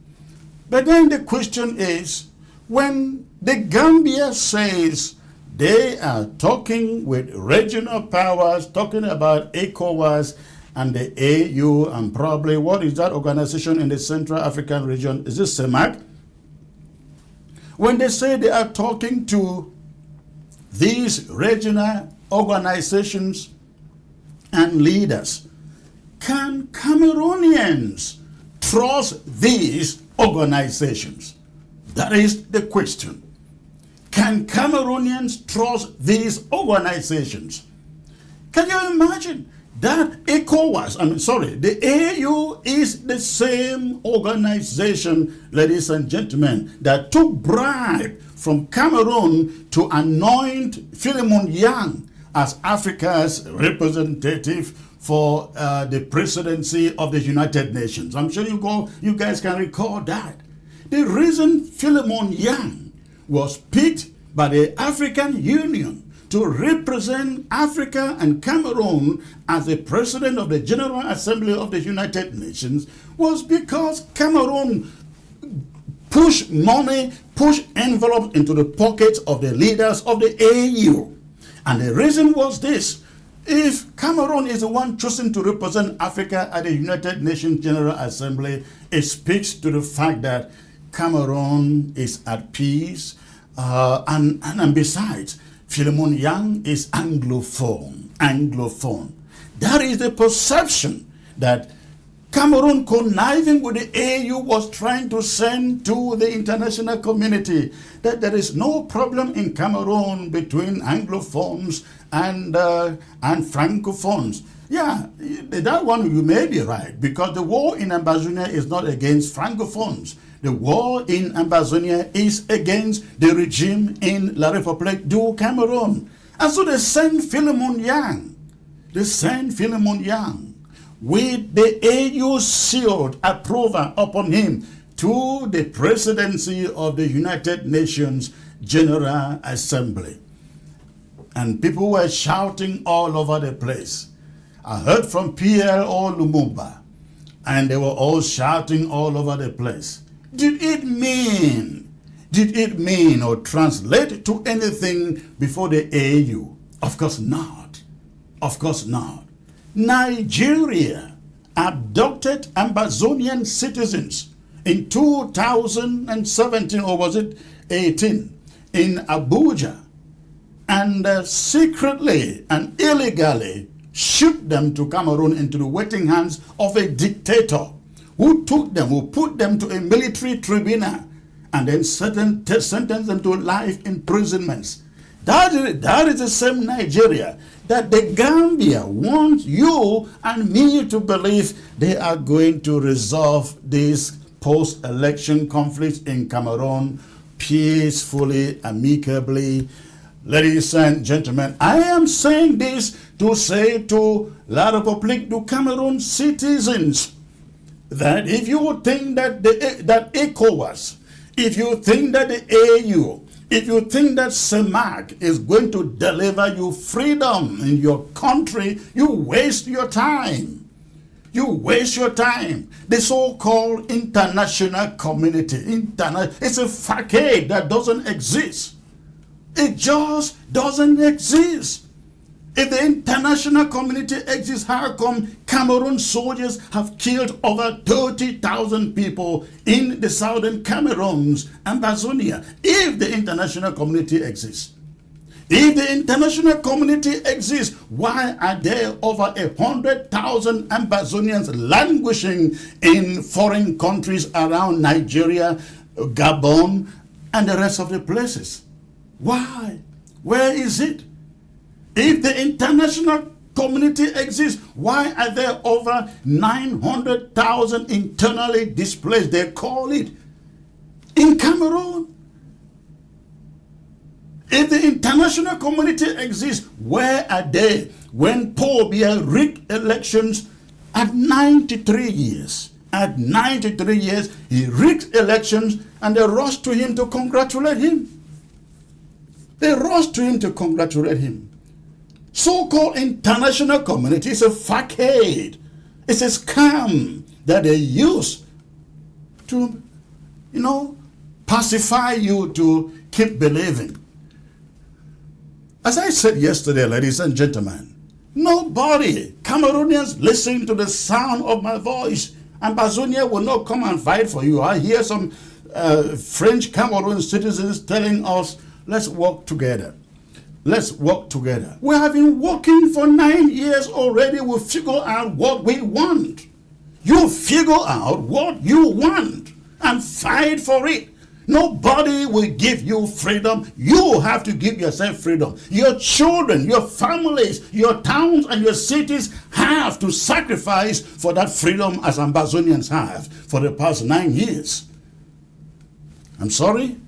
but then the question is, when the Gambia says they are talking with regional powers, talking about Ecowas and the AU and probably, what is that organization in the Central African region? Is this CEMAC? When they say they are talking to these regional organizations and leaders, can Cameroonians trust these organizations? That is the question. Can Cameroonians trust these organizations? Can you imagine that Ecowas, the AU is the same organization, ladies and gentlemen, that took bribe from Cameroon to anoint Philemon Yang as Africa's representative for the presidency of the United Nations. I'm sure you guys can recall that. The reason Philemon Yang was picked by the African Union to represent Africa and Cameroon as the president of the General Assembly of the United Nations was because Cameroon pushed money, pushed envelopes into the pockets of the leaders of the AU. And the reason was this: if Cameroon is the one chosen to represent Africa at the United Nations General Assembly, it speaks to the fact that Cameroon is at peace, and besides, Philemon Yang is Anglophone. That is the perception that Cameroon, conniving with the AU, was trying to send to the international community, that there is no problem in Cameroon between Anglophones and Francophones. Yeah, that one you may be right, because the war in Ambazonia is not against Francophones. The war in Ambazonia is against the regime in La République du Cameroon. And so they send Philemon Yang. With the AU sealed approval upon him to the presidency of the United Nations General Assembly. And people were shouting all over the place. I heard from PLO Lumumba, and they were all shouting all over the place. Did it mean or translate to anything before the AU? Of course not. Nigeria abducted Ambazonian citizens in 2017, or was it 18, in Abuja, and secretly and illegally shipped them to Cameroon into the waiting hands of a dictator who put them to a military tribunal and then sentenced them to life imprisonments. That is the same Nigeria that the Gambia wants you and me to believe they are going to resolve these post-election conflicts in Cameroon peacefully, amicably. Ladies and gentlemen, I am saying this to say to La République du Cameroon citizens that if you think that that Ecowas, if you think that the AU, if you think that CEMAC is going to deliver you freedom in your country, you waste your time. You waste your time. The so-called international community, it's a facade that doesn't exist. It just doesn't exist. If the international community exists, how come Cameroon soldiers have killed over 30,000 people in the southern Cameroons and Bazonia? If the international community exists. If the international community exists, why are there over 100,000 Ambazonians languishing in foreign countries around Nigeria, Gabon, and the rest of the places? Why? Where is it? If the international community exists, why are there over 900,000 internally displaced, they call it, in Cameroon? If the international community exists, where are they when Paul Biya rigged elections at 93 years? At 93 years, he rigged elections and they rushed to him to congratulate him. They rushed to him to congratulate him. So-called international community is a facade. It's a scam that they use to, pacify you to keep believing. As I said yesterday, ladies and gentlemen, nobody, Cameroonians, listen to the sound of my voice. Ambazonia will not come and fight for you. I hear some French Cameroon citizens telling us, let's work together. Let's work together. We have been working for 9 years already. We'll figure out what we want. You figure out what you want and fight for it. Nobody will give you freedom. You have to give yourself freedom. Your children, your families, your towns and your cities have to sacrifice for that freedom as Ambazonians have for the past 9 years. I'm sorry.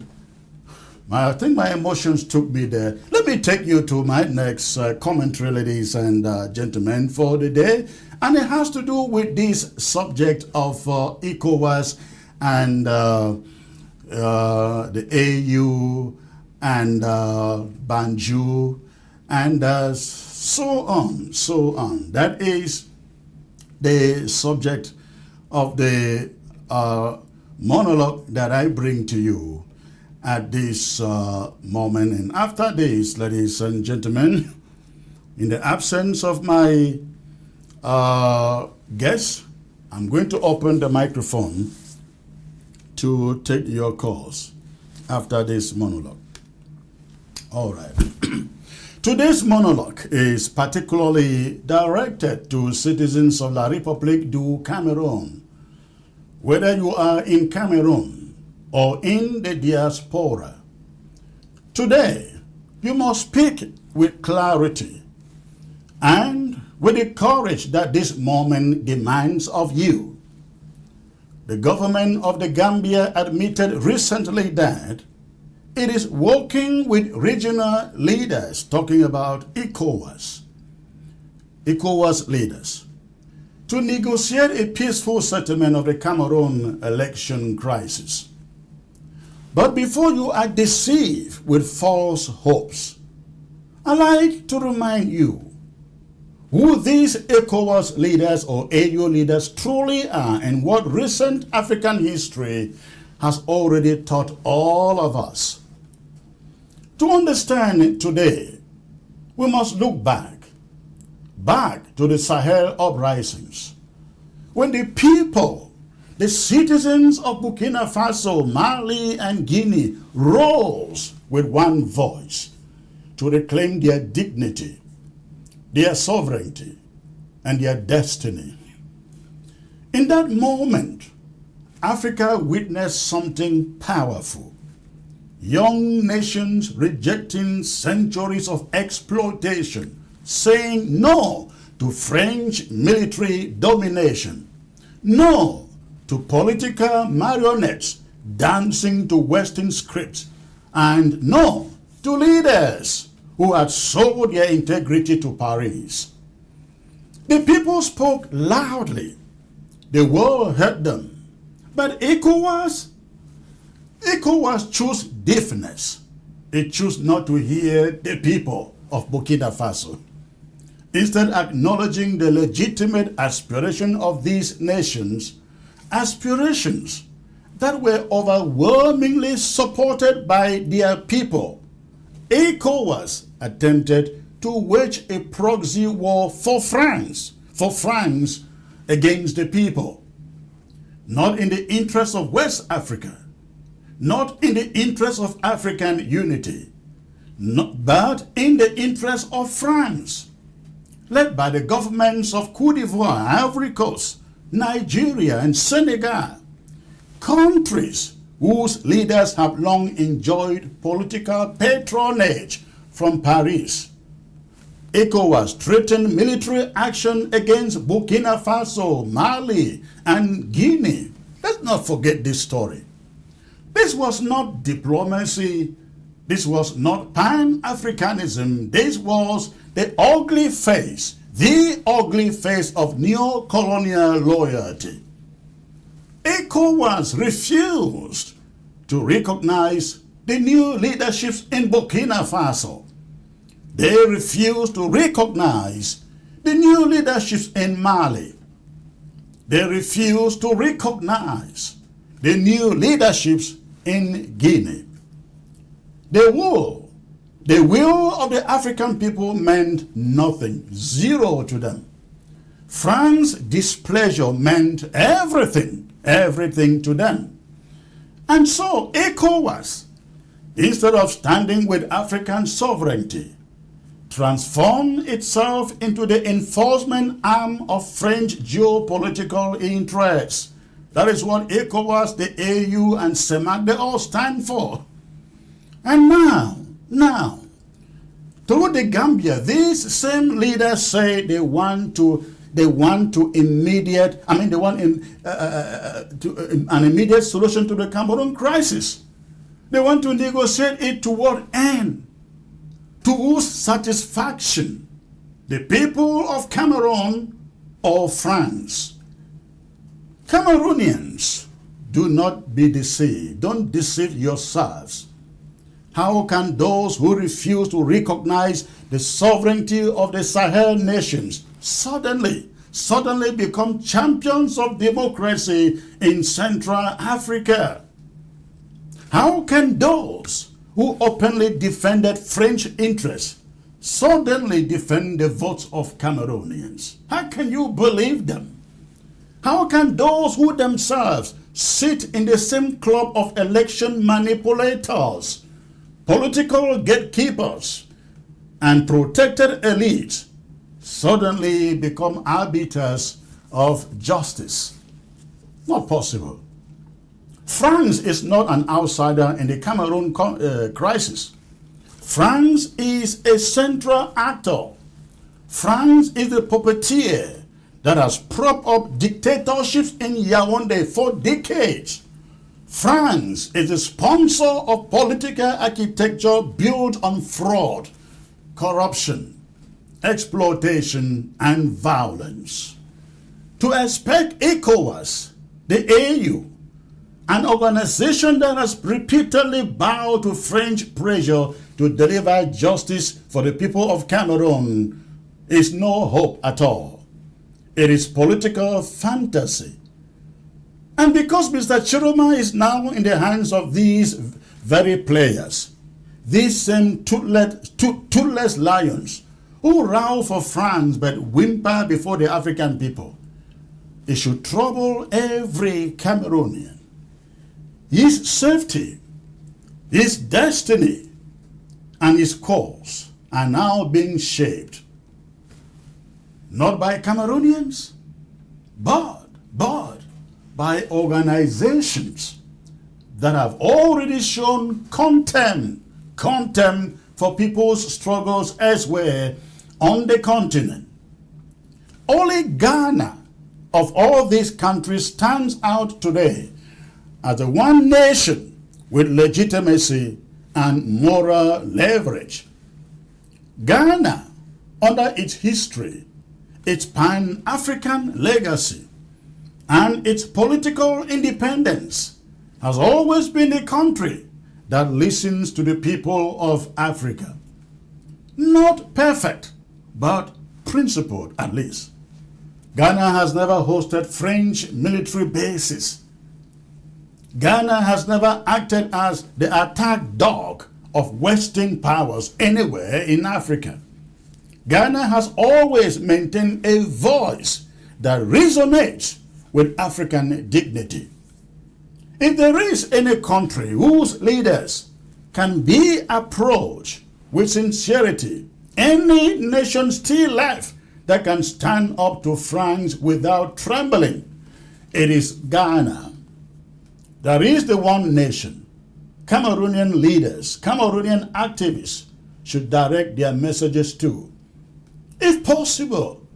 I think my emotions took me there. Let me take you to my next commentary, ladies and gentlemen, for the day. And it has to do with this subject of Ecowas and the AU and Banju and so on. That is the subject of the monologue that I bring to you at this moment. And after this, ladies and gentlemen, in the absence of my guests, I'm going to open the microphone to take your calls after this monologue. All right. Today's monologue is particularly directed to citizens of La République du Cameroon. Whether you are in Cameroon or in the diaspora, today you must speak with clarity and with the courage that this moment demands of you. The government of the Gambia admitted recently that it is working with regional leaders, talking about Ecowas leaders, to negotiate a peaceful settlement of the Cameroon election crisis. But before you are deceived with false hopes, I'd like to remind you who these Ecowas leaders or AU leaders truly are and what recent African history has already taught all of us. To understand today, we must look back to the Sahel uprisings, when the people, the citizens of Burkina Faso, Mali, and Guinea rose with one voice to reclaim their dignity, their sovereignty, and their destiny. In that moment, Africa witnessed something powerful. Young nations rejecting centuries of exploitation, saying no to French military domination, no to political marionettes dancing to Western scripts, and no to leaders who had sold their integrity to Paris. The people spoke loudly. The world heard them. But ECOWAS chose deafness. It chose not to hear the people of Burkina Faso. instead acknowledging the legitimate aspiration of these nations, aspirations that were overwhelmingly supported by their people, Ecowas attempted to wage a proxy war for France against the people, not in the interest of West Africa, not in the interest of African unity, but in the interest of France, led by the governments of Côte d'Ivoire, Ivory Coast, Nigeria, and Senegal, countries whose leaders have long enjoyed political patronage from Paris. ECOWAS threatened military action against Burkina Faso, Mali, and Guinea. Let's not forget this story. This was not diplomacy. This was not Pan-Africanism. This was the ugly face of neo-colonial loyalty. ECOWAS refused to recognize the new leaderships in Burkina Faso. They refused to recognize the new leaderships in Mali. They refused to recognize the new leaderships in Guinea. The will of the African people meant nothing, zero to them. France's displeasure meant everything to them. And so ECOWAS, instead of standing with African sovereignty, transformed itself into the enforcement arm of French geopolitical interests. That is what ECOWAS, the AU, and CEMAC, they all stand for. And now, through the Gambia, these same leaders say they want an immediate solution to the Cameroon crisis. They want to negotiate it to what end? To whose satisfaction? The people of Cameroon or France? Cameroonians, do not be deceived. Don't deceive yourselves. How can those who refuse to recognize the sovereignty of the Sahel nations suddenly become champions of democracy in Central Africa? How can those who openly defended French interests suddenly defend the votes of Cameroonians? How can you believe them? How can those who themselves sit in the same club of election manipulators, political gatekeepers, and protected elites suddenly become arbiters of justice? Not possible. France is not an outsider in the Cameroon crisis. France is a central actor. France is the puppeteer that has propped up dictatorships in Yaoundé for decades. France is the sponsor of political architecture built on fraud, corruption, exploitation, and violence. To expect ECOWAS, the AU, an organization that has repeatedly bowed to French pressure to deliver justice for the people of Cameroon, is no hope at all. It is political fantasy. And because Mr. Chiroma is now in the hands of these very players, these same toothless lions who row for France but whimper before the African people, it should trouble every Cameroonian. His safety, his destiny, and his cause are now being shaped, not by Cameroonians, but by organizations that have already shown contempt for people's struggles elsewhere on the continent. Only Ghana of all these countries stands out today as the one nation with legitimacy and moral leverage. Ghana, under its history, its Pan-African legacy, and its political independence, has always been a country that listens to the people of Africa. Not perfect, but principled at least. Ghana has never hosted French military bases. Ghana has never acted as the attack dog of Western powers anywhere in Africa. Ghana has always maintained a voice that resonates with African dignity. If there is any country whose leaders can be approached with sincerity, any nation still left that can stand up to France without trembling, it is Ghana. There is the one nation. Cameroonian leaders, Cameroonian activists should direct their messages to. If possible,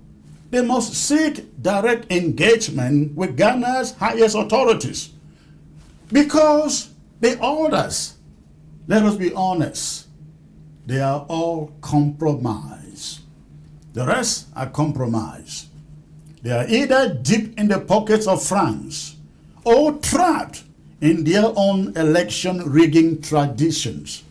they must seek direct engagement with Ghana's highest authorities, because the others, let us be honest, they are all compromised. The rest are compromised. They are either deep in the pockets of France or trapped in their own election rigging traditions,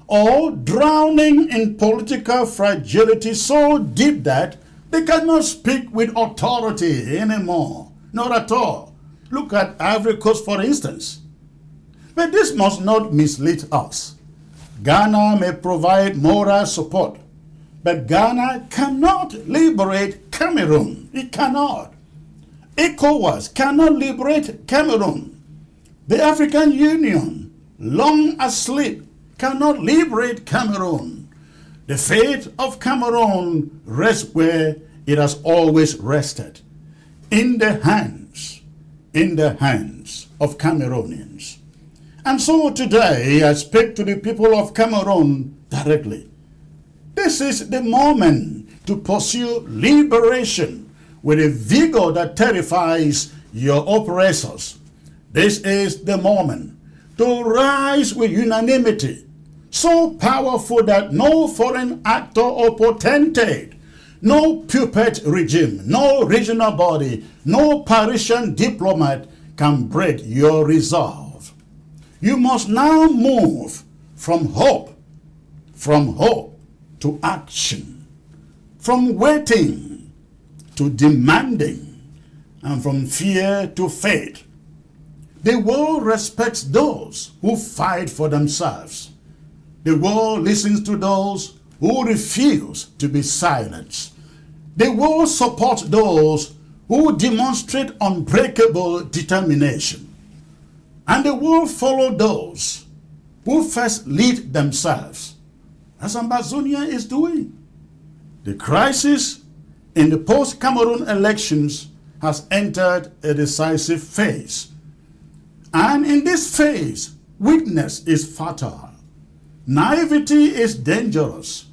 or drowning in political fragility so deep that they cannot speak with authority anymore. Not at all. Look at Ivory Coast, for instance. But this must not mislead us. Ghana may provide moral support, but Ghana cannot liberate Cameroon. It cannot. Ecowas cannot liberate Cameroon. The African Union, long asleep, cannot liberate Cameroon. The fate of Cameroon rests where it has always rested, in the hands of Cameroonians. And so today I speak to the people of Cameroon directly. This is the moment to pursue liberation with a vigor that terrifies your oppressors. This is the moment to rise with unanimity, so powerful that no foreign actor or potentate, no puppet regime, no regional body, no Parisian diplomat can break your resolve. You must now move from hope to action, from waiting to demanding, and from fear to faith. The world respects those who fight for themselves. The world listens to those who refuse to be silenced. The world supports those who demonstrate unbreakable determination. And the world follows those who first lead themselves, as Ambazonia is doing. The crisis in the post-Cameroon elections has entered a decisive phase. And in this phase, weakness is fatal. Naivety is dangerous.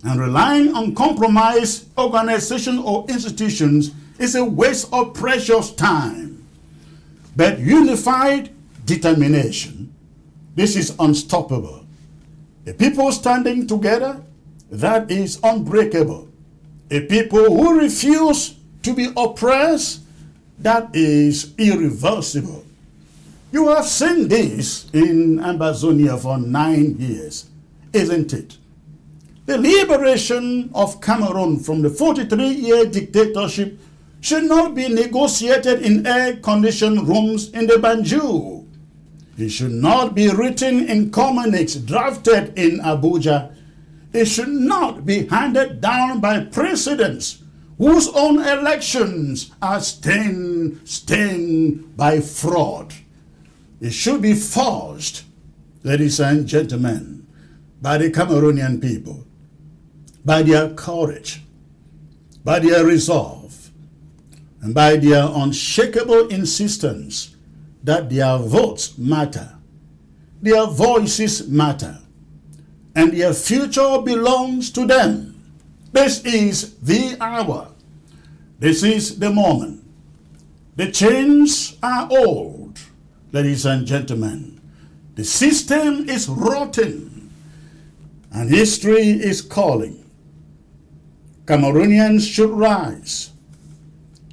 And relying on compromised organizations or institutions is a waste of precious time. But unified determination, this is unstoppable. A people standing together, that is unbreakable. A people who refuse to be oppressed, that is irreversible. You have seen this in Ambazonia for 9 years, isn't it? The liberation of Cameroon from the 43-year dictatorship should not be negotiated in air-conditioned rooms in the Banju. It should not be written in communiques drafted in Abuja. It should not be handed down by presidents whose own elections are stained by fraud. It should be forged, ladies and gentlemen, by the Cameroonian people, by their courage, by their resolve, and by their unshakable insistence that their votes matter, their voices matter, and their future belongs to them. This is the hour. This is the moment. The chains are old, ladies and gentlemen. The system is rotten, and history is calling. Cameroonians should rise.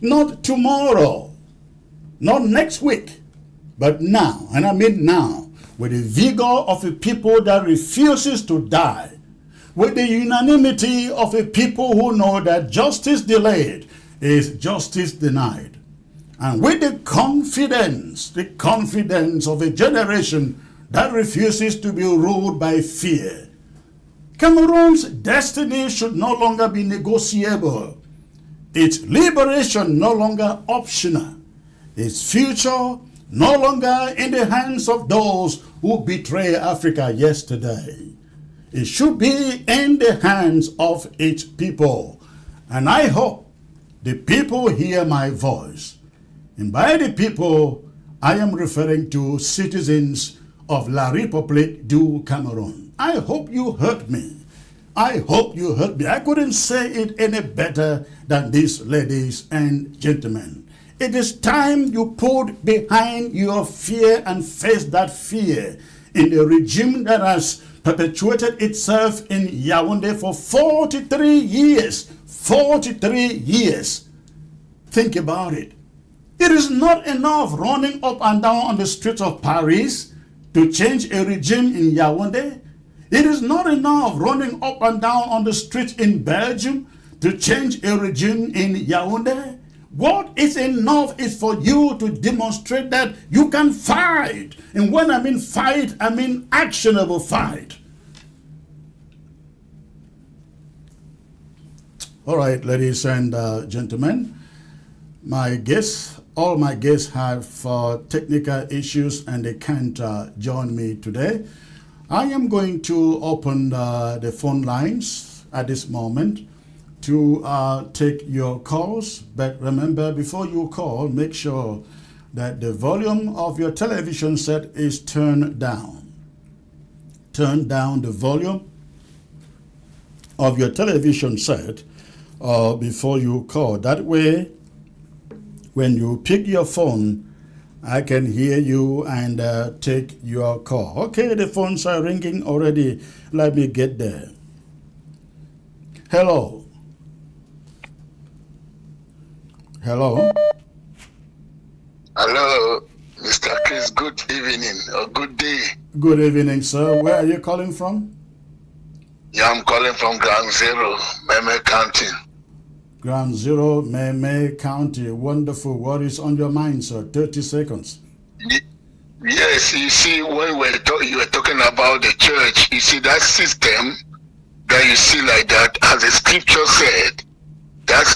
Not tomorrow, not next week, but now, and I mean now, with the vigor of a people that refuses to die, with the unanimity of a people who know that justice delayed is justice denied, and with the confidence of a generation that refuses to be ruled by fear. Cameroon's destiny should no longer be negotiable, its liberation no longer optional, its future no longer in the hands of those who betray Africa yesterday. It should be in the hands of its people. And I hope the people hear my voice. And by the people, I am referring to citizens of La République du Cameroon. I hope you heard me. I hope you heard me. I couldn't say it any better than this, ladies and gentlemen. It is time you put behind your fear and face that fear in the regime that has perpetuated itself in Yaoundé for 43 years. 43 years. Think about it. It is not enough running up and down on the streets of Paris to change a regime in Yaoundé. It is not enough running up and down on the streets in Belgium to change a regime in Yaoundé. What is enough is for you to demonstrate that you can fight. And when I mean fight, I mean actionable fight. All right, ladies and gentlemen, all my guests have technical issues and they can't join me today. I am going to open the phone lines at this moment to take your calls. But remember, before you call, make sure that the volume of your television set is turned down. Turn down the volume of your television set before you call. That way, when you pick your phone, I can hear you and take your call. Okay, the phones are ringing already. Let me get there. Hello. Hello. Hello, Mr. Chris. Good evening or good day. Good evening, sir. Where are you calling from? Yeah, I'm calling from Ground Zero, Meme County. Ground Zero, Meme County. Wonderful. What is on your mind, sir? 30 seconds. Yes, you see, when you were talking about the church, you see that system that you see like that, as the scripture said, that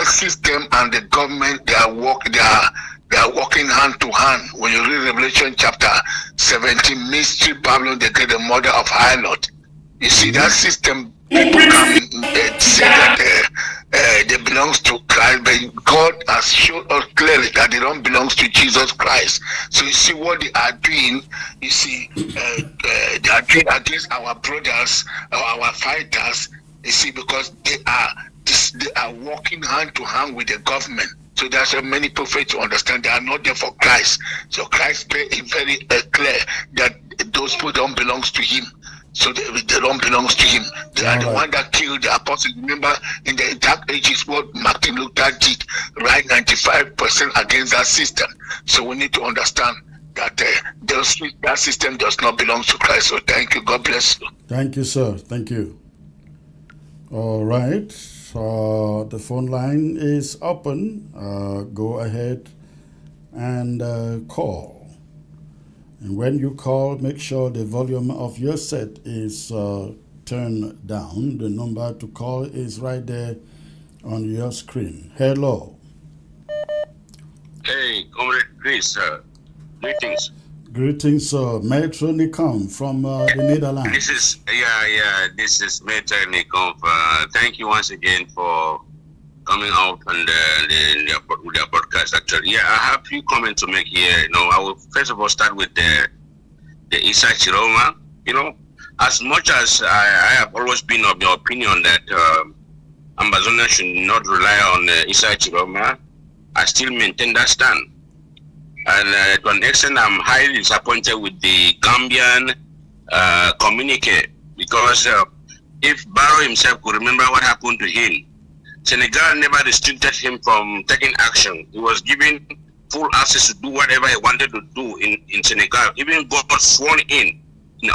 system and the government, they are working hand to hand. When you read Revelation chapter 17, mystery Babylon, they get the mother of harlot. You see that system, people can say that they belongs to Christ, but God has shown us clearly that they don't belong to Jesus Christ. So you see what they are doing. You see, they are doing against our brothers, our fighters. You see, because they are working hand to hand with the government. So there's many prophets to understand they are not there for Christ. So Christ made it very clear that those people don't belong to him. So they don't belong to him. They are the one that killed the apostles. Remember, in the dark ages, what Martin Luther did, right? 95% against that system. So we need to understand that that system does not belong to Christ. So thank you. God bless you. Thank you, sir. Thank you. All right. The phone line is open. Go ahead and call. And when you call, make sure the volume of your set is turned down. The number to call is right there on your screen. Hello. Hey, Comrade Chris. Greetings. Greetings, sir. Metro Nikom from the Netherlands. This is Metro Nikom. Thank you once again for coming out on the podcast. Actually, I have a few comments to make here. I will first of all start with the Issa Chiroma. As much as I have always been of the opinion that Ambazonia should not rely on Issa Chiroma, I still maintain that stand. And to an extent, I'm highly disappointed with the Gambian communique, because if Barrow himself could remember what happened to him, Senegal never restricted him from taking action. He was given full access to do whatever he wanted to do in Senegal. Even got sworn in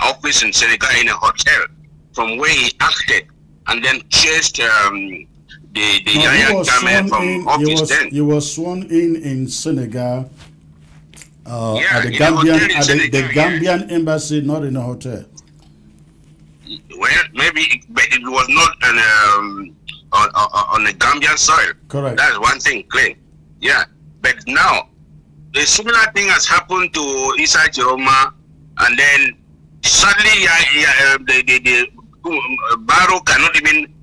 office in Senegal in a hotel from where he acted, and then chased the No, Yahya Jammeh from office. Then he was sworn in Senegal at the in a hotel in the Senegal, Gambian embassy, not in a hotel. well, maybe, but it was not on the Gambian soil. Correct. That's one thing, clear. Yeah, but now a similar thing has happened to Isa Jiroma, and then suddenly the Barrow cannot even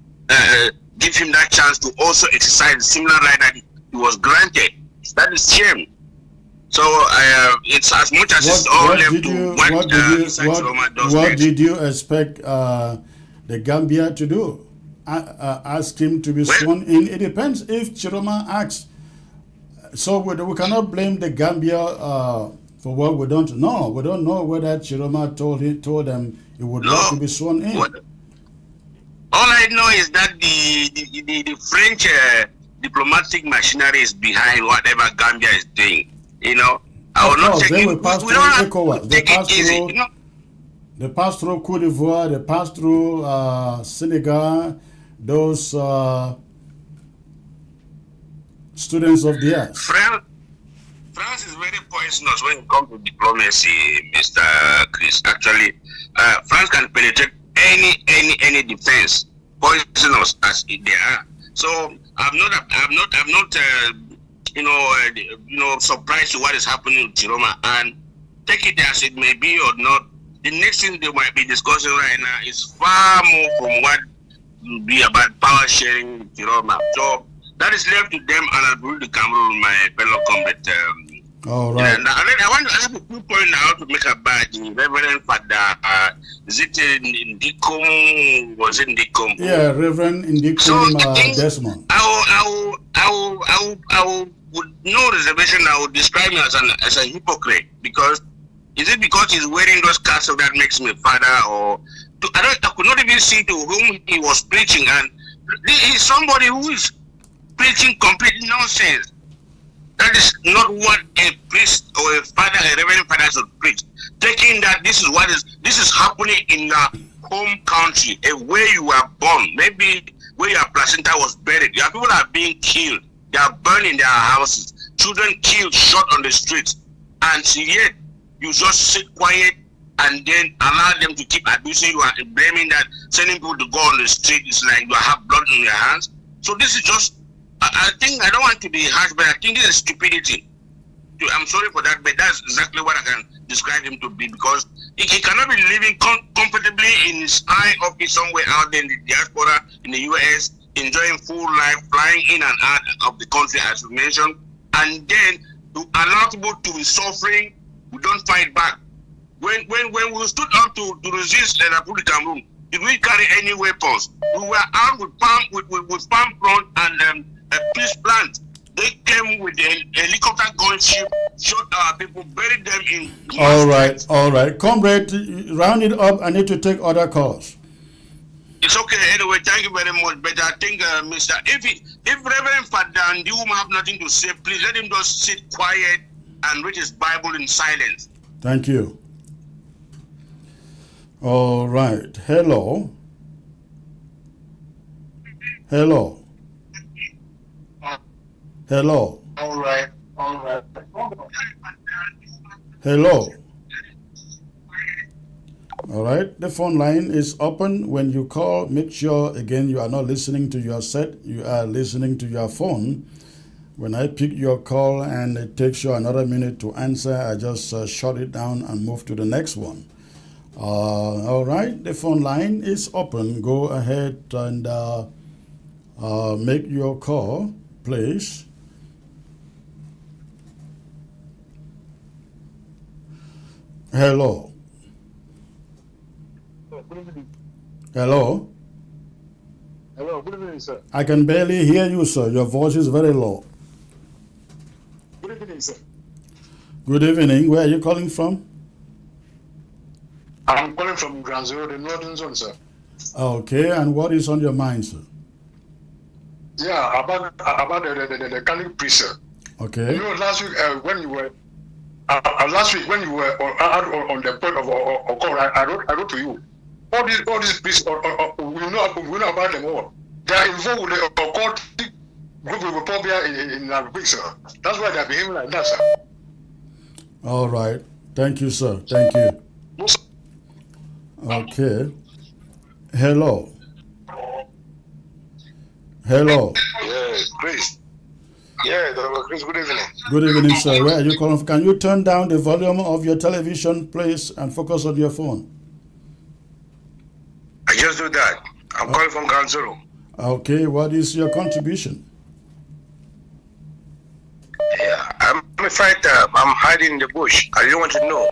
give him that chance to also exercise similar right that he was granted. That is shame. So it's as much as it's all left to what Isa Jiroma does what next. did you expect the Gambia to do? Ask him to be sworn in. It depends if Chiroma asks. So we cannot blame the Gambia for what we don't know. We don't know whether Chiroma told them he would like to be sworn in. All I know is that the French diplomatic machinery is behind whatever Gambia is doing. You know, I will not take they it. will pass We through don't have Ecowas. to They take pass it easy. through. You know? They passed through Cote d'Ivoire. They passed through Senegal. Those students of the earth. France is very poisonous when it comes to diplomacy, Mr. Chris. Actually, France can penetrate any defense, poisonous as they are. So I'm not surprised to what is happening with Chiroma, and take it as it may be or not. The next thing they might be discussing right now is far more from what will be about power sharing with Chiroma. So that is left to them, and I'll bring the Cameroon, my fellow comrade. All right. And I want to have a quick point now to make about the Reverend Father. Is it Ndikum? Was it Ndikum? Yeah, Reverend Ndikum Desmond. I would no reservation. I would describe him as a hypocrite, because is it because he's wearing those castles that makes him a father, or I could not even see to whom he was preaching, and he's somebody who is preaching complete nonsense. That is not what a priest or a father, a reverend father should preach. Taking that this is happening in the home country, where you were born, maybe where your placenta was buried. Your people are being killed. They are burning their houses. Children killed, shot on the streets. And yet, you just sit quiet and then allow them to keep abusing you and blaming that sending people to go on the street is like you have blood in your hands. So this is just, I think, I don't want to be harsh, but I think this is stupidity. I'm sorry for that, but that's exactly what I can describe him to be, because he cannot be living comfortably in his high office somewhere out there in the diaspora in the US, enjoying full life, flying in and out of the country as you mentioned, and then to allow people to be suffering. We don't fight back. When we stood up to resist the Republic of Cameroon, did we carry any weapons? We were armed with palm front and a peace plant. They came with a helicopter gunship, shot our people, buried them in. All right. Comrade, round it up. I need to take other calls. It's okay. Anyway, thank you very much. But I think, if Reverend Father and you have nothing to say, please let him just sit quiet and read his Bible in silence. Thank you. All right. Hello. Hello. Hello. All right. Hello. All right. The phone line is open. When you call, make sure, again, you are not listening to your set. You are listening to your phone. When I pick your call and it takes you another minute to answer, I just shut it down and move to the next one. All right. The phone line is open. Go ahead and make your call, please. Hello. Hello. Hello, good evening, sir. I can barely hear you, sir. Your voice is very low. Good evening, sir. Good evening. Where are you calling from? I'm calling from Grand Zero, the northern zone, sir. Okay, and what is on your mind, sir? Yeah, about the Catholic priest, sir. Okay. You know, last week when you were on the point of call, I wrote to you. all these priests, we know about them all. They are involved with the occultic group of Republic in Arabic, sir. That's why they are behaving like that, sir. All right. Thank you, sir. Thank you. Okay. Hello. Hello. Yeah, Chris. Yeah, Dr. Chris, good evening. Good evening, sir. Where are you calling from? Can you turn down the volume of your television, please, and focus on your phone? I just do that. I'm calling from Ground Zero. Okay. What is your contribution? Yeah, I'm a fighter. I'm hiding in the bush. I don't want to know.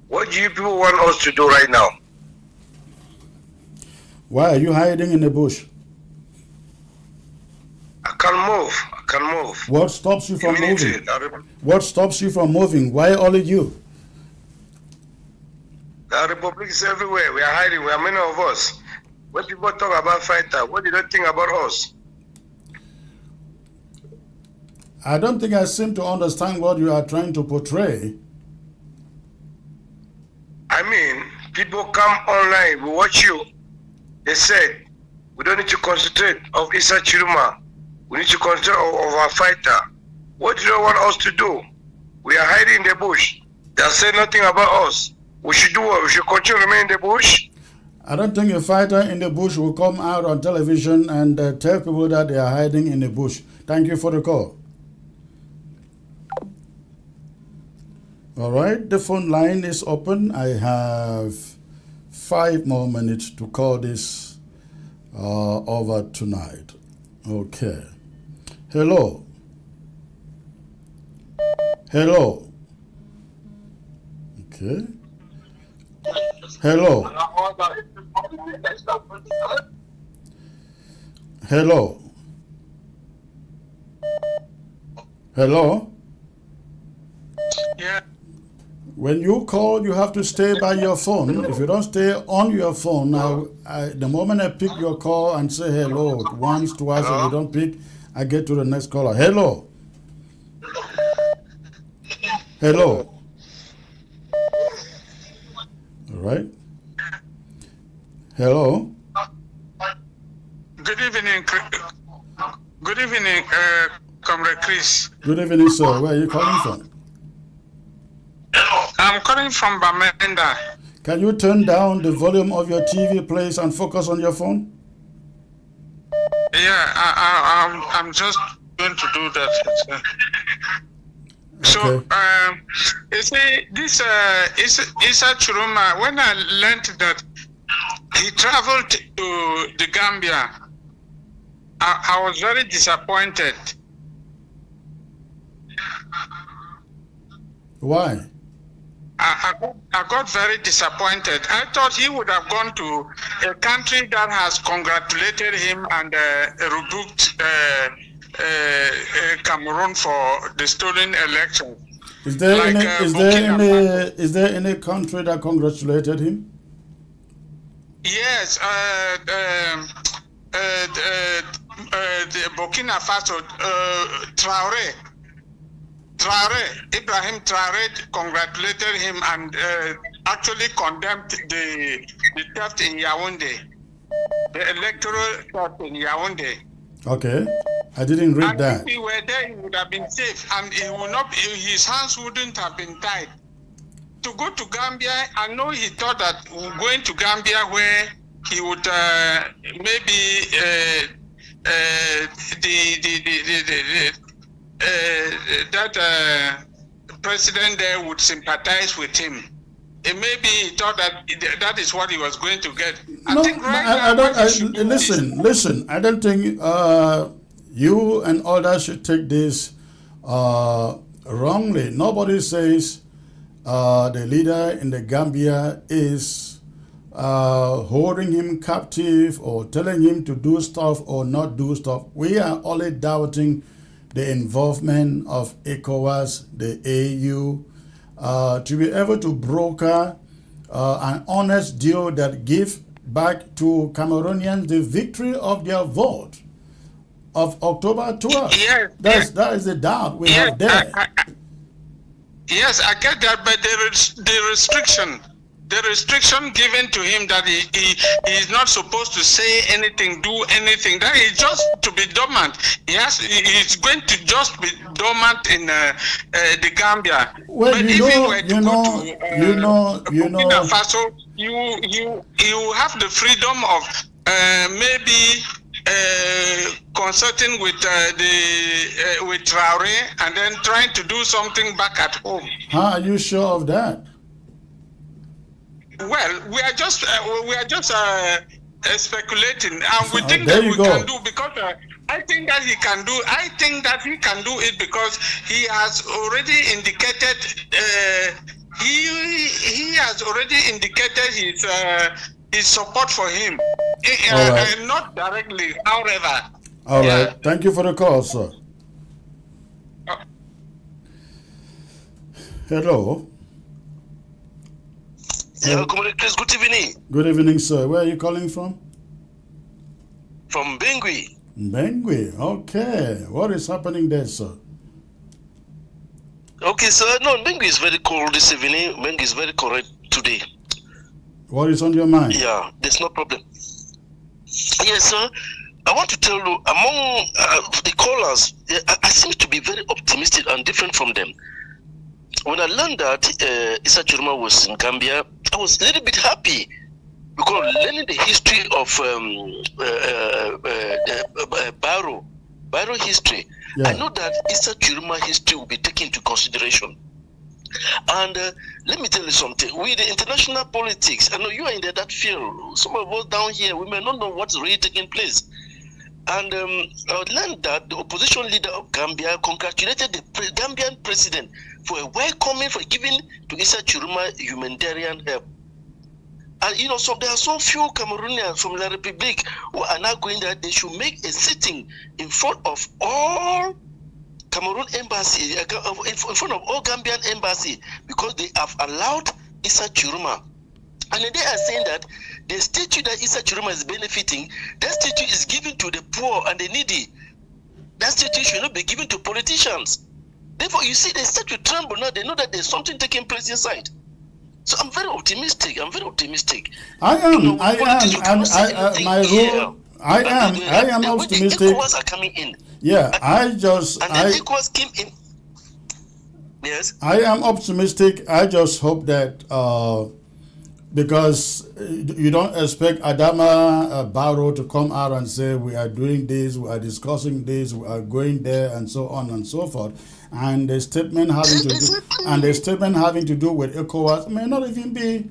What do you people want us to do right now? Why are you hiding in the bush? I can move. I can move. What stops you from moving? Immediately. What stops you from moving? Why only you? The Republic is everywhere. We are hiding. We are many of us. When people talk about fighter, what do they think about us? I don't think I seem to understand what you are trying to portray. I mean, people come online, we watch you. They said, we don't need to concentrate of Issa Chiruma. We need to concentrate of our fighter. What do you want us to do? We are hiding in the bush. They are saying nothing about us. We should do what? We should continue to remain in the bush? I don't think a fighter in the bush will come out on television and tell people that they are hiding in the bush. Thank you for the call. All right, the phone line is open. I have 5 more minutes to call this over tonight. Okay. Hello. Hello. Okay. Hello. Hello. Hello. Yeah. When you call, you have to stay by your phone. If you don't stay on your phone, the moment I pick your call and say hello, once, twice, if you don't pick, I get to the next caller. Hello. Hello. All right. Hello. Good evening. Good evening, Comrade Chris. Good evening, sir. Where are you calling from? I'm calling from Bamenda. Can you turn down the volume of your TV, please, and focus on your phone? Yeah, I'm just going to do that. So, Okay. you see, this Issa Chiruma, when I learned that he traveled to the Gambia, I was very disappointed. Why? I got very disappointed. I thought he would have gone to a country that has congratulated him and rebuked Cameroon for the stolen election. Is there Like, is there any country that congratulated him? Yes, the Burkina Faso, Ibrahim Traore congratulated him and actually condemned the theft in Yaoundé, the electoral theft in Yaoundé. Okay, I didn't read And that. if he were there, he would have been safe, and he would not. His hands wouldn't have been tied. To go to Gambia, I know he thought that going to Gambia, where he would maybe that president there would sympathize with him. And maybe he thought that that is what he was going to get. No, I don't. Listen. I don't think you and others should take this wrongly. Nobody says the leader in the Gambia is holding him captive or telling him to do stuff or not do stuff. We are only doubting the involvement of Ecowas, the AU, to be able to broker an honest deal that gives back to Cameroonians the victory of their vote of October 12th. Yes, That is the doubt we have there. Yes, I get that, but the restriction the restriction given to him that he is not supposed to say anything, do anything, that is just to be dormant. He's going to just be dormant in the Gambia. Well, but if he were to go to Burkina Faso, you have the freedom of maybe consulting with with Traore and then trying to do something back at home. How are you sure of that? Well, we are just speculating, and we think there that you we go. can do, because I think that he can do. I think that he can do it because he has already indicated. He has already indicated his support for him, right. not directly, however. All right. Thank you for the call, sir. Hello. Yeah, good evening. Good evening, sir. Where are you calling from? From Banju. Banju. Okay. What is happening there, sir? Okay, sir. No, Banju is very cold this evening. Banju is very correct today. What is on your mind? Yeah, there's no problem. Yes, sir. I want to tell you, among the callers, I seem to be very optimistic and different from them. When I learned that Issa Chiroma was in Gambia, I was a little bit happy because learning the history of Barrow history, I know that Issa Chiroma history will be taken into consideration. And let me tell you something. With the international politics, I know you are in that field. Some of us down here, we may not know what's really taking place. And I learned that the opposition leader of Gambia congratulated the Gambian president for a welcoming, for giving to Issa Chiroma humanitarian help. And you know, so there are so few Cameroonians from La Republique who are now going there. They should make a sitting in front of all Cameroon embassy, in front of all Gambian embassy, because they have allowed Issa Chiroma. And they are saying that the statue that Issa Chiroma is benefiting, that statue is given to the poor and the needy. That statue should not be given to politicians. Therefore, you see, they start to tremble now. They know that there's something taking place inside. So I'm very optimistic. I'm very optimistic. I am. You know, I am. My rule. I am optimistic. The Ecowas are coming in. Yeah, and the Ecowas came in. Yes. I am optimistic. I just hope that because you don't expect Adama Barrow to come out and say we are doing this, we are discussing this, we are going there, and so on and so forth. And the statement having to do with ECOWAS may not even be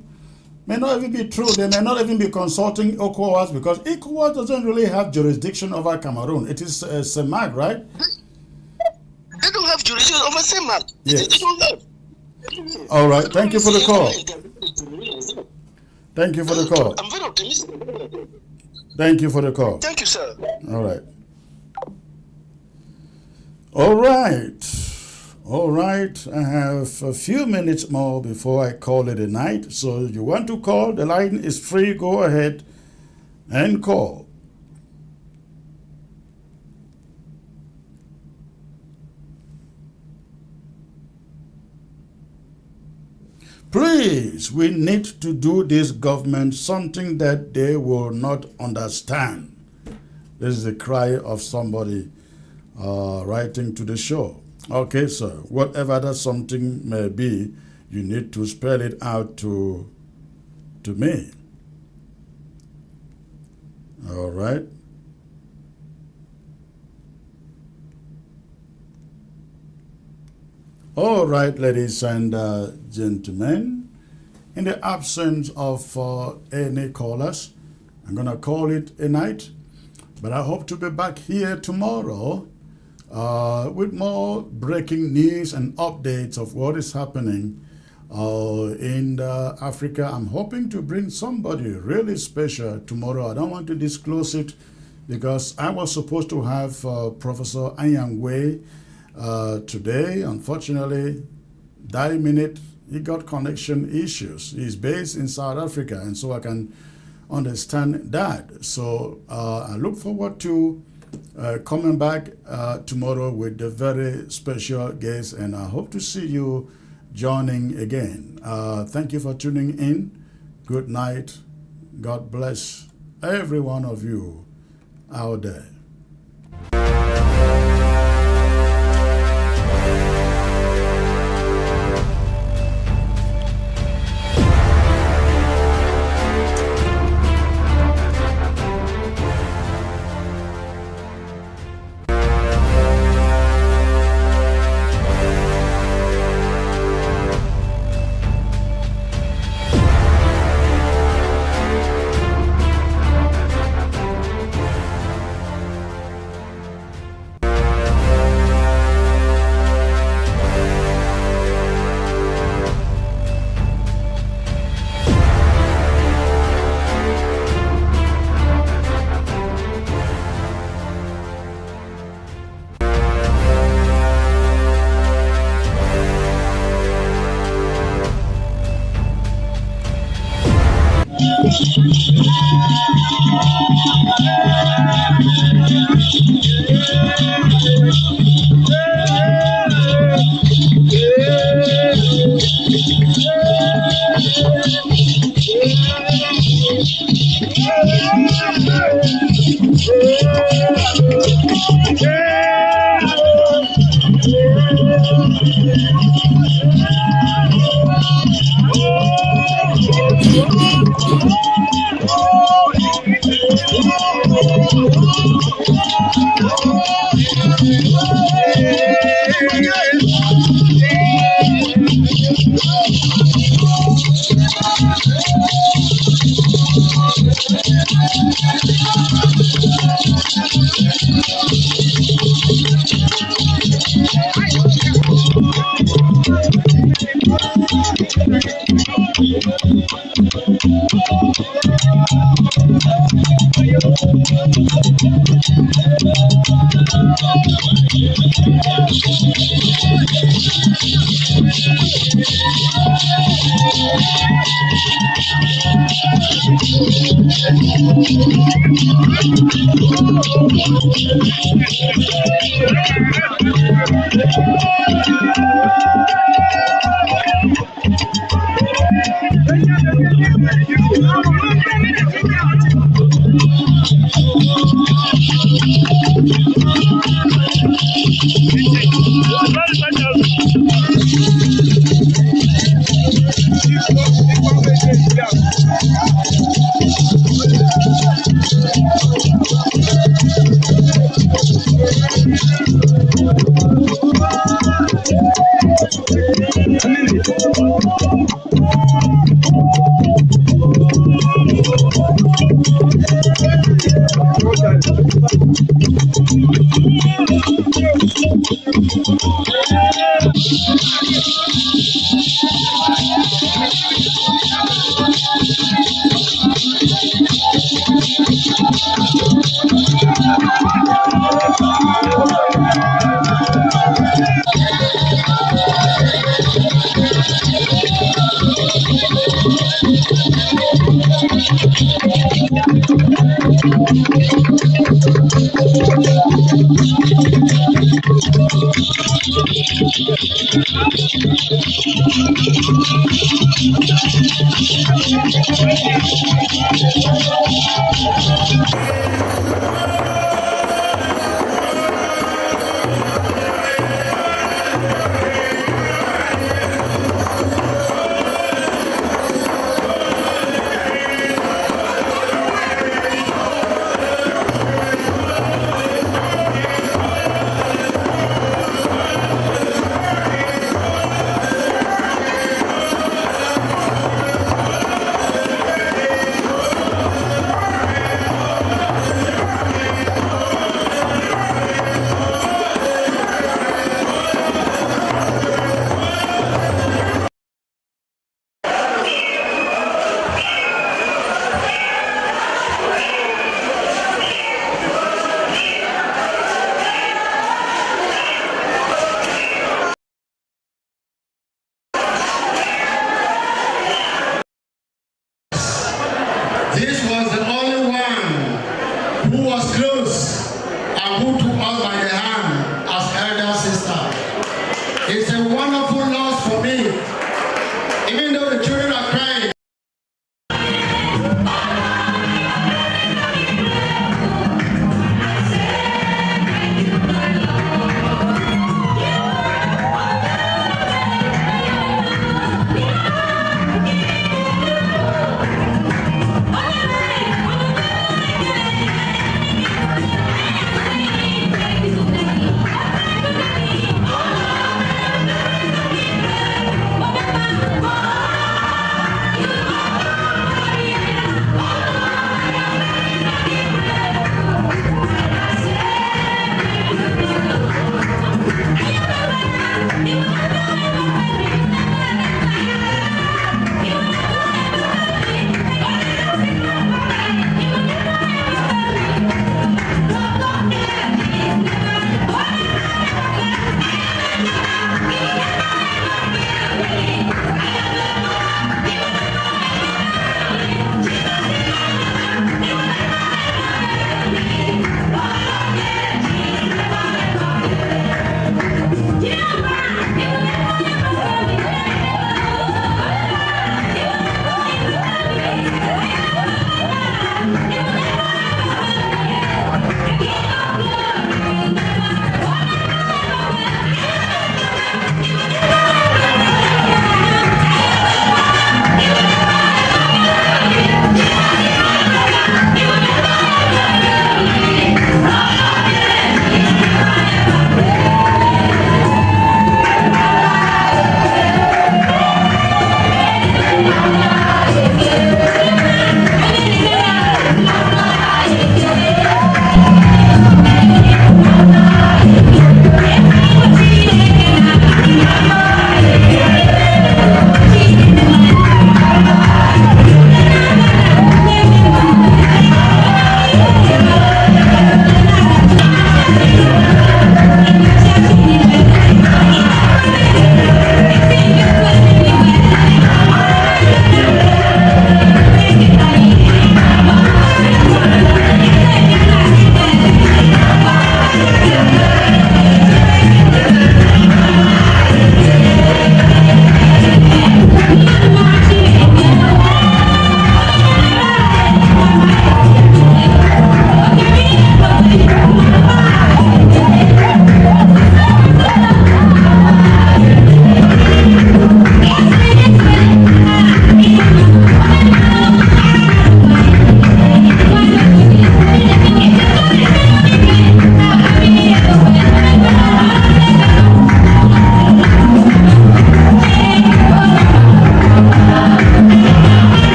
true. They may not even be consulting ECOWAS because ECOWAS doesn't really have jurisdiction over Cameroon. It is CEMAC, right? They don't have jurisdiction over CEMAC. Yes. They don't have. All right. Thank you for the call. Thank you for the call. I'm very optimistic. Thank you for the call. Thank you, sir. All right. All right. All right. I have a few minutes more before I call it a night. So you want to call, the line is free. Go ahead and call. Please, we need to do this government something that they will not understand. This is a cry of somebody writing to the show. Okay, sir, whatever that something may be, you need to spell it out to me. All right. All right, ladies and gentlemen, in the absence of any callers, I'm going to call it a night, but I hope to be back here tomorrow with more breaking news and updates of what is happening in Africa. I'm hoping to bring somebody really special tomorrow. I don't want to disclose it because I was supposed to have Professor Anyangwe today. Unfortunately, that minute he got connection issues. He's based in South Africa, and so I can understand that. So I look forward to coming back tomorrow with a very special guest, and I hope to see you joining again. Thank you for tuning in. Good night. God bless every one of you out there. It's a wonderful loss for me. Even though the children are crying,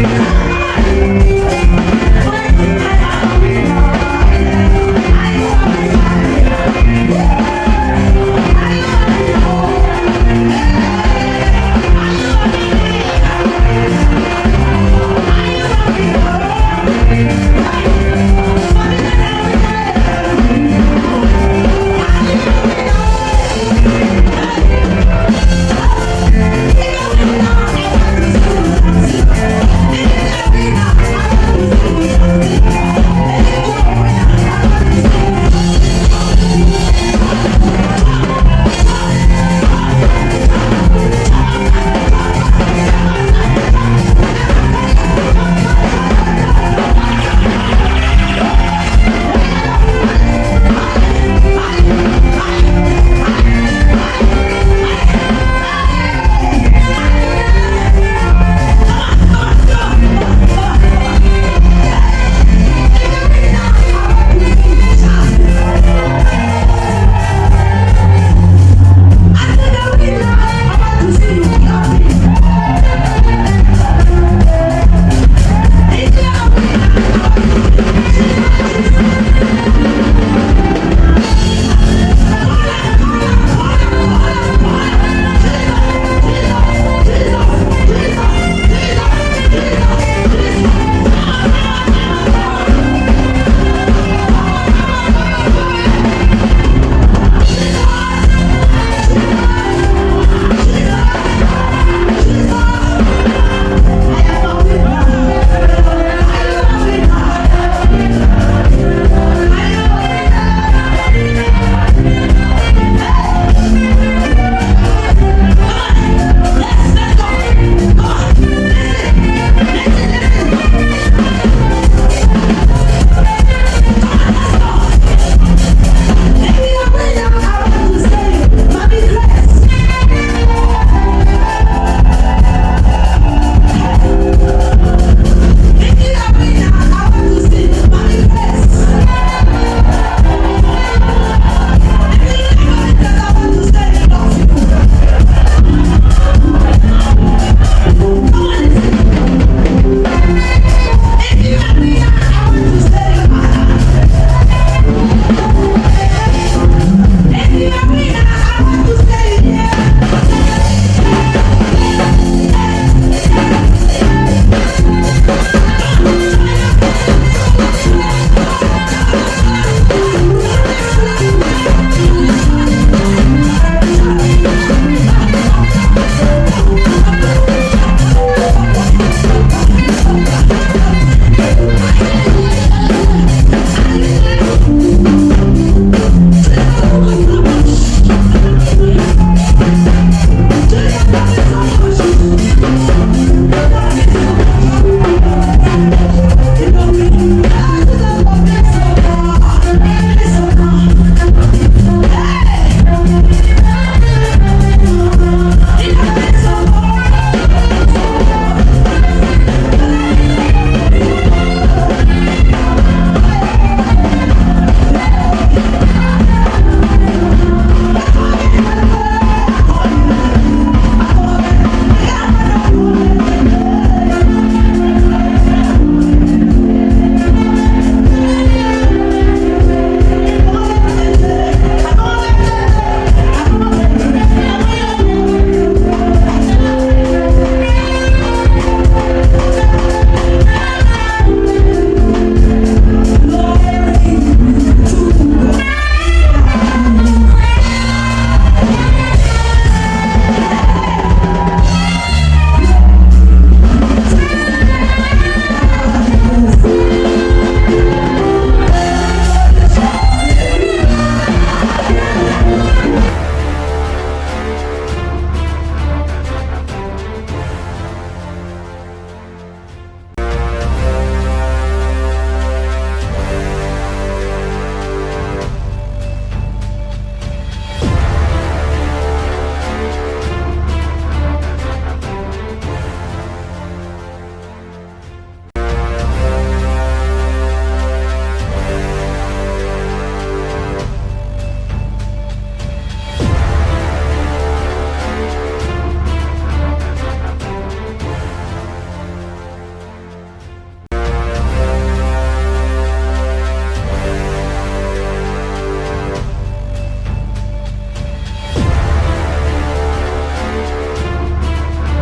Thank you.